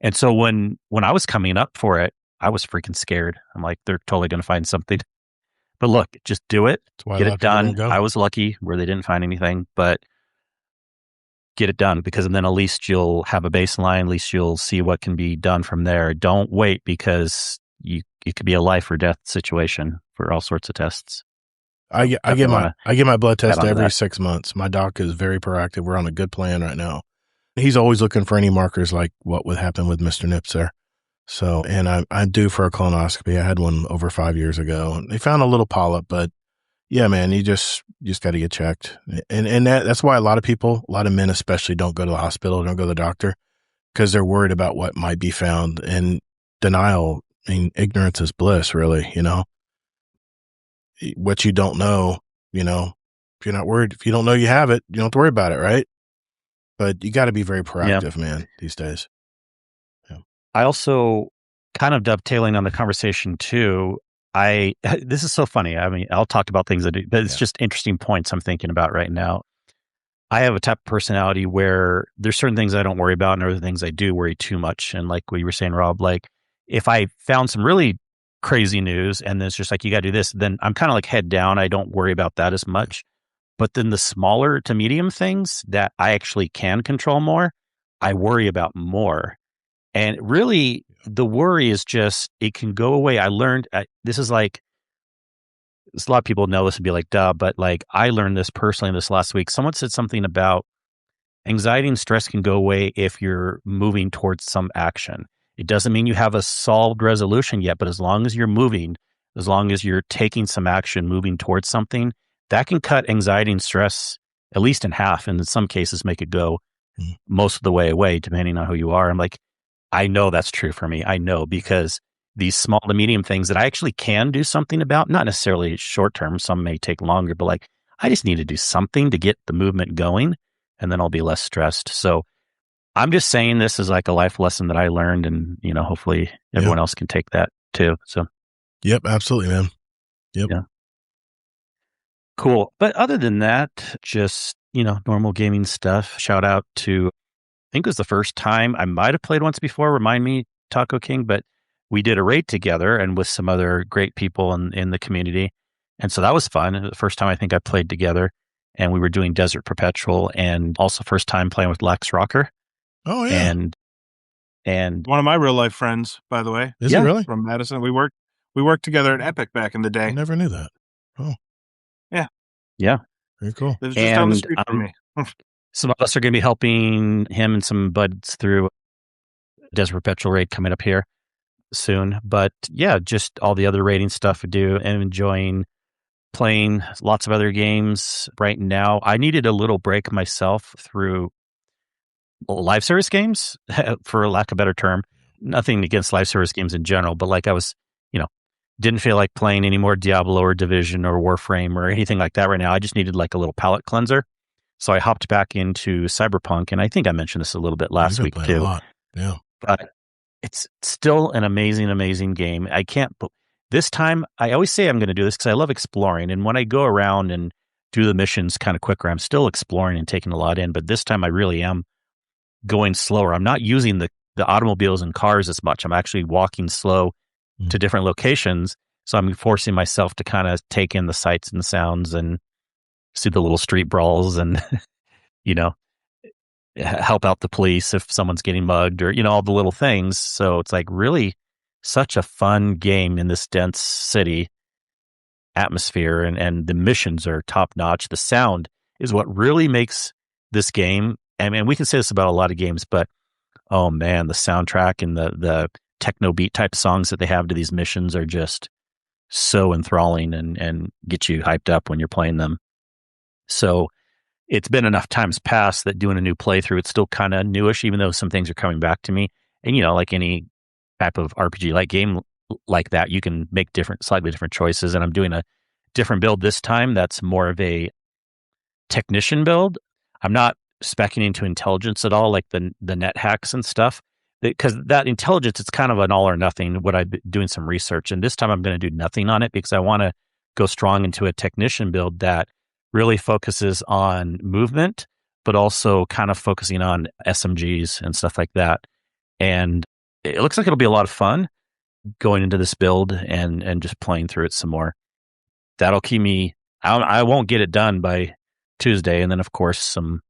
And so when I was coming up for it, I was freaking scared. I'm like, they're totally going to find something. But look, just do it, get it done. I was lucky where they didn't find anything, but get it done, because then at least you'll have a baseline. At least you'll see what can be done from there. Don't wait, because it could be a life or death situation for all sorts of tests. I get my blood test every 6 months. My doc is very proactive. We're on a good plan right now. He's always looking for any markers like what would happen with Mr. Nips there. So, and I'm due for a colonoscopy. I had one over 5 years ago. They found a little polyp, but yeah, man, you just got to get checked. And that's why a lot of men especially don't go to the hospital, don't go to the doctor, because they're worried about what might be found. And denial, I mean, ignorance is bliss, really, what you don't know, if you're not worried, if you don't know you have it, you don't have to worry about it, right? But you got to be very proactive, man, these days. Yeah. I also, kind of dovetailing on the conversation too, this is so funny. I mean, I'll talk about things but it's just interesting points I'm thinking about right now. I have a type of personality where there's certain things I don't worry about and other things I do worry too much. And like what you were saying, Rob, like if I found some really crazy news and it's just like, you got to do this, then I'm kind of like head down. I don't worry about that as much. But then the smaller to medium things that I actually can control more, I worry about more. And really, the worry is just, it can go away. I learned, this is like, a lot of people know this and be like, duh, but like I learned this personally this last week. Someone said something about anxiety and stress can go away if you're moving towards some action. It doesn't mean you have a solved resolution yet, but as long as you're moving, as long as you're taking some action, moving towards something, that can cut anxiety and stress at least in half, and in some cases make it go most of the way away, depending on who you are. I'm like, I know that's true for me. I know, because these small to medium things that I actually can do something about, not necessarily short term, some may take longer, but like I just need to do something to get the movement going, and then I'll be less stressed. So I'm just saying this is like a life lesson that I learned, and hopefully everyone else can take that too. So yep, absolutely, man. Yep. Yeah. Cool. But other than that, just, normal gaming stuff. Shout out to, I think it was the first time I might have played once before. Remind me, Taco King, but we did a raid together and with some other great people in the community. And so that was fun. The first time I think I played together, and we were doing Desert Perpetual, and also first time playing with Lex Rocker. Oh yeah. And one of my real life friends, by the way. Is he really? From Madison. We worked together at Epic back in the day. I never knew that. Oh. Yeah. Yeah. Very cool. It was just down the street from me. Some of us are going to be helping him and some buds through Desert Perpetual raid coming up here soon. But yeah, just all the other raiding stuff we do, and enjoying playing lots of other games right now. I needed a little break myself through live service games, for lack of a better term. Nothing against live service games in general, but like I was, didn't feel like playing any more Diablo or Division or Warframe or anything like that right now. I just needed like a little palate cleanser. So I hopped back into Cyberpunk, and I think I mentioned this a little bit last week too. A lot. Yeah. But it's still an amazing, amazing game. This time, I always say I'm going to do this because I love exploring. And when I go around and do the missions kind of quicker, I'm still exploring and taking a lot in. But this time I really am going slower. I'm not using the automobiles and cars as much. I'm actually walking slow to different locations. So I'm forcing myself to kind of take in the sights and sounds and see the little street brawls and, help out the police if someone's getting mugged or, all the little things. So it's like really such a fun game in this dense city atmosphere, and the missions are top notch. The sound is what really makes this game. I mean, we can say this about a lot of games, but oh man, the soundtrack and the techno beat type songs that they have to these missions are just so enthralling and get you hyped up when you're playing them. So it's been enough times past that doing a new playthrough, it's still kind of newish, even though some things are coming back to me. And, like any type of RPG like game like that, you can make slightly different choices. And I'm doing a different build this time that's more of a technician build. I'm not speccing into intelligence at all, like the net hacks and stuff, because that intelligence, it's kind of an all or nothing. What I've been doing some research, and this time I'm going to do nothing on it because I want to go strong into a technician build that really focuses on movement, but also kind of focusing on SMGs and stuff like that. And it looks like it'll be a lot of fun going into this build and just playing through it some more. That'll keep me, I won't get it done by Tuesday. And then of course some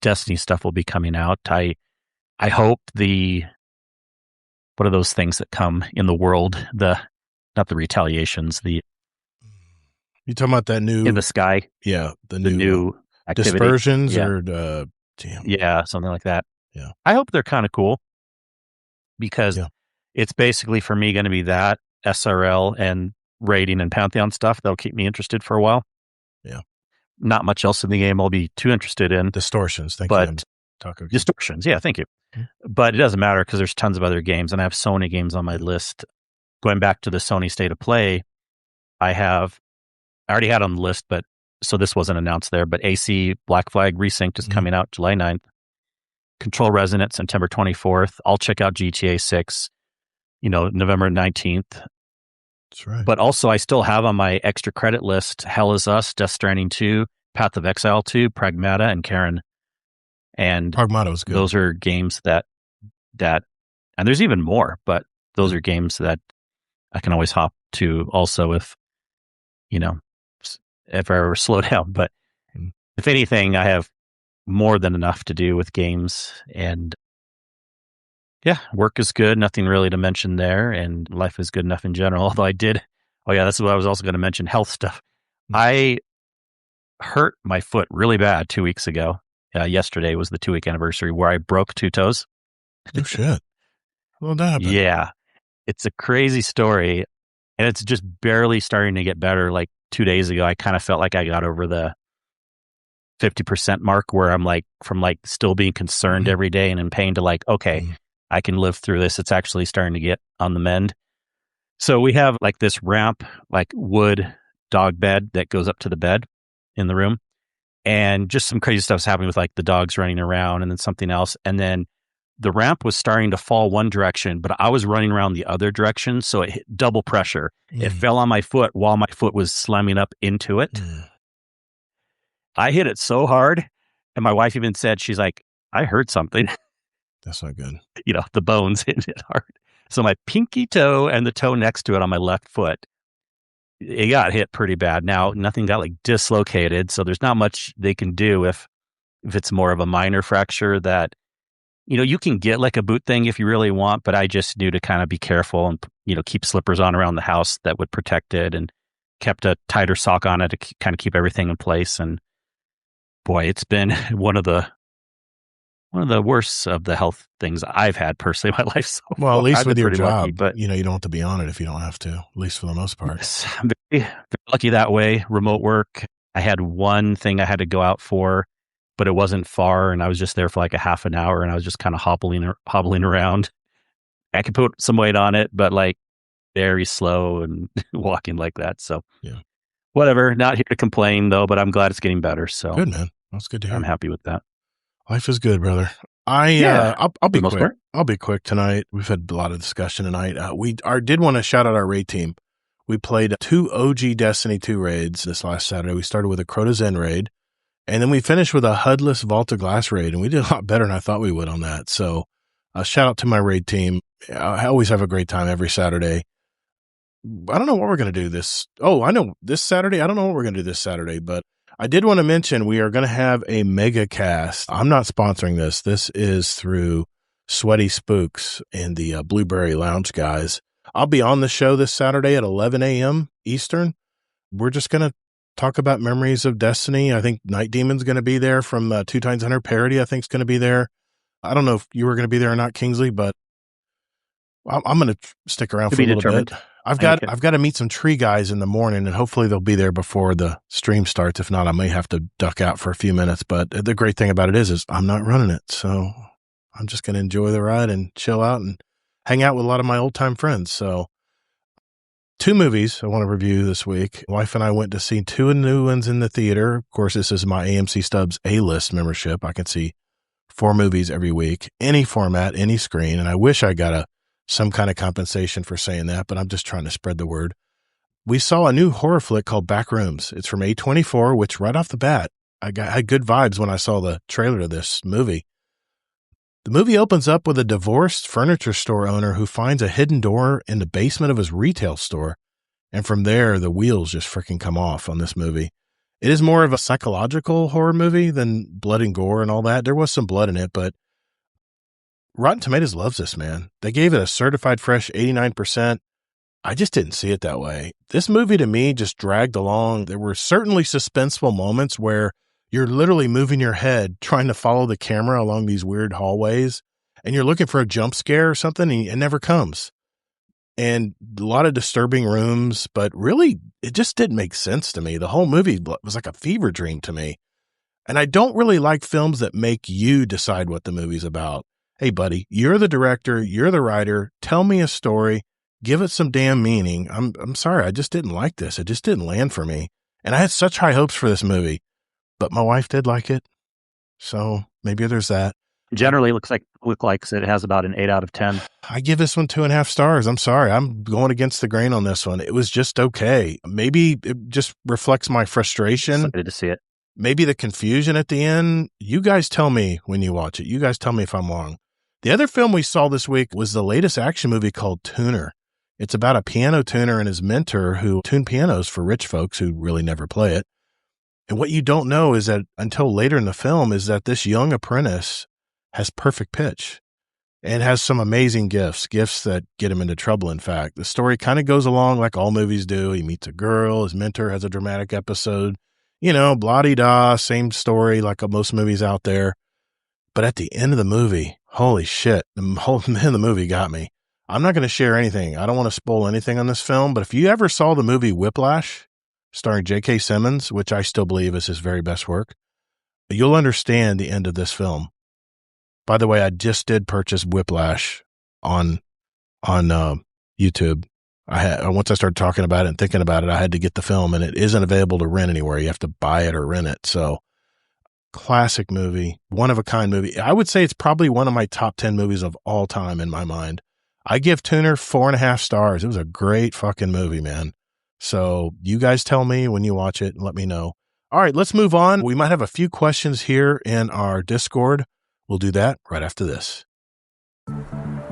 Destiny stuff will be coming out. I hope what are those things that come in the world? Not the retaliations, You talking about that new in the sky? Yeah, the new activity. dispersions Yeah. or damn. Yeah, something like that. Yeah. I hope they're kind of cool because Yeah. it's basically for me going to be that SRL and raiding and Pantheon stuff that'll keep me interested for a while. Yeah. Not much else in the game I'll be too interested in. Distortions. Thank but you. Taco Distortions. Yeah, thank you. Mm-hmm. But it doesn't matter because there's tons of other games, and I have Sony games on my list. Going back to the Sony State of Play, I already had on the list, but so this wasn't announced there, but AC Black Flag Resynced is coming out July 9th. Control Resonant, September 24th. I'll check out GTA 6, November 19th. That's right. But also I still have on my extra credit list, Hell Is Us, Death Stranding 2, Path of Exile 2, Pragmata, and Karen. And Pragmata was good. Those are games that, and there's even more, but those are games that I can always hop to also if I ever slow down. But if anything, I have more than enough to do with games, and yeah, work is good. Nothing really to mention there, and life is good enough in general. Although that's what I was also going to mention, health stuff. I hurt my foot really bad 2 weeks ago. Yesterday was the 2-week anniversary where I broke 2 toes. Oh shit. Well, that happened. Yeah. It's a crazy story, and it's just barely starting to get better. Like 2 days ago, I kind of felt like I got over the 50% mark where I'm like, from like still being concerned every day and in pain to like, okay, I can live through this. It's actually starting to get on the mend. So we have like this ramp, like wood dog bed that goes up to the bed in the room. And just some crazy stuff's happening with like the dogs running around and then something else. And then the ramp was starting to fall one direction, but I was running around the other direction. So it hit double pressure. It fell on my foot while my foot was slamming up into it. I hit it so hard. And my wife even said, she's like, I heard something. That's not good. The bones hit it hard. So my pinky toe and the toe next to it on my left foot, it got hit pretty bad. Now, nothing got like dislocated. So there's not much they can do if it's more of a minor fracture that, you can get like a boot thing if you really want, but I just knew to kind of be careful and, keep slippers on around the house that would protect it, and kept a tighter sock on it to kind of keep everything in place. And boy, it's been one of the worst of the health things I've had personally in my life. So well, at least with your job, lucky, but you don't have to be on it if you don't have to, at least for the most part. Yes, I'm very, very lucky that way. Remote work. I had one thing I had to go out for, but it wasn't far, and I was just there for like a half an hour, and I was just kind of hobbling around. I could put some weight on it, but like very slow and walking like that. So yeah, whatever. Not here to complain though, but I'm glad it's getting better. So good, man. That's good to hear. I'm happy with that. Life is good, brother. I'll be quick. Part. I'll be quick tonight. We've had a lot of discussion tonight. We did want to shout out our raid team. We played 2 OG Destiny 2 raids this last Saturday. We started with a Crota Zen raid, and then we finished with a HUD-less Vault of Glass raid, and we did a lot better than I thought we would on that. So shout out to my raid team. I always have a great time every Saturday. I don't know what we're going to do this. Oh, I know this Saturday. I don't know what we're going to do this Saturday, but I did want to mention we are going to have a mega cast. I'm not sponsoring this. This is through Sweaty Spooks and the Blueberry Lounge guys. I'll be on the show this Saturday at 11 a.m. Eastern. We're just going to talk about memories of Destiny. I think Night Demon's going to be there from 2x100 Parody. I think is going to be there. I don't know if you were going to be there or not, Kingsley, but I'm going to stick around for a little bit. I've got to meet some tree guys in the morning, and hopefully they'll be there before the stream starts. If not, I may have to duck out for a few minutes. But the great thing about it is I'm not running it, so I'm just going to enjoy the ride and chill out and hang out with a lot of my old time friends. So 2 movies I want to review this week. Wife and I went to see 2 new ones in the theater. Of course, this is my AMC Stubs A-list membership. I can see 4 movies every week, any format, any screen. And I wish I got some kind of compensation for saying that, but I'm just trying to spread the word. We saw a new horror flick called Backrooms. It's from A24, which right off the bat, I had good vibes when I saw the trailer of this movie. The movie opens up with a divorced furniture store owner who finds a hidden door in the basement of his retail store. And from there, the wheels just freaking come off on this movie. It is more of a psychological horror movie than blood and gore and all that. There was some blood in it, but Rotten Tomatoes loves this, man. They gave it a certified fresh 89%. I just didn't see it that way. This movie to me just dragged along. There were certainly suspenseful moments where you're literally moving your head, trying to follow the camera along these weird hallways, and you're looking for a jump scare or something, and it never comes. And a lot of disturbing rooms, but really, it just didn't make sense to me. The whole movie was like a fever dream to me. And I don't really like films that make you decide what the movie's about. Hey, buddy, you're the director, you're the writer. Tell me a story. Give it some damn meaning. I'm sorry, I just didn't like this. It just didn't land for me. And I had such high hopes for this movie, but my wife did like it. So maybe there's that. Generally look like it has about an 8 out of 10. I give this one 2.5 stars. I'm sorry. I'm going against the grain on this one. It was just okay. Maybe it just reflects my frustration. Excited to see it. Maybe the confusion at the end. You guys tell me when you watch it. You guys tell me if I'm wrong. The other film we saw this week was the latest action movie called Tuner. It's about a piano tuner and his mentor who tune pianos for rich folks who really never play it. And what you don't know is that until later in the film is that this young apprentice has perfect pitch and has some amazing gifts that get him into trouble. In fact, the story kind of goes along like all movies do. He meets a girl, his mentor has a dramatic episode, blah-de-da, same story like most movies out there. But at the end of the movie, holy shit, the whole end of the movie got me. I'm not going to share anything. I don't want to spoil anything on this film, but if you ever saw the movie Whiplash, starring J.K. Simmons, which I still believe is his very best work, you'll understand the end of this film. By the way, I just did purchase Whiplash on YouTube. Once I started talking about it and thinking about it, I had to get the film, and it isn't available to rent anywhere. You have to buy it or rent it. So, classic movie, one-of-a-kind movie. I would say it's probably one of my top 10 movies of all time in my mind. I give Tuner 4.5 stars. It was a great fucking movie, man. So you guys tell me when you watch it and let me know. All right, let's move on. We might have a few questions here in our Discord. We'll do that right after this.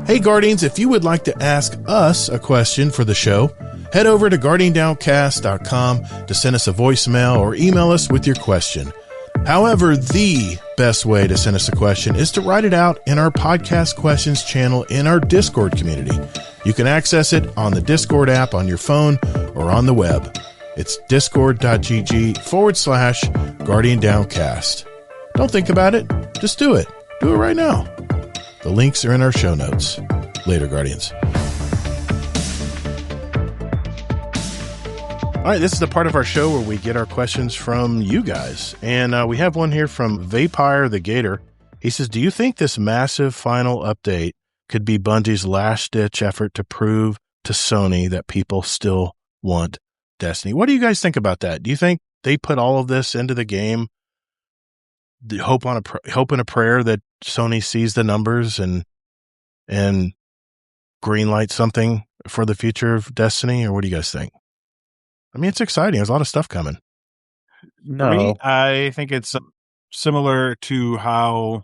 Hey, Guardians, if you would like to ask us a question for the show, head over to guardiandowncast.com to send us a voicemail or email us with your question. However, the best way to send us a question is to write it out in our podcast questions channel in our Discord community. You can access it on the Discord app on your phone or on the web. It's discord.gg/Guardian Downcast. Don't think about it. Just do it. Do it right now. The links are in our show notes. Later, Guardians. All right, this is the part of our show where we get our questions from you guys. And we have one here from Vampire the Gator. He says, do you think this massive final update could be Bungie's last-ditch effort to prove to Sony that people still want Destiny? What do you guys think about that? Do you think they put all of this into the game, hope and a prayer that Sony sees the numbers and greenlight something for the future of Destiny? Or what do you guys think? I mean, it's exciting. There's a lot of stuff coming. No. For me, I think it's similar to how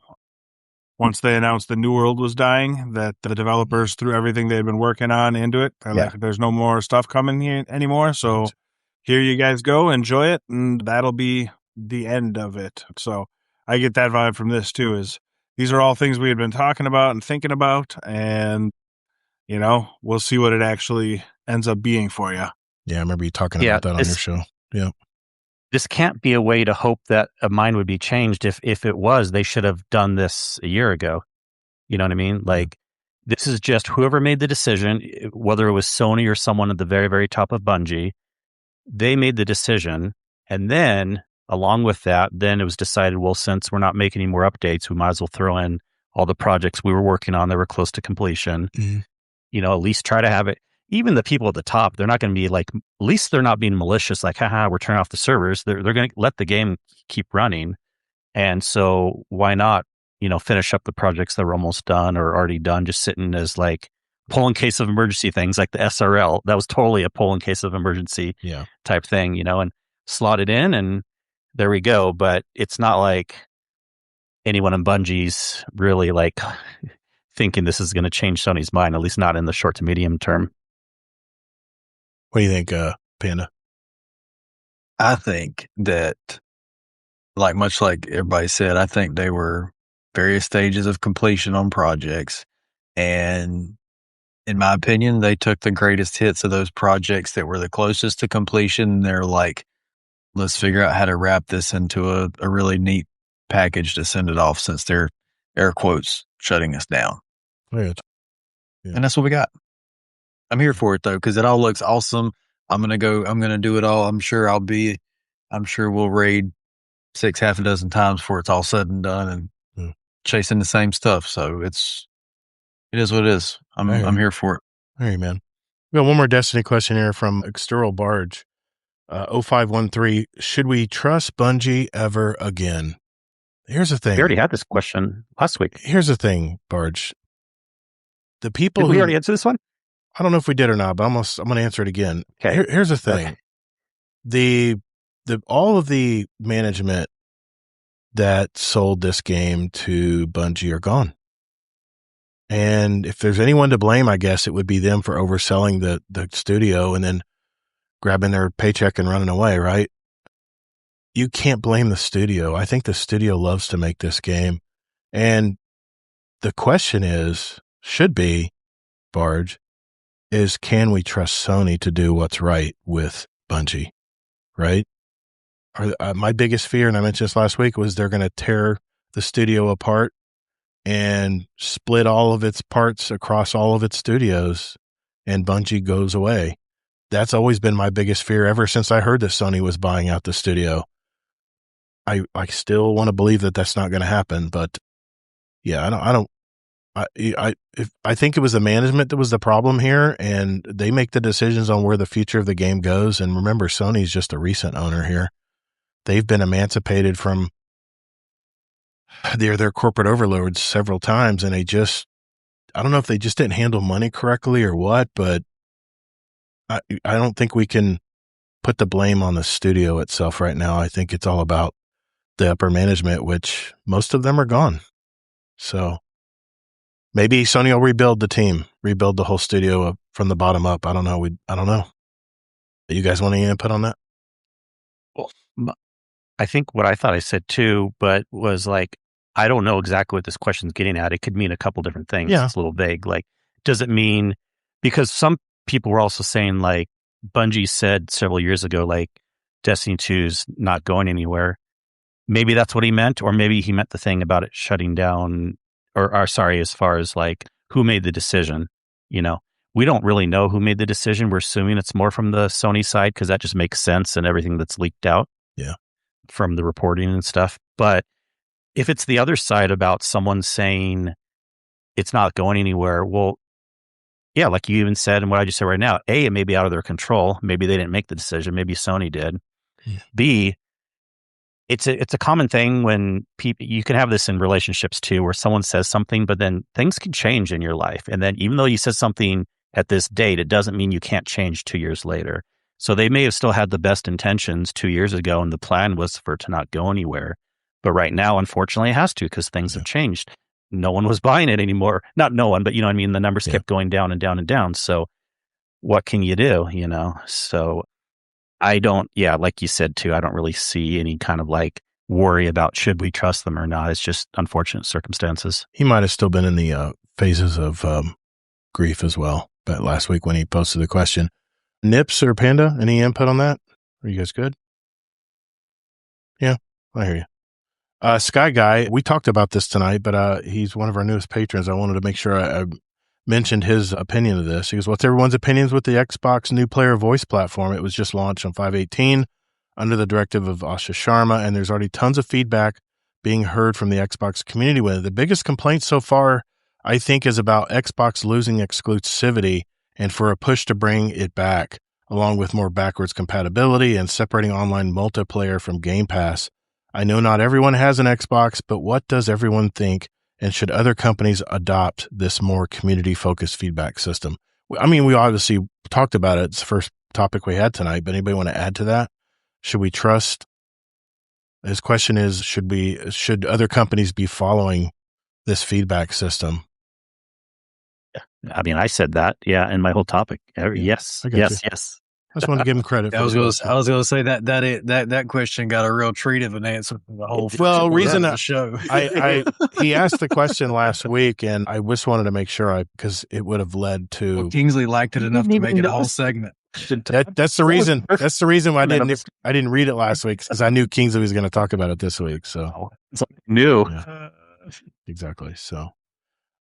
once they announced the New World was dying, that the developers threw everything they'd been working on into it. Like, there's no more stuff coming here anymore. So here you guys go, enjoy it, and that'll be the end of it. So I get that vibe from this too, is these are all things we had been talking about and thinking about, and, we'll see what it actually ends up being for you. Yeah, I remember you talking about that on your show. Yeah. This can't be a way to hope that a mind would be changed. If it was, they should have done this a year ago. You know what I mean? Like, this is just whoever made the decision, whether it was Sony or someone at the very, very top of Bungie, they made the decision. And then along with that, then it was decided, well, since we're not making any more updates, we might as well throw in all the projects we were working on that were close to completion. Mm-hmm. At least try to have it. Even the people at the top, they're not going to be like, at least they're not being malicious, like, haha, we're turning off the servers. They're going to let the game keep running. And so why not, finish up the projects that were almost done or already done, just sitting as like pull in case of emergency things like the SRL. That was totally a pull in case of emergency type thing, and slot it in and there we go. But it's not like anyone in Bungie's really like thinking this is going to change Sony's mind, at least not in the short to medium term. What do you think, Panda? I think that, much like everybody said, I think they were various stages of completion on projects. And in my opinion, they took the greatest hits of those projects that were the closest to completion. They're like, let's figure out how to wrap this into a really neat package to send it off, since they're air quotes shutting us down. Yeah. And that's what we got. I'm here for it though, because it all looks awesome. I'm going to do it all. I'm sure we'll raid 6 half a dozen times before it's all said and done, and chasing the same stuff. So it is what it is. I'm here for it. All right, man. We got one more Destiny question here from External Barge. 0513. Should we trust Bungie ever again? Here's the thing. We already had this question last week. Here's the thing, Barge. The people Did we already answer this one? I don't know if we did or not, but I'm going to answer it again. Okay. Here's the thing. Okay. All of the management that sold this game to Bungie are gone. And if there's anyone to blame, I guess it would be them for overselling the studio and then grabbing their paycheck and running away, right? You can't blame the studio. I think the studio loves to make this game. And the question should be, Barge, is can we trust Sony to do what's right with Bungie, right? My biggest fear, and I mentioned this last week, was they're going to tear the studio apart and split all of its parts across all of its studios, and Bungie goes away. That's always been my biggest fear ever since I heard that Sony was buying out the studio. I still want to believe that that's not going to happen, but yeah, I think it was the management that was the problem here, and they make the decisions on where the future of the game goes. And remember, Sony's just a recent owner here. They've been emancipated from their corporate overlords several times, and I don't know if they just didn't handle money correctly or what, but I don't think we can put the blame on the studio itself right now. I think it's all about the upper management, which most of them are gone. So maybe Sony will rebuild the team, rebuild the whole studio from the bottom up. I don't know. I don't know. You guys want any input on that? Well, I think what I thought I said too, but was like, I don't know exactly what this question's getting at. It could mean a couple different things. Yeah. It's a little vague. Like, does it mean, because some people were also saying, like, Bungie said several years ago, like, Destiny 2's not going anywhere. Maybe that's what he meant, or maybe he meant the thing about it shutting down, or sorry, as far as like who made the decision. You know, we don't really know who made the decision. We're assuming it's more from the Sony side because that just makes sense and everything that's leaked out. Yeah. From the reporting and stuff. But if it's the other side about someone saying it's not going anywhere, well, yeah, like you even said, and what I just said right now, A, it may be out of their control. Maybe they didn't make the decision. Maybe Sony did. Yeah. B, it's a common thing when people, you can have this in relationships too, where someone says something, but then things can change in your life. And then even though you said something at this date, it doesn't mean you can't change 2 years later. So they may have still had the best intentions 2 years ago, and the plan was for it to not go anywhere. But right now, unfortunately, it has to, because things have changed. No one was buying it anymore. Not no one, but you know what I mean? The numbers kept going down and down and down. So what can you do, you know? So I don't, like you said too, I don't really see any kind of like worry about should we trust them or not. It's just unfortunate circumstances. He might have still been in the phases of grief as well. But last week when he posted the question, Nips or Panda, any input on that? Are you guys good? Yeah, I hear you. Sky Guy, we talked about this tonight, but he's one of our newest patrons. I wanted to make sure I mentioned his opinion of this. He goes, what's everyone's opinions with the Xbox new player voice platform? It was just launched on 5/18 under the directive of Asha Sharma, and there's already tons of feedback being heard from the Xbox community with it. The biggest complaint so far, I think, is about Xbox losing exclusivity and for a push to bring it back, along with more backwards compatibility and separating online multiplayer from Game Pass. I know not everyone has an Xbox, but what does everyone think? And should other companies adopt this more community-focused feedback system? I mean, we obviously talked about it. It's the first topic we had tonight, but anybody want to add to that? Should we trust? His question is, should other companies be following this feedback system? I mean, I said that, in my whole topic. Yes. I just wanted to give him credit. I was going to say that question got a real treat of an answer for the whole. Well, reason the show. He asked the question last week, and I just wanted to make sure because it would have led to. Well, Kingsley liked it enough to make it a whole segment. That's the reason. That's the reason why I didn't read it last week, because I knew Kingsley was going to talk about it this week. So new, exactly. So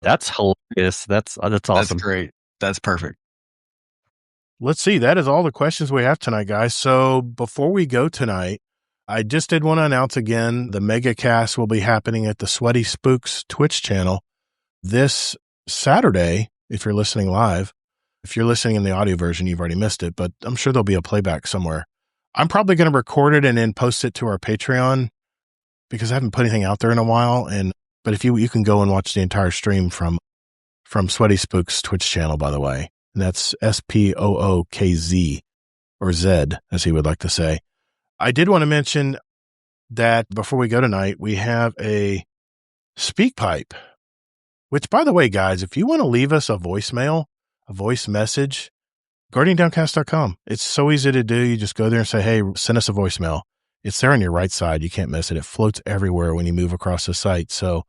that's hilarious. That's awesome. That's great. That's perfect. Let's see. That is all the questions we have tonight, guys. So before we go tonight, I just did want to announce again, the mega cast will be happening at the Sweaty Spooks Twitch channel this Saturday. If you're listening live, if you're listening in the audio version, you've already missed it, but I'm sure there'll be a playback somewhere. I'm probably going to record it and then post it to our Patreon, because I haven't put anything out there in a while. But if you can go and watch the entire stream from Sweaty Spooks Twitch channel, by the way. And that's SPOOKZ, or Z, as he would like to say. I did want to mention that before we go tonight, we have a speak pipe, which, by the way, guys, if you want to leave us a voicemail, a voice message, guardiandowncast.com. It's so easy to do. You just go there and say, hey, send us a voicemail. It's there on your right side. You can't miss it. It floats everywhere when you move across the site. So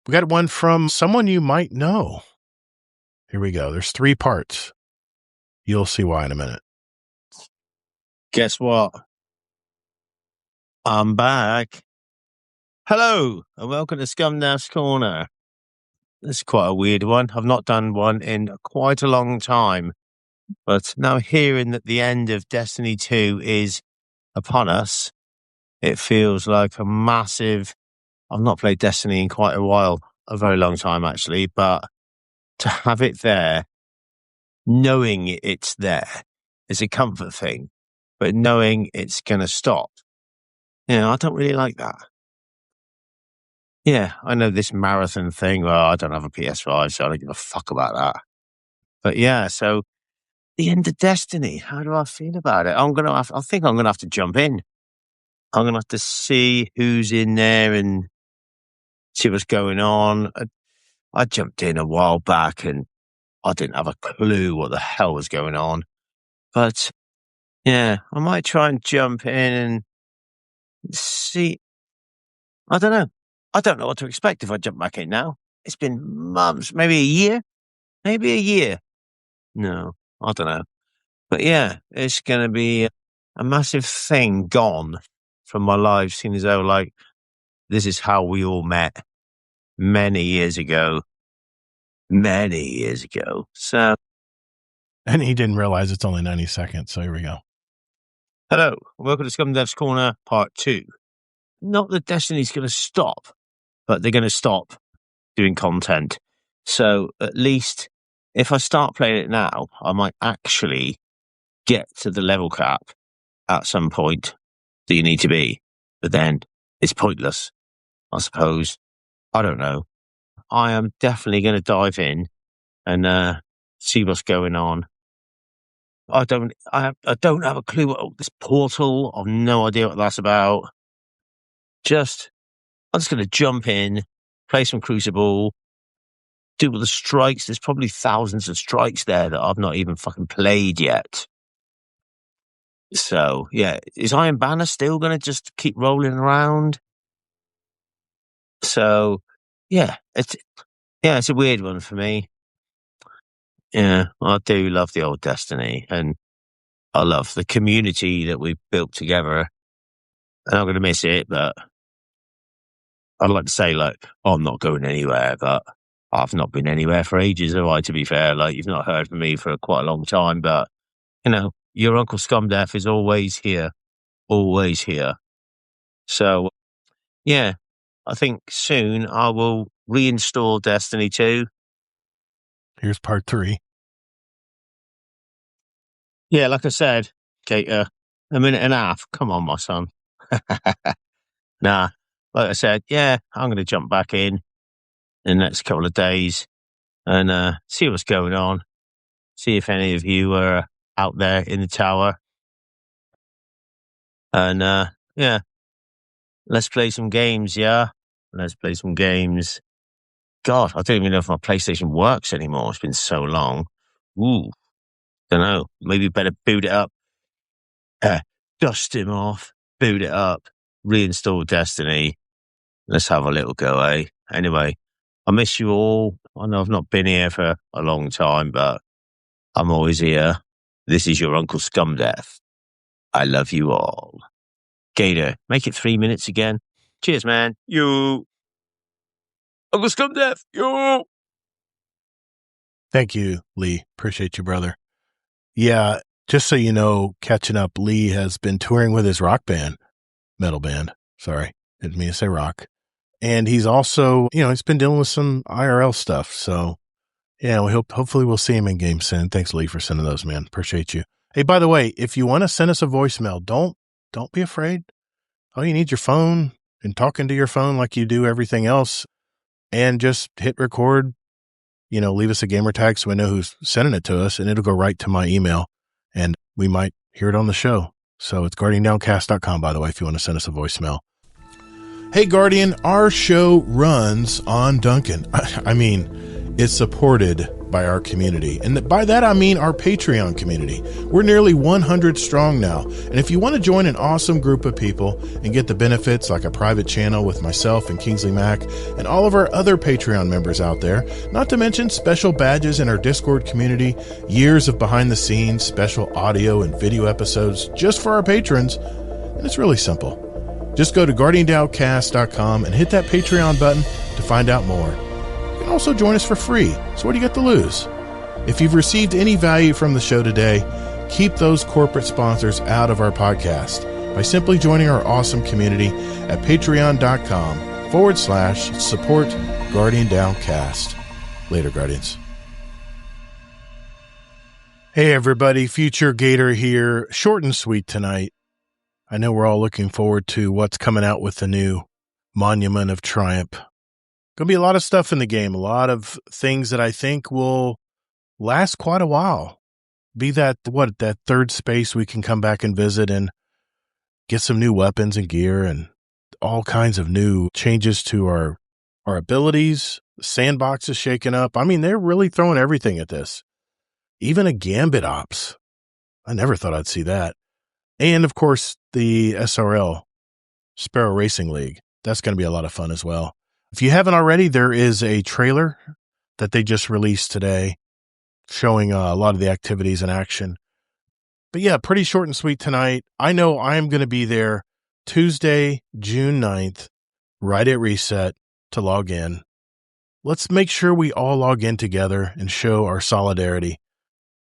we got one from someone you might know. Here we go. There's 3 parts. You'll see why in a minute. Guess what? I'm back. Hello, and welcome to Scumdaft's Corner. This is quite a weird one. I've not done one in quite a long time. But now hearing that the end of Destiny 2 is upon us, it feels like a massive... I've not played Destiny in quite a while, a very long time actually, but to have it there, knowing it's there, is a comfort thing. But knowing it's going to stop, I don't really like that. Yeah, I know this marathon thing. Well, I don't have a PS5, so I don't give a fuck about that. But yeah, so the end of Destiny, how do I feel about it? I think I'm going to have to jump in. I'm going to have to see who's in there and see what's going on. I jumped in a while back and I didn't have a clue what the hell was going on. But yeah, I might try and jump in and see. I don't know. I don't know what to expect if I jump back in now. It's been months, maybe a year. No, I don't know. But yeah, it's going to be a massive thing gone from my life, seeing as though, like, this is how we all met many years ago. So. And he didn't realize it's only 90 seconds. So here we go. Hello, welcome to Scumdaft's Corner Part 2. Not that Destiny's going to stop, but they're going to stop doing content. So at least if I start playing it now, I might actually get to the level cap at some point that you need to be. But then it's pointless, I suppose. I don't know. I am definitely going to dive in and see what's going on. I don't have a clue what this portal. I've no idea what that's about. I'm just going to jump in, play some Crucible, do all the strikes. There's probably thousands of strikes there that I've not even fucking played yet. So yeah, is Iron Banner still going to just keep rolling around? So yeah, it's a weird one for me. Yeah, I do love the old Destiny, and I love the community that we've built together. And I'm going to miss it, but I'd like to say, like, I'm not going anywhere, but I've not been anywhere for ages, have I, to be fair? Like, you've not heard from me for quite a long time, but, your Uncle Scumdaft is always here. Always here. So, yeah, I think soon I will reinstall Destiny 2. Here's part 3. Yeah, like I said, Gator, a minute and a half. Come on, my son. Nah, like I said, yeah, I'm going to jump back in the next couple of days and see what's going on. See if any of you are out there in the tower. And yeah, let's play some games, yeah? Let's play some games. God, I don't even know if my PlayStation works anymore. It's been so long. Ooh. Don't know. Maybe better boot it up. Dust him off, boot it up, reinstall Destiny. Let's have a little go, eh? Anyway, I miss you all. I know I've not been here for a long time, but I'm always here. This is your Uncle Scumdeath. I love you all. Gator, make it 3 minutes again. Cheers, man. You. Uncle Scumdeath. You. Thank you, Lee. Appreciate you, brother. Yeah, just so you know, catching up, Lee has been touring with his rock band, metal band. Sorry, didn't mean to say rock. And he's also, he's been dealing with some IRL stuff. So, yeah, hopefully we'll see him in game soon. Thanks, Lee, for sending those, man. Appreciate you. Hey, by the way, if you want to send us a voicemail, don't be afraid. All you need your phone and talking to your phone like you do everything else, and just hit record. Leave us a gamer tag so we know who's sending it to us, and it'll go right to my email, and we might hear it on the show. So it's guardiandowncast.com, by the way, if you want to send us a voicemail. Hey, Guardian, our show runs on Duncan. I mean, it's supported by our community. And by that, I mean our Patreon community. We're nearly 100 strong now. And if you want to join an awesome group of people and get the benefits like a private channel with myself and Kingsley Mack and all of our other Patreon members out there, not to mention special badges in our Discord community, years of behind the scenes, special audio and video episodes just for our patrons, and it's really simple. Just go to guardiandowncast.com and hit that Patreon button to find out more. You can also join us for free, so what do you got to lose? If you've received any value from the show today, keep those corporate sponsors out of our podcast by simply joining our awesome community at patreon.com/support Guardian Downcast. Later, Guardians. Hey, everybody. Future Gator here. Short and sweet tonight. I know we're all looking forward to what's coming out with the new Monument of Triumph. Going to be a lot of stuff in the game, a lot of things that I think will last quite a while. Be that third space we can come back and visit and get some new weapons and gear and all kinds of new changes to our abilities. The sandbox is shaking up. I mean, they're really throwing everything at this. Even a Gambit Ops. I never thought I'd see that. And, of course, the SRL, Sparrow Racing League. That's going to be a lot of fun as well. If you haven't already, there is a trailer that they just released today showing a lot of the activities in action. But, yeah, pretty short and sweet tonight. I know I'm going to be there Tuesday, June 9th, right at reset to log in. Let's make sure we all log in together and show our solidarity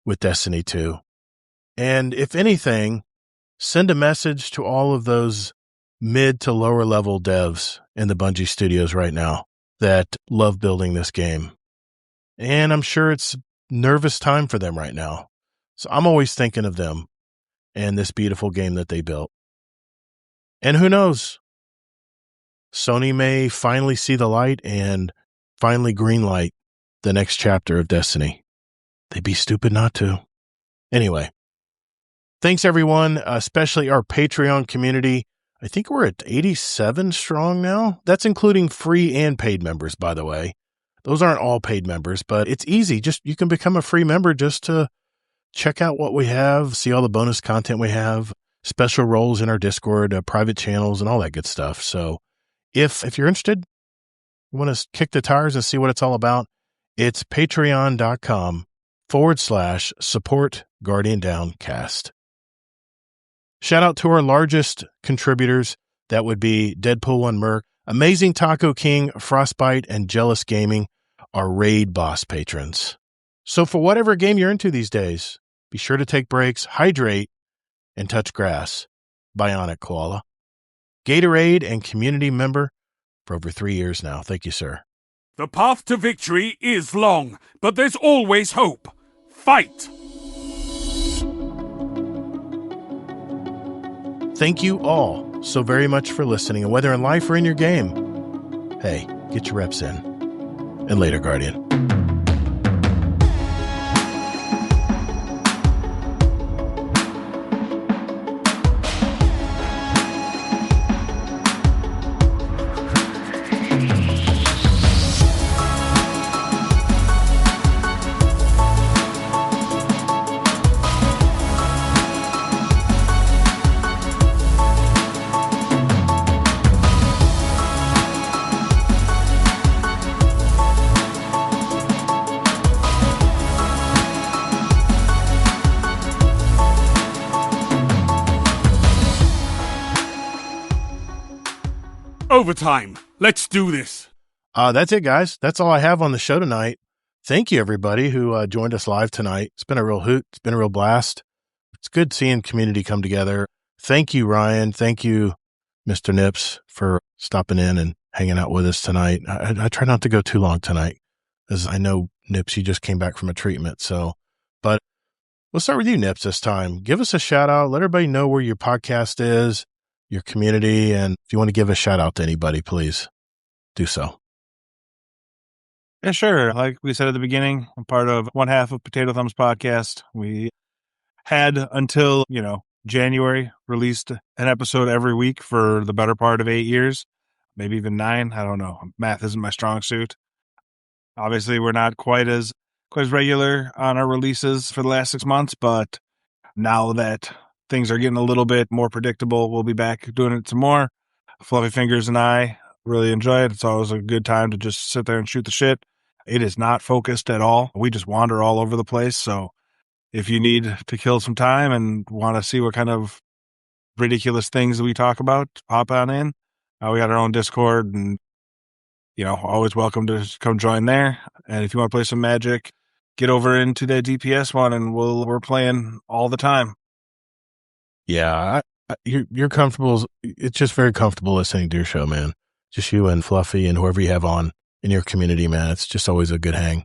with Destiny 2. And if anything, send a message to all of those mid to lower level devs in the Bungie studios right now that love building this game. And I'm sure it's a nervous time for them right now. So I'm always thinking of them and this beautiful game that they built. And who knows? Sony may finally see the light and finally greenlight the next chapter of Destiny. They'd be stupid not to. Anyway. Thanks, everyone, especially our Patreon community. I think we're at 87 strong now. That's including free and paid members, by the way. Those aren't all paid members, but it's easy. You can become a free member just to check out what we have, see all the bonus content we have, special roles in our Discord, private channels, and all that good stuff. So if you're interested, you want to kick the tires and see what it's all about, it's patreon.com/support Guardian Downcast. Shout out to our largest contributors. That would be Deadpool 1 Merc, Amazing Taco King, Frostbite, and Jealous Gaming, our raid boss patrons. So for whatever game you're into these days, be sure to take breaks, hydrate, and touch grass. Bionic Koala. Gatorade and community member for over 3 years now. Thank you, sir. The path to victory is long, but there's always hope. Fight! Thank you all so very much for listening, and whether in life or in your game, hey, get your reps in. And later, Guardian. overtime. Let's do this. That's it, guys. That's all I have on the show tonight. Thank you, everybody who joined us live tonight. It's been a real hoot. It's been a real blast. It's good seeing community come together. Thank you, Ryan. Thank you, Mr. Nips, for stopping in and hanging out with us tonight. I try not to go too long tonight, as I know, Nips, you just came back from a treatment. But we'll start with you, Nips, this time. Give us a shout out. Let everybody know where your podcast is, your community, and if you want to give a shout out to anybody, please do so. Yeah, sure. Like we said at the beginning, I'm part of one half of Potato Thumbs podcast. We had until, January released an episode every week for the better part of 8 years, maybe even 9. I don't know. Math isn't my strong suit. Obviously, we're not quite as regular on our releases for the last 6 months, but now that things are getting a little bit more predictable, we'll be back doing it some more. Fluffy Fingers and I really enjoy it. It's always a good time to just sit there and shoot the shit. It is not focused at all. We just wander all over the place. So if you need to kill some time and want to see what kind of ridiculous things we talk about, hop on in. We got our own Discord, and always welcome to come join there. And if you want to play some Magic, get over into the DPS one, and we're playing all the time. Yeah, you're comfortable. It's just very comfortable listening to your show, man. Just you and Fluffy and whoever you have on in your community, man. It's just always a good hang.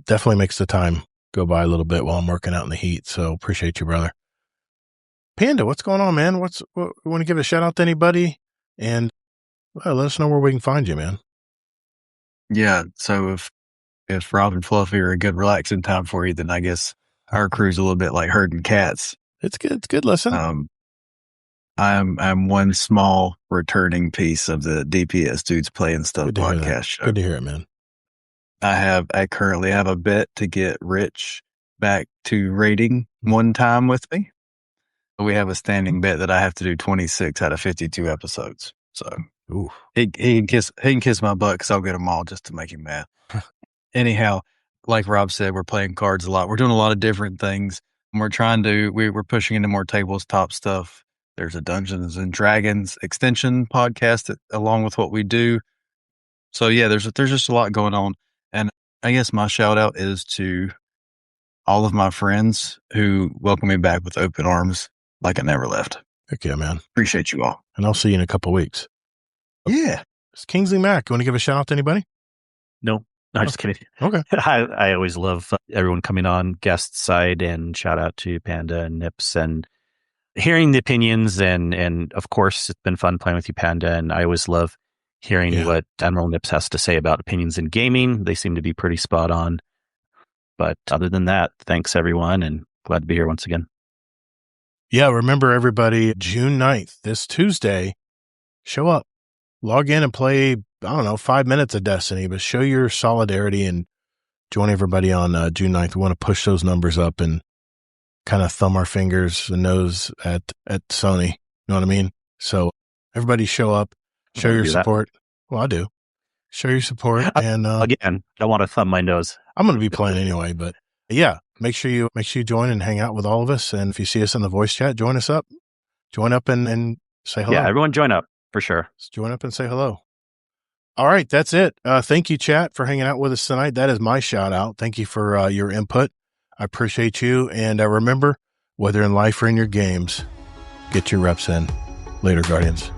Definitely makes the time go by a little bit while I'm working out in the heat. So appreciate you, brother. Panda, what's going on, man? Want to give a shout out to anybody? And let us know where we can find you, man. Yeah. So if Rob and Fluffy are a good relaxing time for you, then I guess our crew's a little bit like herding cats. It's good. It's good. Listen. I'm one small returning piece of the DPS Dudes Playing Stuff podcast show. Good to hear it, man. I currently have a bet to get Rich back to rating one time with me. We have a standing bet that I have to do 26 out of 52 episodes. So he can kiss my butt because I'll get them all just to make him mad. Anyhow, like Rob said, we're playing cards a lot. We're doing a lot of different things. And we're pushing into more tabletop stuff. There's a Dungeons and Dragons extension podcast along with what we do. So yeah, there's just a lot going on. And I guess my shout out is to all of my friends who welcome me back with open arms like I never left. Heck yeah, man. Appreciate you all. And I'll see you in a couple of weeks. Yeah. It's Kingsley Mack. You want to give a shout out to anybody? No, just kidding. Okay. I always love everyone coming on guest side, and shout out to Panda and Nips and hearing the opinions. And of course, it's been fun playing with you, Panda. And I always love hearing what Admiral Nips has to say about opinions in gaming. They seem to be pretty spot on. But other than that, thanks everyone, and glad to be here once again. Yeah, remember everybody, June 9th, this Tuesday, show up, log in and play, I don't know, 5 minutes of Destiny, but show your solidarity and join everybody on June 9th. We want to push those numbers up and kind of thumb our fingers and nose at Sony. You know what I mean? So everybody show up, show your support. Well, I do. Show your support. And again, I want to thumb my nose. I'm going to be playing anyway, but yeah, make sure you join and hang out with all of us. And if you see us in the voice chat, join us up. Join up and say hello. Yeah, everyone join up for sure. Just join up and say hello. All right, that's it. Thank you, chat, for hanging out with us tonight. That is my shout out. Thank you for your input. I appreciate you. And remember, whether in life or in your games, get your reps in. Later, Guardians.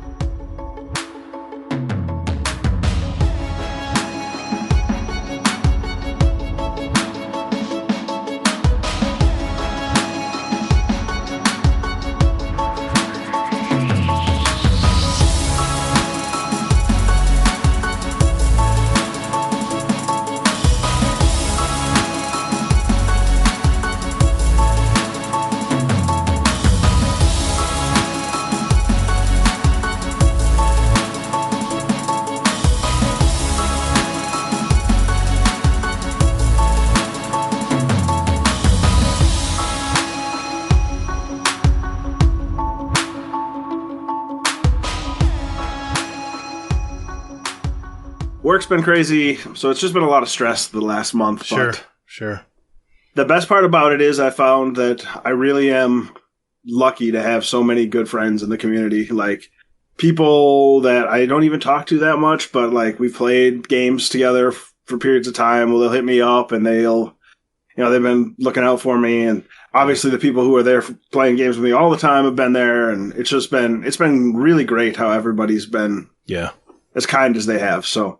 Work's been crazy, so it's just been a lot of stress the last month. Sure. The best part about it is I found that I really am lucky to have so many good friends in the community. Like, people that I don't even talk to that much, but like we've played games together for periods of time. Well, they'll hit me up and they've been looking out for me. And obviously the people who are there playing games with me all the time have been there. And it's been really great how everybody's been as kind as they have. So